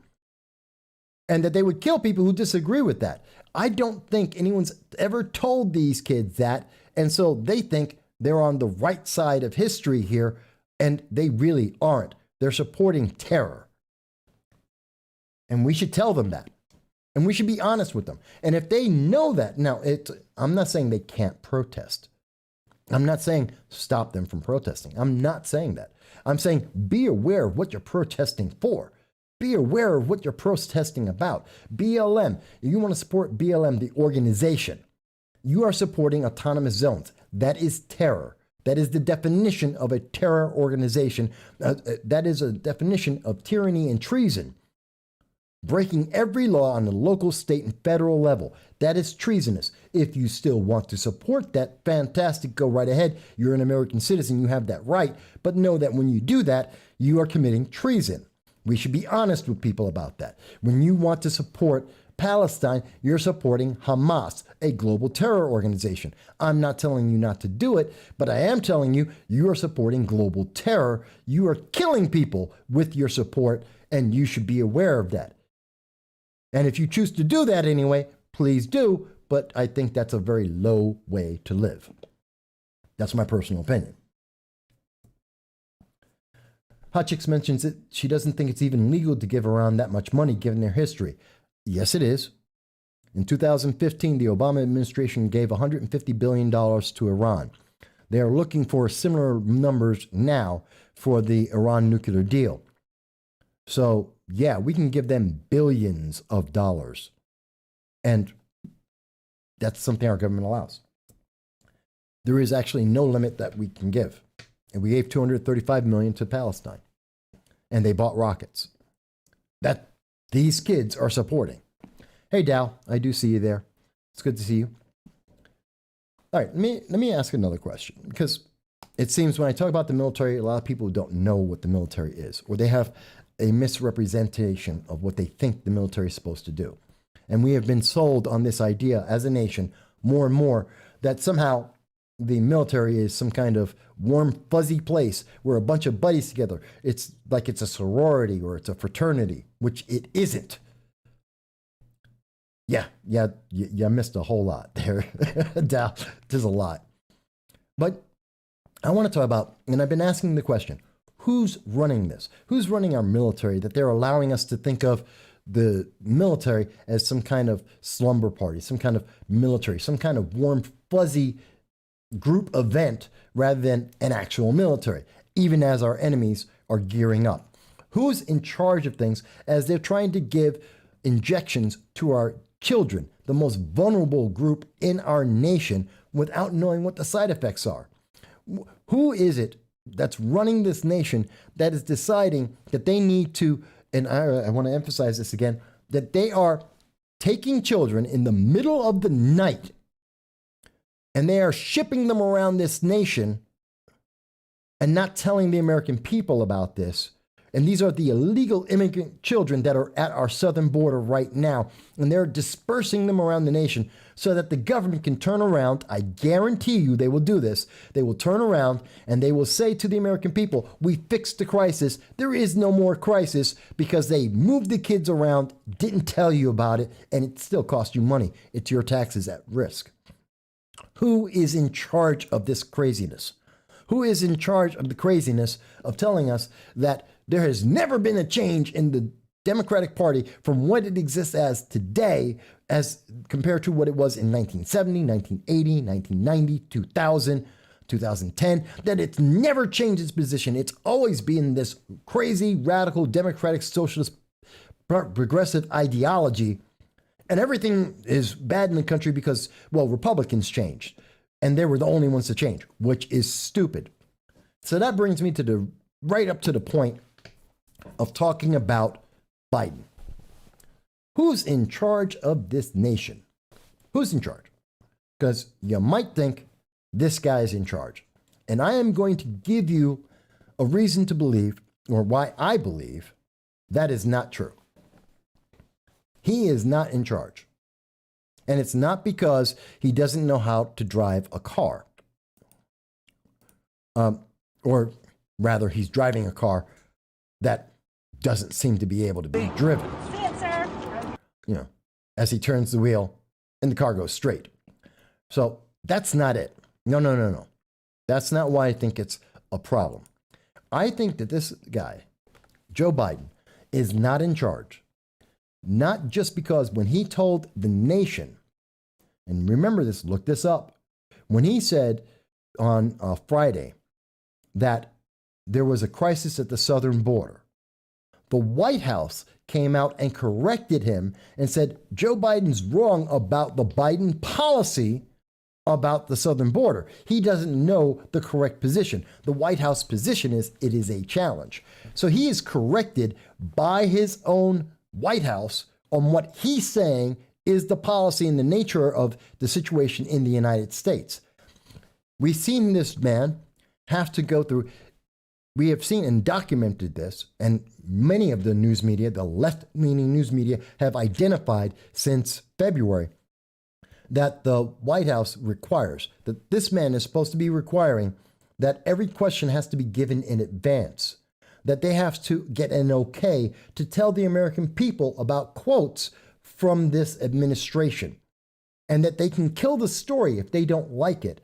Speaker 1: And that they would kill people who disagree with that. I don't think anyone's ever told these kids that. And so they think they're on the right side of history here, and they really aren't. They're supporting terror. And we should tell them that. And we should be honest with them. And if they know that, now, I'm not saying they can't protest. I'm not saying stop them from protesting. I'm not saying that. I'm saying be aware of what you're protesting for. Be aware of what you're protesting about. BLM, you want to support BLM, the organization. You are supporting autonomous zones. That is terror. That is the definition of a terror organization. That is a definition of tyranny and treason. Breaking every law on the local, state, and federal level. That is treasonous. If you still want to support that, fantastic, go right ahead. You're an American citizen, you have that right. But know that when you do that, you are committing treason. We should be honest with people about that. When you want to support Palestine, you're supporting Hamas, a global terror organization. I'm not telling you not to do it, but I am telling you, you are supporting global terror. You are killing people with your support, and you should be aware of that. And if you choose to do that anyway, please do, but I think that's a very low way to live. That's my personal opinion. Hot Chicks mentions that she doesn't think it's even legal to give Iran that much money given their history. Yes, it is. In 2015, the Obama administration gave $150 billion to Iran. They are looking for similar numbers now for the Iran nuclear deal. So, yeah, we can give them billions of dollars. And that's something our government allows. There is actually no limit that we can give. And we gave $235 million to Palestine. And they bought rockets. That these kids are supporting. Hey, Dal, I do see you there. It's good to see you. All right, let me ask another question. Because it seems when I talk about the military, a lot of people don't know what the military is. Or they have a misrepresentation of what they think the military is supposed to do. And we have been sold on this idea as a nation more and more that somehow the military is some kind of warm, fuzzy place where a bunch of buddies together. It's like it's a sorority or it's a fraternity, which it isn't. Yeah, you missed a whole lot there. There's a lot. But I want to talk about, and I've been asking the question, who's running this? Who's running our military that they're allowing us to think of the military as some kind of slumber party, some kind of military, some kind of warm, fuzzy group event rather than an actual military, even as our enemies are gearing up? Who's in charge of things as they're trying to give injections to our children, the most vulnerable group in our nation, without knowing what the side effects are? Who is it that's running this nation that is deciding that they need to, and I want to emphasize this again, that they are taking children in the middle of the night and they are shipping them around this nation and not telling the American people about this. And these are the illegal immigrant children that are at our southern border right now. And they're dispersing them around the nation so that the government can turn around. I guarantee you they will do this. They will turn around and they will say to the American people, we fixed the crisis. There is no more crisis because they moved the kids around, didn't tell you about it, and it still cost you money. It's your taxes at risk. Who is in charge of this craziness? Who is in charge of the craziness of telling us that there has never been a change in the Democratic Party from what it exists as today as compared to what it was in 1970, 1980, 1990, 2000, 2010, that it's never changed its position. It's always been this crazy, radical, democratic, socialist, progressive ideology. And everything is bad in the country because, well, Republicans changed. And they were the only ones to change, which is stupid. So that brings me to right up to the point of talking about Biden. Who's in charge of this nation? Who's in charge? Because you might think this guy is in charge. And I am going to give you a reason to believe, or why I believe, that is not true. He is not in charge. And it's not because he doesn't know how to drive a car. Or rather, he's driving a car that doesn't seem to be able to be driven.
Speaker 3: See it, sir.
Speaker 1: You know, as he turns the wheel and the car goes straight. So that's not it. No. That's not why I think it's a problem. I think that this guy, Joe Biden, is not in charge. Not just because when he told the nation, and remember this, look this up, when he said on Friday that there was a crisis at the southern border, the White House came out and corrected him and said, Joe Biden's wrong about the Biden policy about the southern border. He doesn't know the correct position. The White House position is it is a challenge. So he is corrected by his own White House on what he's saying is the policy and the nature of the situation in the United States. We've seen this man have to go through, we have seen and documented this, and many of the news media, the left-leaning news media, have identified since February that the White House requires, that this man is supposed to be requiring that every question has to be given in advance, that they have to get an okay to tell the American people about quotes from this administration, and that they can kill the story if they don't like it,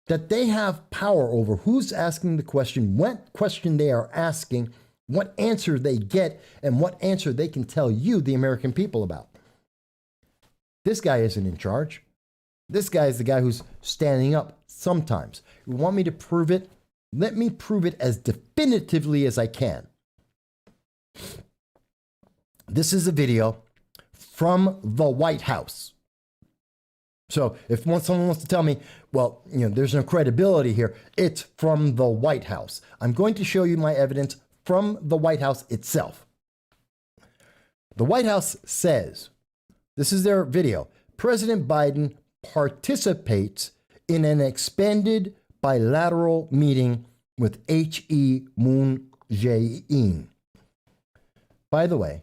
Speaker 1: that they have power over who's asking the question, what question they are asking, what answer they get, and what answer they can tell you, the American people, about. This guy isn't in charge. This guy is the guy who's standing up sometimes. You want me to prove it? Let me prove it as definitively as I can. This is a video from the White House. So if someone wants to tell me, well, there's no credibility here, it's from the White House. I'm going to show you my evidence from the White House itself. The White House says, this is their video, President Biden participates in an expanded bilateral meeting with H.E. Moon Jae-in. By the way,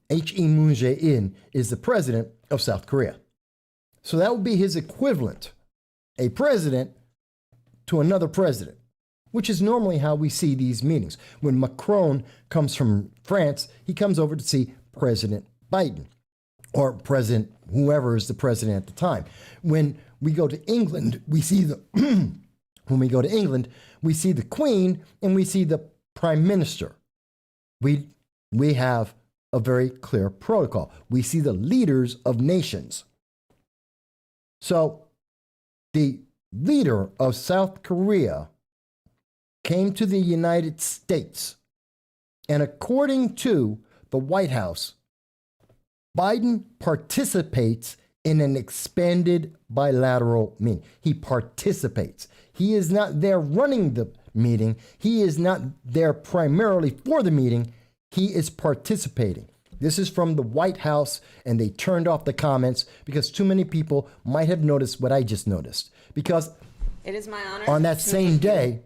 Speaker 1: H.E. Moon Jae-in is the president of South Korea. So that would be his equivalent, a president to another president, which is normally how we see these meetings. When Macron comes from France, he comes over to see President Biden, or President, whoever is the president at the time. When we go to England, we see the Queen and we see the Prime Minister. We have a very clear protocol. We see the leaders of nations. So the leader of South Korea came to the United States, and according to the White House, Biden participates in an expanded bilateral meeting. He participates. He is not there running the meeting. He is not there primarily for the meeting. He is participating. This is from the White House, and they turned off the comments because too many people might have noticed what I just noticed. Because
Speaker 5: it is my honor
Speaker 1: on that same day,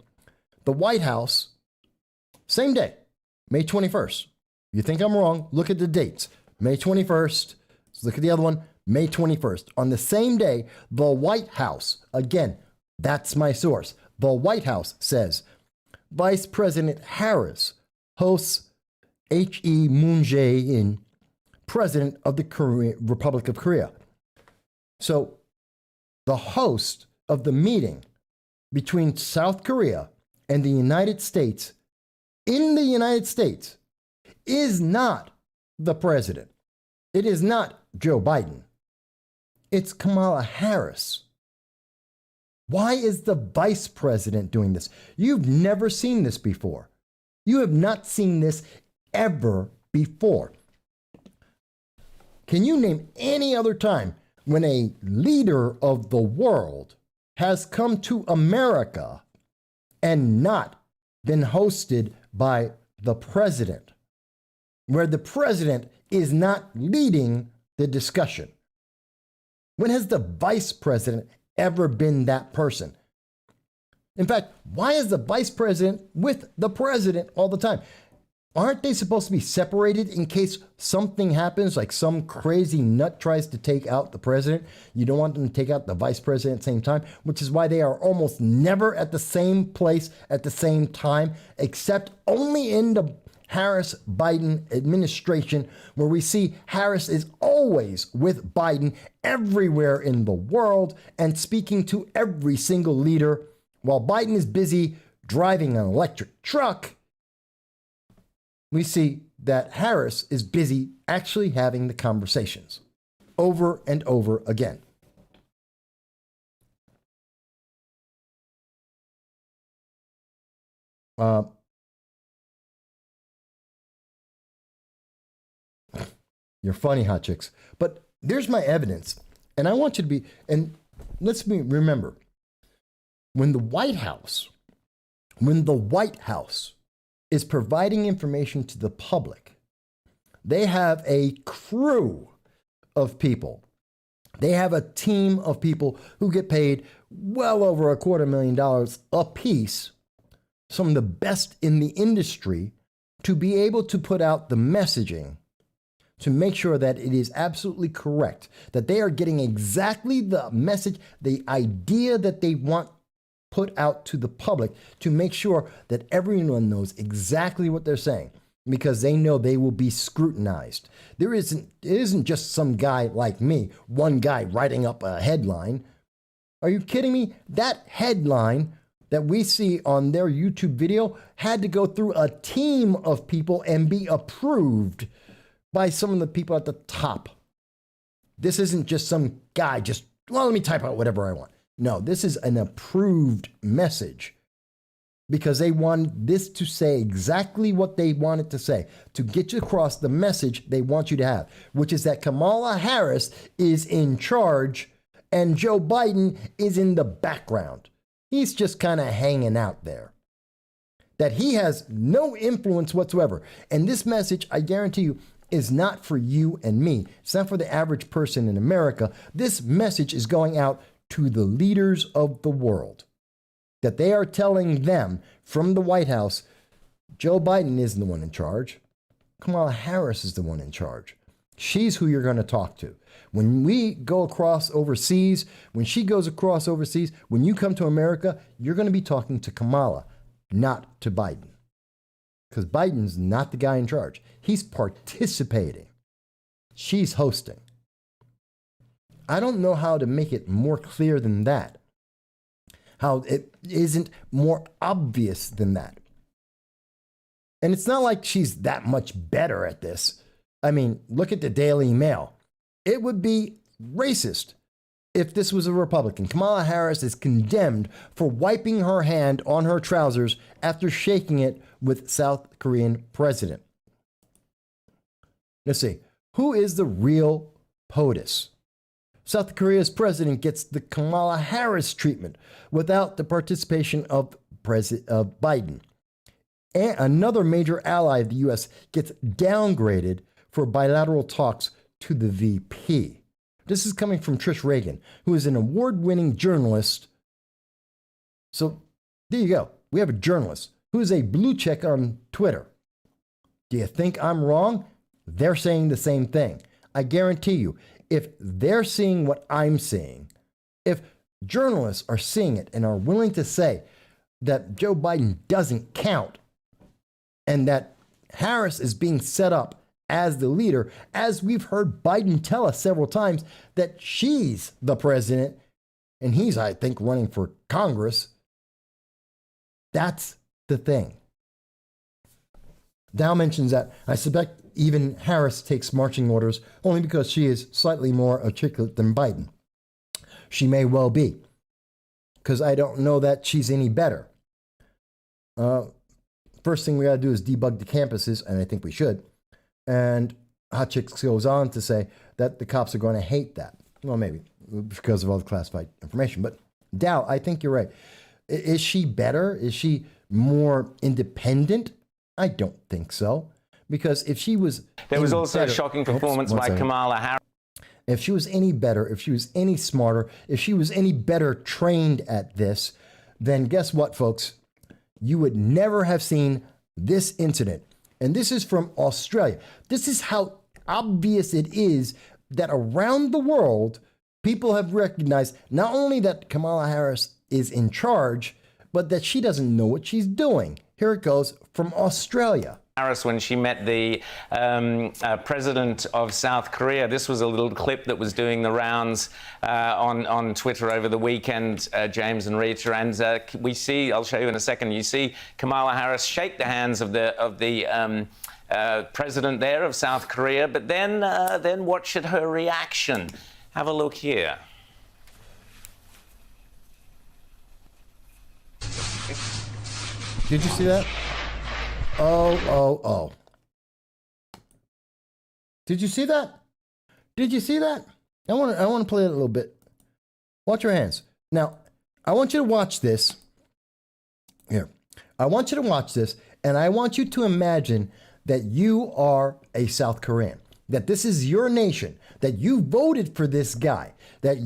Speaker 1: the White House, same day, May 21st. You think I'm wrong? Look at the dates. May 21st. Let's look at the other one. May 21st. On the same day, the White House, again, that's my source. The White House says Vice President Harris hosts H.E. Moon Jae-in, president of the Republic of Korea. So the host of the meeting between South Korea and the United States in the United States is not the president. It is not Joe Biden. It's Kamala Harris. Why is the vice president doing this? You've never seen this before. You have not seen this ever before. Can you name any other time when a leader of the world has come to America and not been hosted by the president, where the president is not leading the discussion? When has the vice president ever been that person? In fact, why is the vice president with the president all the time? Aren't they supposed to be separated in case something happens, like some crazy nut tries to take out the president? You don't want them to take out the vice president at the same time, which is why they are almost never at the same place at the same time, except only in the Harris-Biden administration, where we see Harris is always with Biden everywhere in the world and speaking to every single leader, while Biden is busy driving an electric truck. We see that Harris is busy actually having the conversations over and over again. You're funny, hot chicks. But there's my evidence. And I want you to be, and remember, when the White House is providing information to the public, they have a crew of people. They have a team of people who get paid well over $250,000 a piece, some of the best in the industry, to be able to put out the messaging to make sure that it is absolutely correct, that they are getting exactly the message, the idea that they want put out to the public, to make sure that everyone knows exactly what they're saying, because they know they will be scrutinized. It isn't just some guy like me, one guy writing up a headline. Are you kidding me? That headline that we see on their YouTube video had to go through a team of people and be approved by some of the people at the top. This isn't just some guy let me type out whatever I want. No, this is an approved message, because they want this to say exactly what they want it to say, to get you across the message they want you to have, which is that Kamala Harris is in charge and Joe Biden is in the background. He's just kind of hanging out there. That he has no influence whatsoever. And this message, I guarantee you, is not for you and me. It's not for the average person in America. This message is going out to the leaders of the world, that they are telling them from the White House, Joe Biden isn't the one in charge. Kamala Harris is the one in charge. She's who you're going to talk to. When we go across overseas, when she goes across overseas, when you come to America, you're going to be talking to Kamala, not to Biden. Because Biden's not the guy in charge. He's participating. She's hosting. I don't know how to make it more clear than that. How it isn't more obvious than that. And it's not like she's that much better at this. I mean, look at the Daily Mail. It would be racist if this was a Republican. Kamala Harris is condemned for wiping her hand on her trousers after shaking it with South Korean president. Let's see. Who is the real POTUS? South Korea's president gets the Kamala Harris treatment without the participation of Biden. And another major ally of the U.S. gets downgraded for bilateral talks to the VP. This is coming from Trish Reagan, who is an award-winning journalist. So there you go. We have a journalist who is a blue check on Twitter. Do you think I'm wrong? They're saying the same thing. I guarantee you, if they're seeing what I'm seeing, if journalists are seeing it and are willing to say that Joe Biden doesn't count and that Harris is being set up as the leader, as we've heard Biden tell us several times that she's the president and he's, I think, running for Congress, that's the thing. Dow mentions that I suspect even Harris takes marching orders only because she is slightly more articulate than Biden. She may well be, because I don't know that she's any better. First thing we got to do is debug the campuses, and I think we should. And Hot Chicks goes on to say that the cops are going to hate that. Well, maybe because of all the classified information. But Dow, I think you're right. Is she better? Is she more independent? I don't think so. Because if she was...
Speaker 5: There was also a shocking performance by Kamala Harris.
Speaker 1: If she was any better, if she was any smarter, if she was any better trained at this, then guess what, folks? You would never have seen this incident. And this is from Australia. This is how obvious it is that around the world, people have recognized not only that Kamala Harris is in charge, but that she doesn't know what she's doing. Here it goes from Australia.
Speaker 5: Harris, when she met the president of South Korea. This was a little clip that was doing the rounds on Twitter over the weekend, James and Rita. And we see, I'll show you in a second, you see Kamala Harris shake the hands of the president there of South Korea, but then watch her reaction. Have a look here.
Speaker 1: Did you see that? Oh. Did you see that? Did you see that? I want to play it a little bit. Watch your hands. Now, I want you to watch this. Here. I want you to watch this, and I want you to imagine that you are a South Korean, that this is your nation, that you voted for this guy, that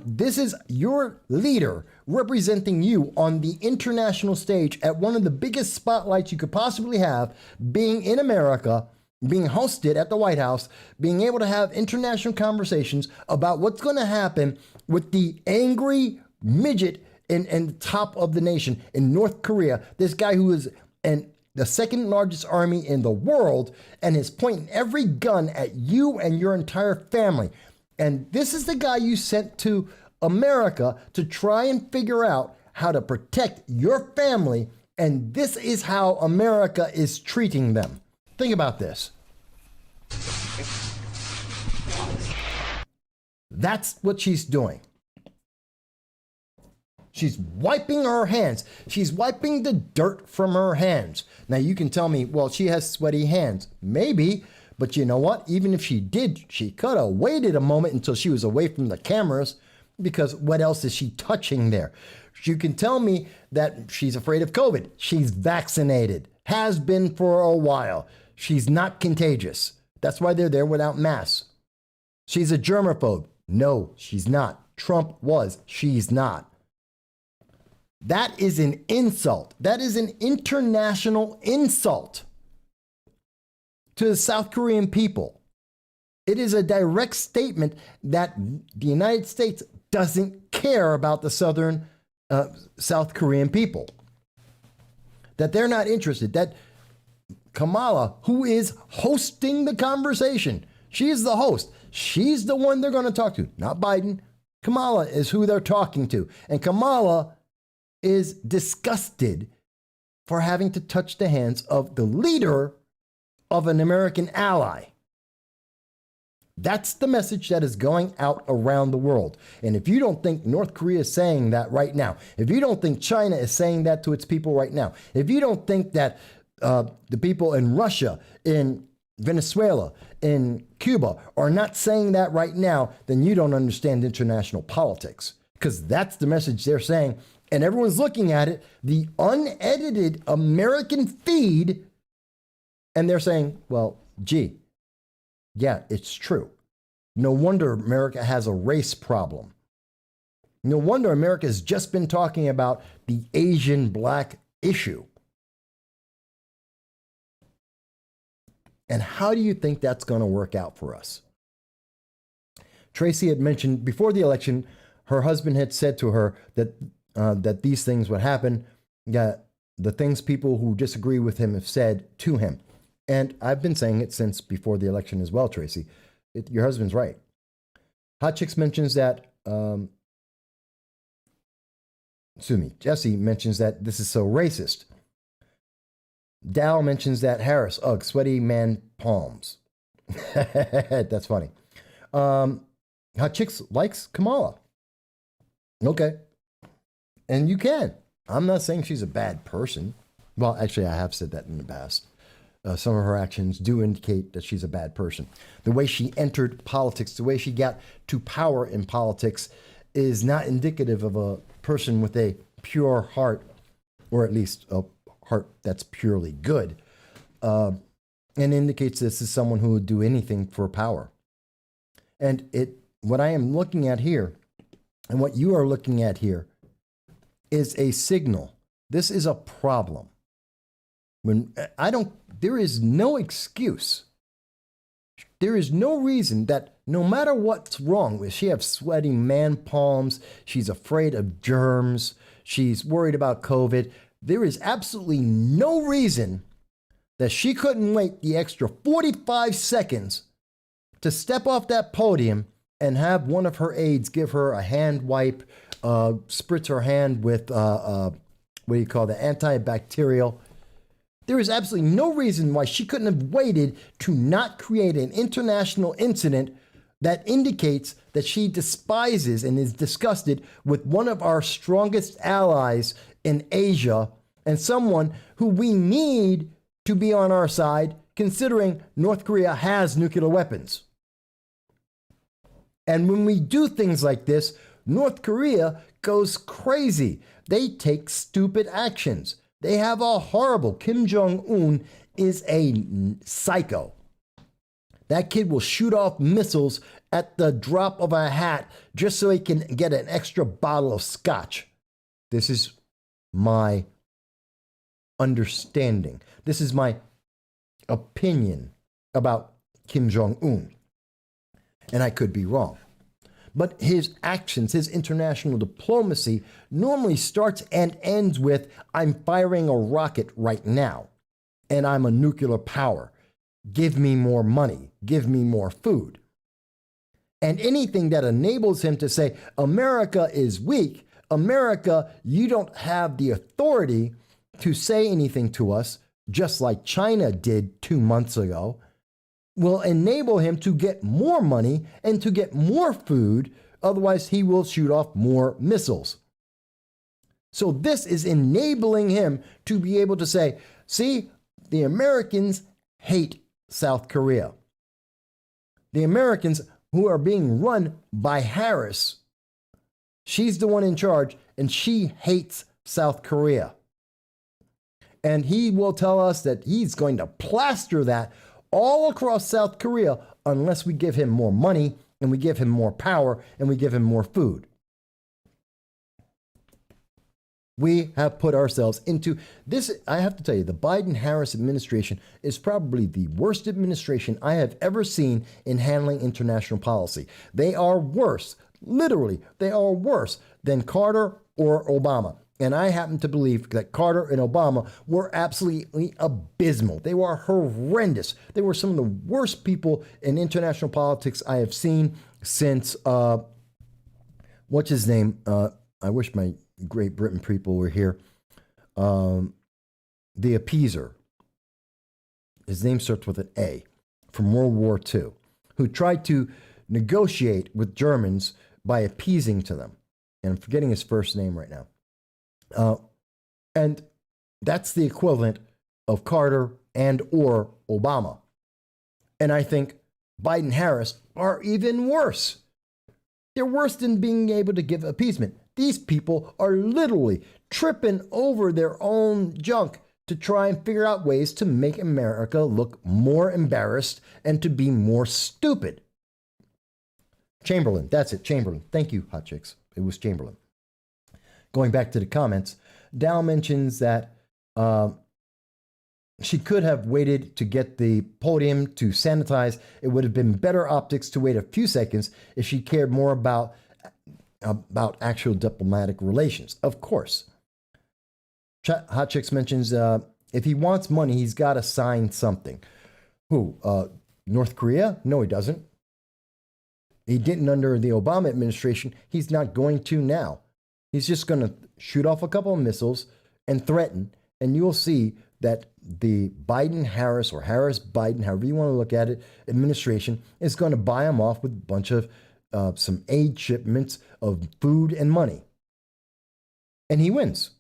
Speaker 1: this is your leader representing you on the international stage at one of the biggest spotlights you could possibly have, being in America, being hosted at the White House, being able to have international conversations about what's going to happen with the angry midget in the top of the nation in North Korea, this guy who is the second largest army in the world and is pointing every gun at you and your entire family. And this is the guy you sent to America to try and figure out how to protect your family. And this is how America is treating them. Think about this. That's what she's doing. She's wiping her hands. She's wiping the dirt from her hands. Now you can tell me, well, she has sweaty hands. Maybe, but you know what? Even if she did, she could have waited a moment until she was away from the cameras, because what else is she touching there? You can tell me that she's afraid of COVID. She's vaccinated, has been for a while. She's not contagious. That's why they're there without masks. She's a germaphobe. No, she's not. Trump was. She's not. That is an insult. That is an international insult to the South Korean people. It is a direct statement that the United States doesn't care about the South Korean people. That they're not interested. That Kamala, who is hosting the conversation, she is the host. She's the one they're going to talk to, not Biden. Kamala is who they're talking to. And Kamala is disgusted for having to touch the hands of the leader of an American ally. That's the message that is going out around the world. And if you don't think North Korea is saying that right now, if you don't think China is saying that to its people right now, if you don't think that the people in Russia, in Venezuela, in Cuba are not saying that right now, then you don't understand international politics, because that's the message they're saying. And everyone's looking at it, the unedited American feed, and they're saying, well, gee, yeah, it's true. No wonder America has a race problem. No wonder America has just been talking about the Asian black issue. And how do you think that's going to work out for us? Tracy had mentioned before the election, her husband had said to her that these things would happen, that the things people who disagree with him have said to him. And I've been saying it since before the election as well, Tracy. Your husband's right. Hot Chicks mentions that, Jesse mentions that this is so racist. Dow mentions that Harris, ugh, sweaty man palms. That's funny. Hot Chicks likes Kamala. Okay. And you can. I'm not saying she's a bad person. Well, actually, I have said that in the past. Some of her actions do indicate that she's a bad person. The way she entered politics, the way she got to power in politics is not indicative of a person with a pure heart, or at least a heart that's purely good, and indicates this is someone who would do anything for power. And what I am looking at here, and what you are looking at here, is a signal. This is a problem. There is no excuse. There is no reason that no matter what's wrong, she has sweating man palms, she's afraid of germs, she's worried about COVID. There is absolutely no reason that she couldn't wait the extra 45 seconds to step off that podium and have one of her aides give her a hand wipe, spritz her hand with, what do you call the antibacterial. There is absolutely no reason why she couldn't have waited to not create an international incident that indicates that she despises and is disgusted with one of our strongest allies in Asia and someone who we need to be on our side, considering North Korea has nuclear weapons. And when we do things like this, North Korea goes crazy. They take stupid actions. They have a horrible, Kim Jong-un is a psycho. That kid will shoot off missiles at the drop of a hat just so he can get an extra bottle of scotch. This is my understanding. This is my opinion about Kim Jong-un. And I could be wrong. But his actions, his international diplomacy normally starts and ends with, I'm firing a rocket right now, and I'm a nuclear power. Give me more money. Give me more food. And anything that enables him to say, America is weak, America, you don't have the authority to say anything to us, just like China did 2 months ago, will enable him to get more money and to get more food. Otherwise, he will shoot off more missiles. So this is enabling him to be able to say, see, the Americans hate South Korea. The Americans who are being run by Harris, she's the one in charge, and she hates South Korea. And he will tell us that he's going to plaster that all across South Korea unless we give him more money and we give him more power and we give him more food. We have put ourselves into this. I have to tell you, the Biden-Harris administration is probably the worst administration I have ever seen in handling international policy. They are worse, literally, they are worse than Carter or Obama. And I happen to believe that Carter and Obama were absolutely abysmal. They were horrendous. They were some of the worst people in international politics I have seen since, what's his name? I wish my Great Britain people were here. The Appeaser. His name starts with an A, from World War II, who tried to negotiate with Germans by appeasing to them. And I'm forgetting his first name right now. And that's the equivalent of Carter and or Obama. And I think Biden-Harris are even worse. They're worse than being able to give appeasement. These people are literally tripping over their own junk to try and figure out ways to make America look more embarrassed and to be more stupid. Chamberlain, that's it, Chamberlain. Thank you, Hot Chicks. It was Chamberlain. Going back to the comments, Dow mentions that she could have waited to get the podium to sanitize. It would have been better optics to wait a few seconds if she cared more about actual diplomatic relations. Of course. Hot Chicks mentions if he wants money, he's got to sign something. Who? North Korea? No, he doesn't. He didn't under the Obama administration. He's not going to now. He's just going to shoot off a couple of missiles and threaten, and you'll see that the Biden-Harris or Harris-Biden, however you want to look at it, administration is going to buy him off with a bunch of some aid shipments of food and money. And he wins.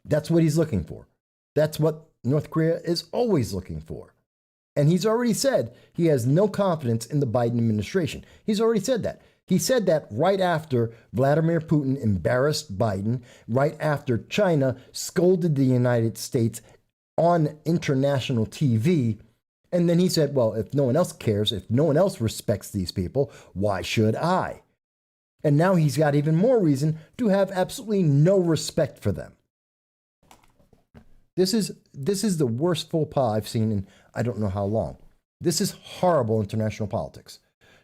Speaker 1: That's what he's looking for. That's what North Korea is always looking for. And he's already said he has no confidence in the Biden administration. He's already said that. He said that right after Vladimir Putin embarrassed Biden, right after China scolded the United States on international TV. And then he said, well, if no one else cares, if no one else respects these people, why should I? And now he's got even more reason to have absolutely no respect for them. This is the worst faux pas I've seen in I don't know how long. This is horrible international politics.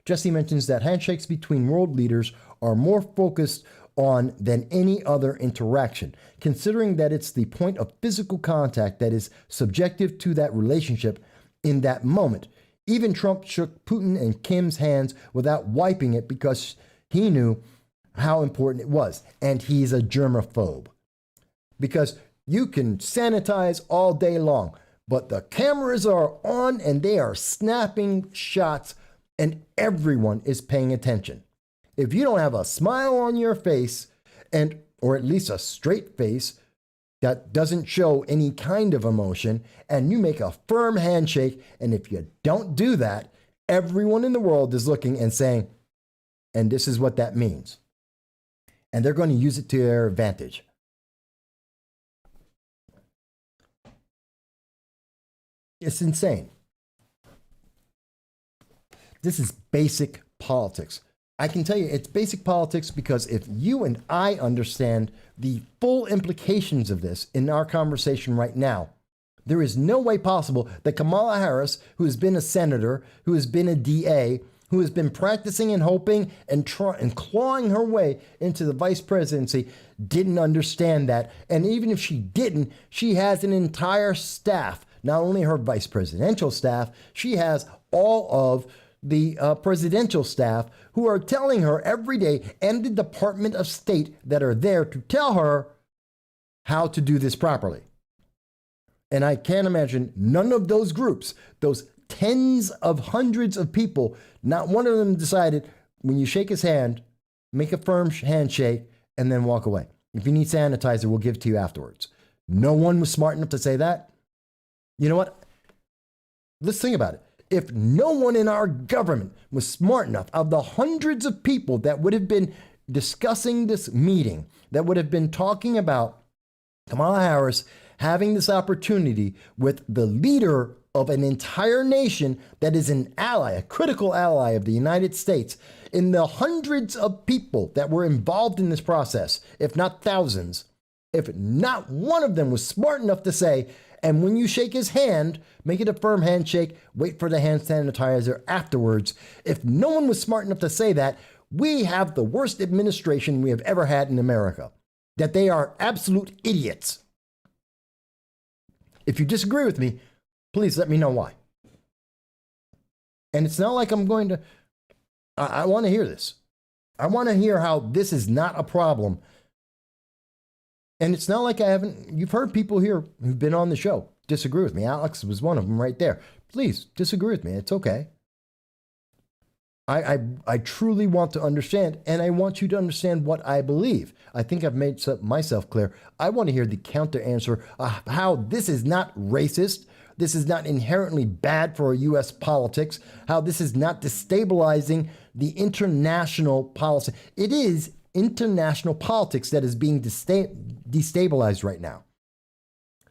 Speaker 1: Jesse mentions that handshakes between world leaders are more focused on than any other interaction, considering that it's the point of physical contact that is subjective to that relationship in that moment. Even Trump shook Putin and Kim's hands without wiping it because he knew how important it was. And he's a germaphobe. Because you can sanitize all day long, but the cameras are on and they are snapping shots and everyone is paying attention. If you don't have a smile on your face or at least a straight face that doesn't show any kind of emotion, and you make a firm handshake, and if you don't do that, everyone in the world is looking and saying, and this is what that means. And they're going to use it to their advantage. It's insane. This is basic politics. I can tell you it's basic politics because if you and I understand the full implications of this in our conversation right now, there is no way possible that Kamala Harris, who has been a senator, who has been a DA, who has been practicing and hoping and clawing her way into the vice presidency, didn't understand that. And even if she didn't, she has an entire staff, not only her vice presidential staff, she has all of the presidential staff who are telling her every day, and the Department of State that are there to tell her how to do this properly. And I can't imagine none of those groups, those tens of hundreds of people, not one of them decided when you shake his hand, make a firm handshake and then walk away. If you need sanitizer, we'll give it to you afterwards. No one was smart enough to say that. You know what? Let's think about it. If no one in our government was smart enough, of the hundreds of people that would have been discussing this meeting, that would have been talking about Kamala Harris having this opportunity with the leader of an entire nation that is an ally, a critical ally of the United States, in the hundreds of people that were involved in this process, if not thousands, if not one of them was smart enough to say, and when you shake his hand, make it a firm handshake, wait for the hand sanitizer afterwards. If no one was smart enough to say that, we have the worst administration we have ever had in America. That they are absolute idiots. If you disagree with me, please let me know why. And it's not like I'm going to, I want to hear this. I want to hear how this is not a problem. And it's not like you've heard people here who've been on the show disagree with me. Alex was one of them right there. Please disagree with me. It's okay. I truly want to understand, and I want you to understand what I believe. I think I've made myself clear. I want to hear the counter answer, how this is not racist, this is not inherently bad for U.S. politics, how this is not destabilizing the international policy. It is international politics that is being destabilized right now.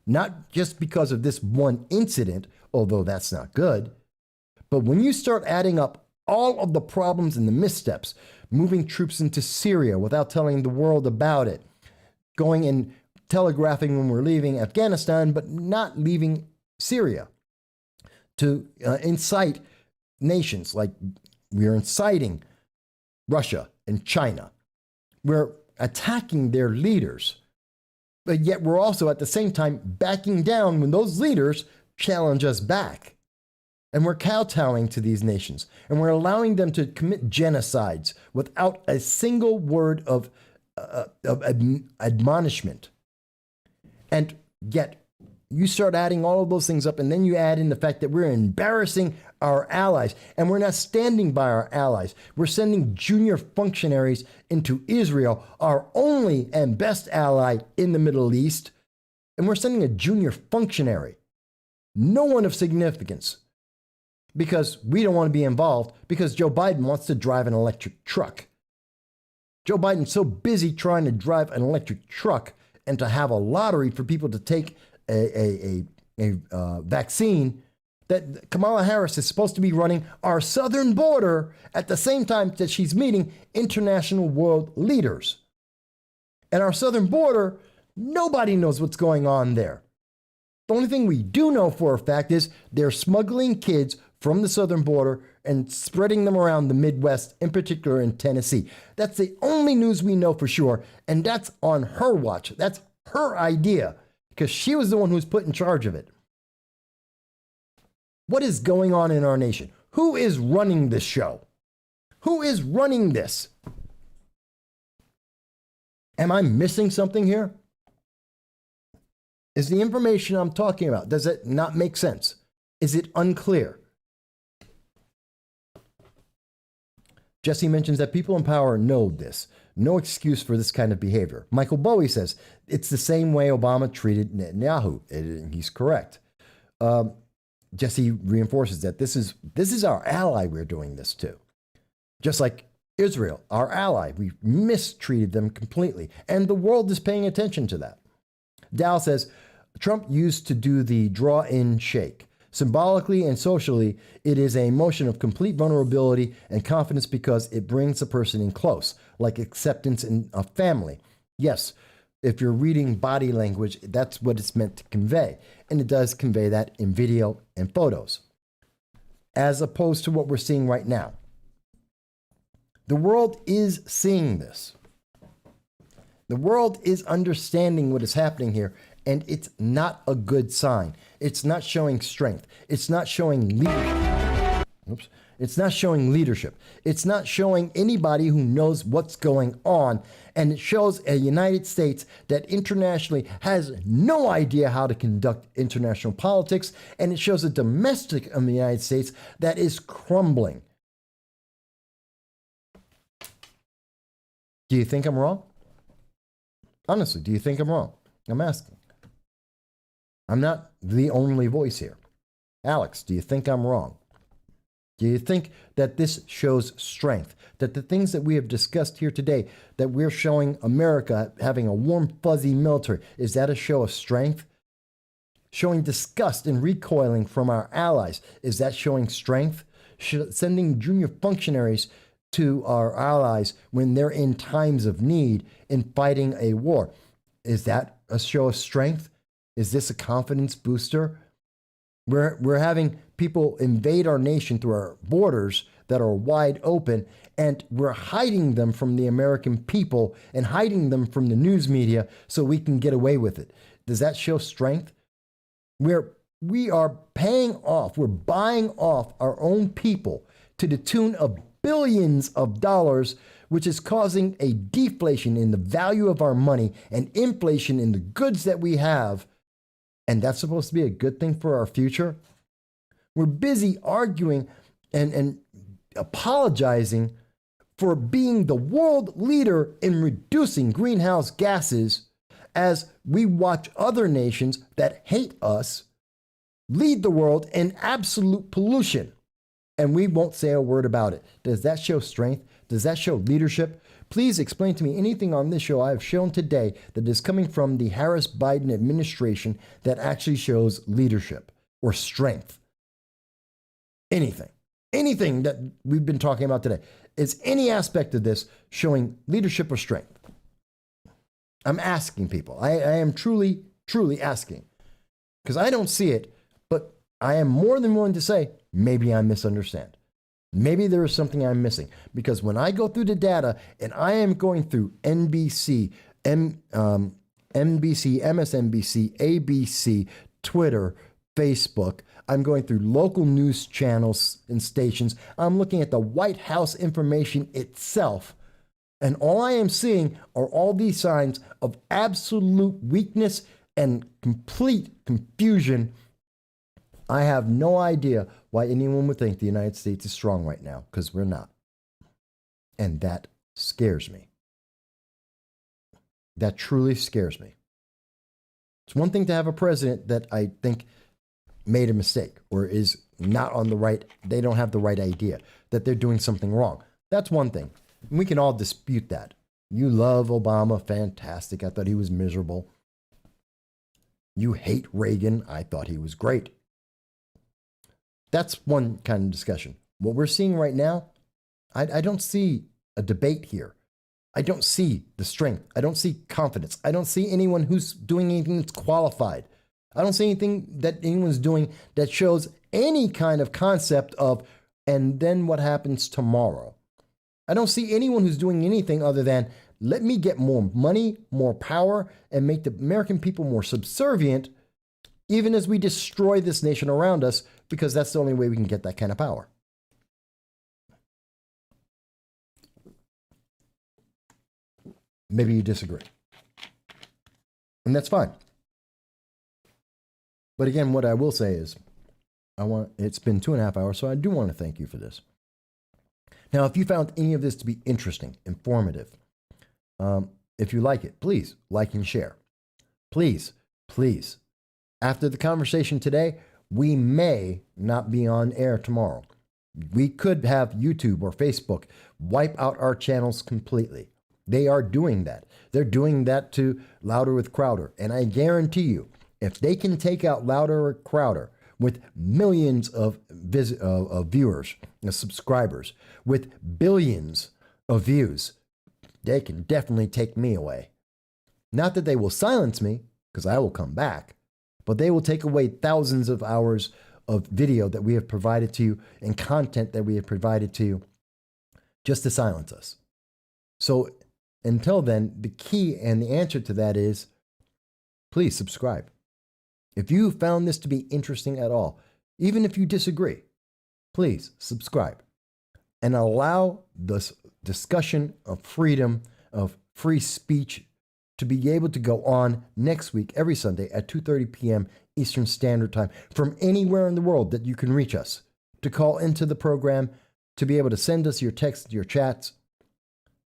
Speaker 1: Not just because of this one incident, although that's not good, but when you start adding up all of the problems and the missteps, moving troops into Syria without telling the world about it, going and telegraphing when we're leaving Afghanistan, but not leaving Syria, to incite nations like we're inciting Russia and China. We're attacking their leaders, but yet we're also at the same time backing down when those leaders challenge us back. And we're kowtowing to these nations, and we're allowing them to commit genocides without a single word of admonishment. And yet, you start adding all of those things up, and then you add in the fact that we're embarrassing our allies, and we're not standing by our allies. We're sending junior functionaries into Israel, our only and best ally in the Middle East, and we're sending a junior functionary, no one of significance, because we don't want to be involved, because Joe Biden wants to drive an electric truck. Joe Biden's so busy trying to drive an electric truck and to have a lottery for people to take a vaccine that Kamala Harris is supposed to be running our southern border at the same time that she's meeting international world leaders. And our southern border, nobody knows what's going on there. The only thing we do know for a fact is they're smuggling kids from the southern border and spreading them around the Midwest, in particular in Tennessee. That's the only news we know for sure, and that's on her watch. That's her idea, because she was the one who was put in charge of it. What is going on in our nation? Who is running this show? Who is running this? Am I missing something here? Is the information I'm talking about, does it not make sense? Is it unclear? Jesse mentions that people in power know this. No excuse for this kind of behavior. Michael Bowie says, it's the same way Obama treated Netanyahu. He's correct. Jesse reinforces that this is our ally we're doing this to. Just like Israel, our ally, we mistreated them completely. And the world is paying attention to that. Dow says, Trump used to do the draw-in shake. Symbolically and socially, it is a motion of complete vulnerability and confidence because it brings a person in close, like acceptance in a family. Yes, if you're reading body language, that's what it's meant to convey. And it does convey that in video and photos, as opposed to what we're seeing right now. The world is seeing this. The world is understanding what is happening here, and it's not a good sign. It's not showing strength. It's not showing leadership. It's not showing leadership. It's not showing anybody who knows what's going on. And it shows a United States that internationally has no idea how to conduct international politics. And it shows a domestic of the United States that is crumbling. Do you think I'm wrong? Honestly, do you think I'm wrong? I'm asking. I'm not the only voice here. Alex, do you think I'm wrong? Do you think that this shows strength? That the things that we have discussed here today, that we're showing America having a warm, fuzzy military, is that a show of strength? Showing disgust and recoiling from our allies, is that showing strength? Sending junior functionaries to our allies when they're in times of need in fighting a war, is that a show of strength? Is this a confidence booster? We're having people invade our nation through our borders that are wide open, and we're hiding them from the American people and hiding them from the news media so we can get away with it. Does that show strength? We are paying off, we're buying off our own people to the tune of billions of dollars, which is causing a deflation in the value of our money and inflation in the goods that we have. And that's supposed to be a good thing for our future? We're busy arguing and apologizing for being the world leader in reducing greenhouse gases as we watch other nations that hate us lead the world in absolute pollution. And we won't say a word about it. Does that show strength? Does that show leadership? Please explain to me anything on this show I have shown today that is coming from the Harris-Biden administration that actually shows leadership or strength. Anything that we've been talking about today. Is any aspect of this showing leadership or strength? I'm asking people. I am truly asking, because I don't see it, but I am more than willing to say, maybe I misunderstand. Maybe there is something I'm missing, because when I go through the data and I am going through NBC, NBC, MSNBC, ABC, Twitter, Facebook, I'm going through local news channels and stations. I'm looking at the White House information itself. And all I am seeing are all these signs of absolute weakness and complete confusion. I have no idea why anyone would think the United States is strong right now, because we're not. And that scares me. That truly scares me. It's one thing to have a president that I think made a mistake or is not on the right, they don't have the right idea, that they're doing something wrong. That's one thing. And we can all dispute that. You love Obama, fantastic. I thought he was miserable. You hate Reagan. I thought he was great. That's one kind of discussion. What we're seeing right now, I don't see a debate here. I don't see the strength. I don't see confidence. I don't see anyone who's doing anything that's qualified. I don't see anything that anyone's doing that shows any kind of concept of, and then what happens tomorrow. I don't see anyone who's doing anything other than, let me get more money, more power, and make the American people more subservient, even as we destroy this nation around us, because that's the only way we can get that kind of power. Maybe you disagree. And that's fine. But again, what I will say is, it's been 2.5 hours, so I do want to thank you for this. Now, if you found any of this to be interesting, informative, if you like it, please like and share. Please, please. After the conversation today, we may not be on air tomorrow. We could have YouTube or Facebook wipe out our channels completely. They are doing that. They're doing that to Louder with Crowder. And I guarantee you, if they can take out Louder with Crowder with millions of viewers, subscribers, with billions of views, they can definitely take me away. Not that they will silence me, because I will come back, but they will take away thousands of hours of video that we have provided to you and content that we have provided to you just to silence us. So until then, the key and the answer to that is, please subscribe. If you found this to be interesting at all, even if you disagree, please subscribe and allow this discussion of freedom, of free speech, to be able to go on next week, every Sunday at 2:30 p.m. Eastern Standard Time, from anywhere in the world that you can reach us, to call into the program, to be able to send us your texts, your chats.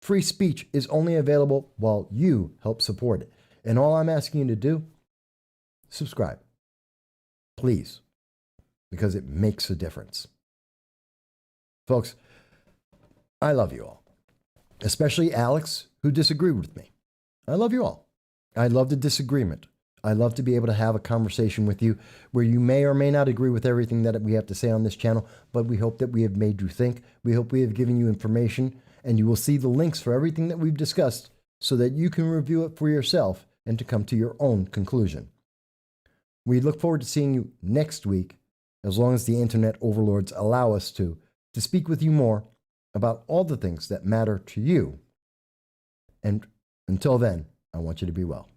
Speaker 1: Free speech is only available while you help support it. And all I'm asking you to do, subscribe. Please. Because it makes a difference. Folks, I love you all. Especially Alex, who disagreed with me. I love you all. I love the disagreement. I love to be able to have a conversation with you where you may or may not agree with everything that we have to say on this channel, but we hope that we have made you think. We hope we have given you information, and you will see the links for everything that we've discussed so that you can review it for yourself and to come to your own conclusion. We look forward to seeing you next week, as long as the internet overlords allow us to speak with you more about all the things that matter to you. And until then, I want you to be well.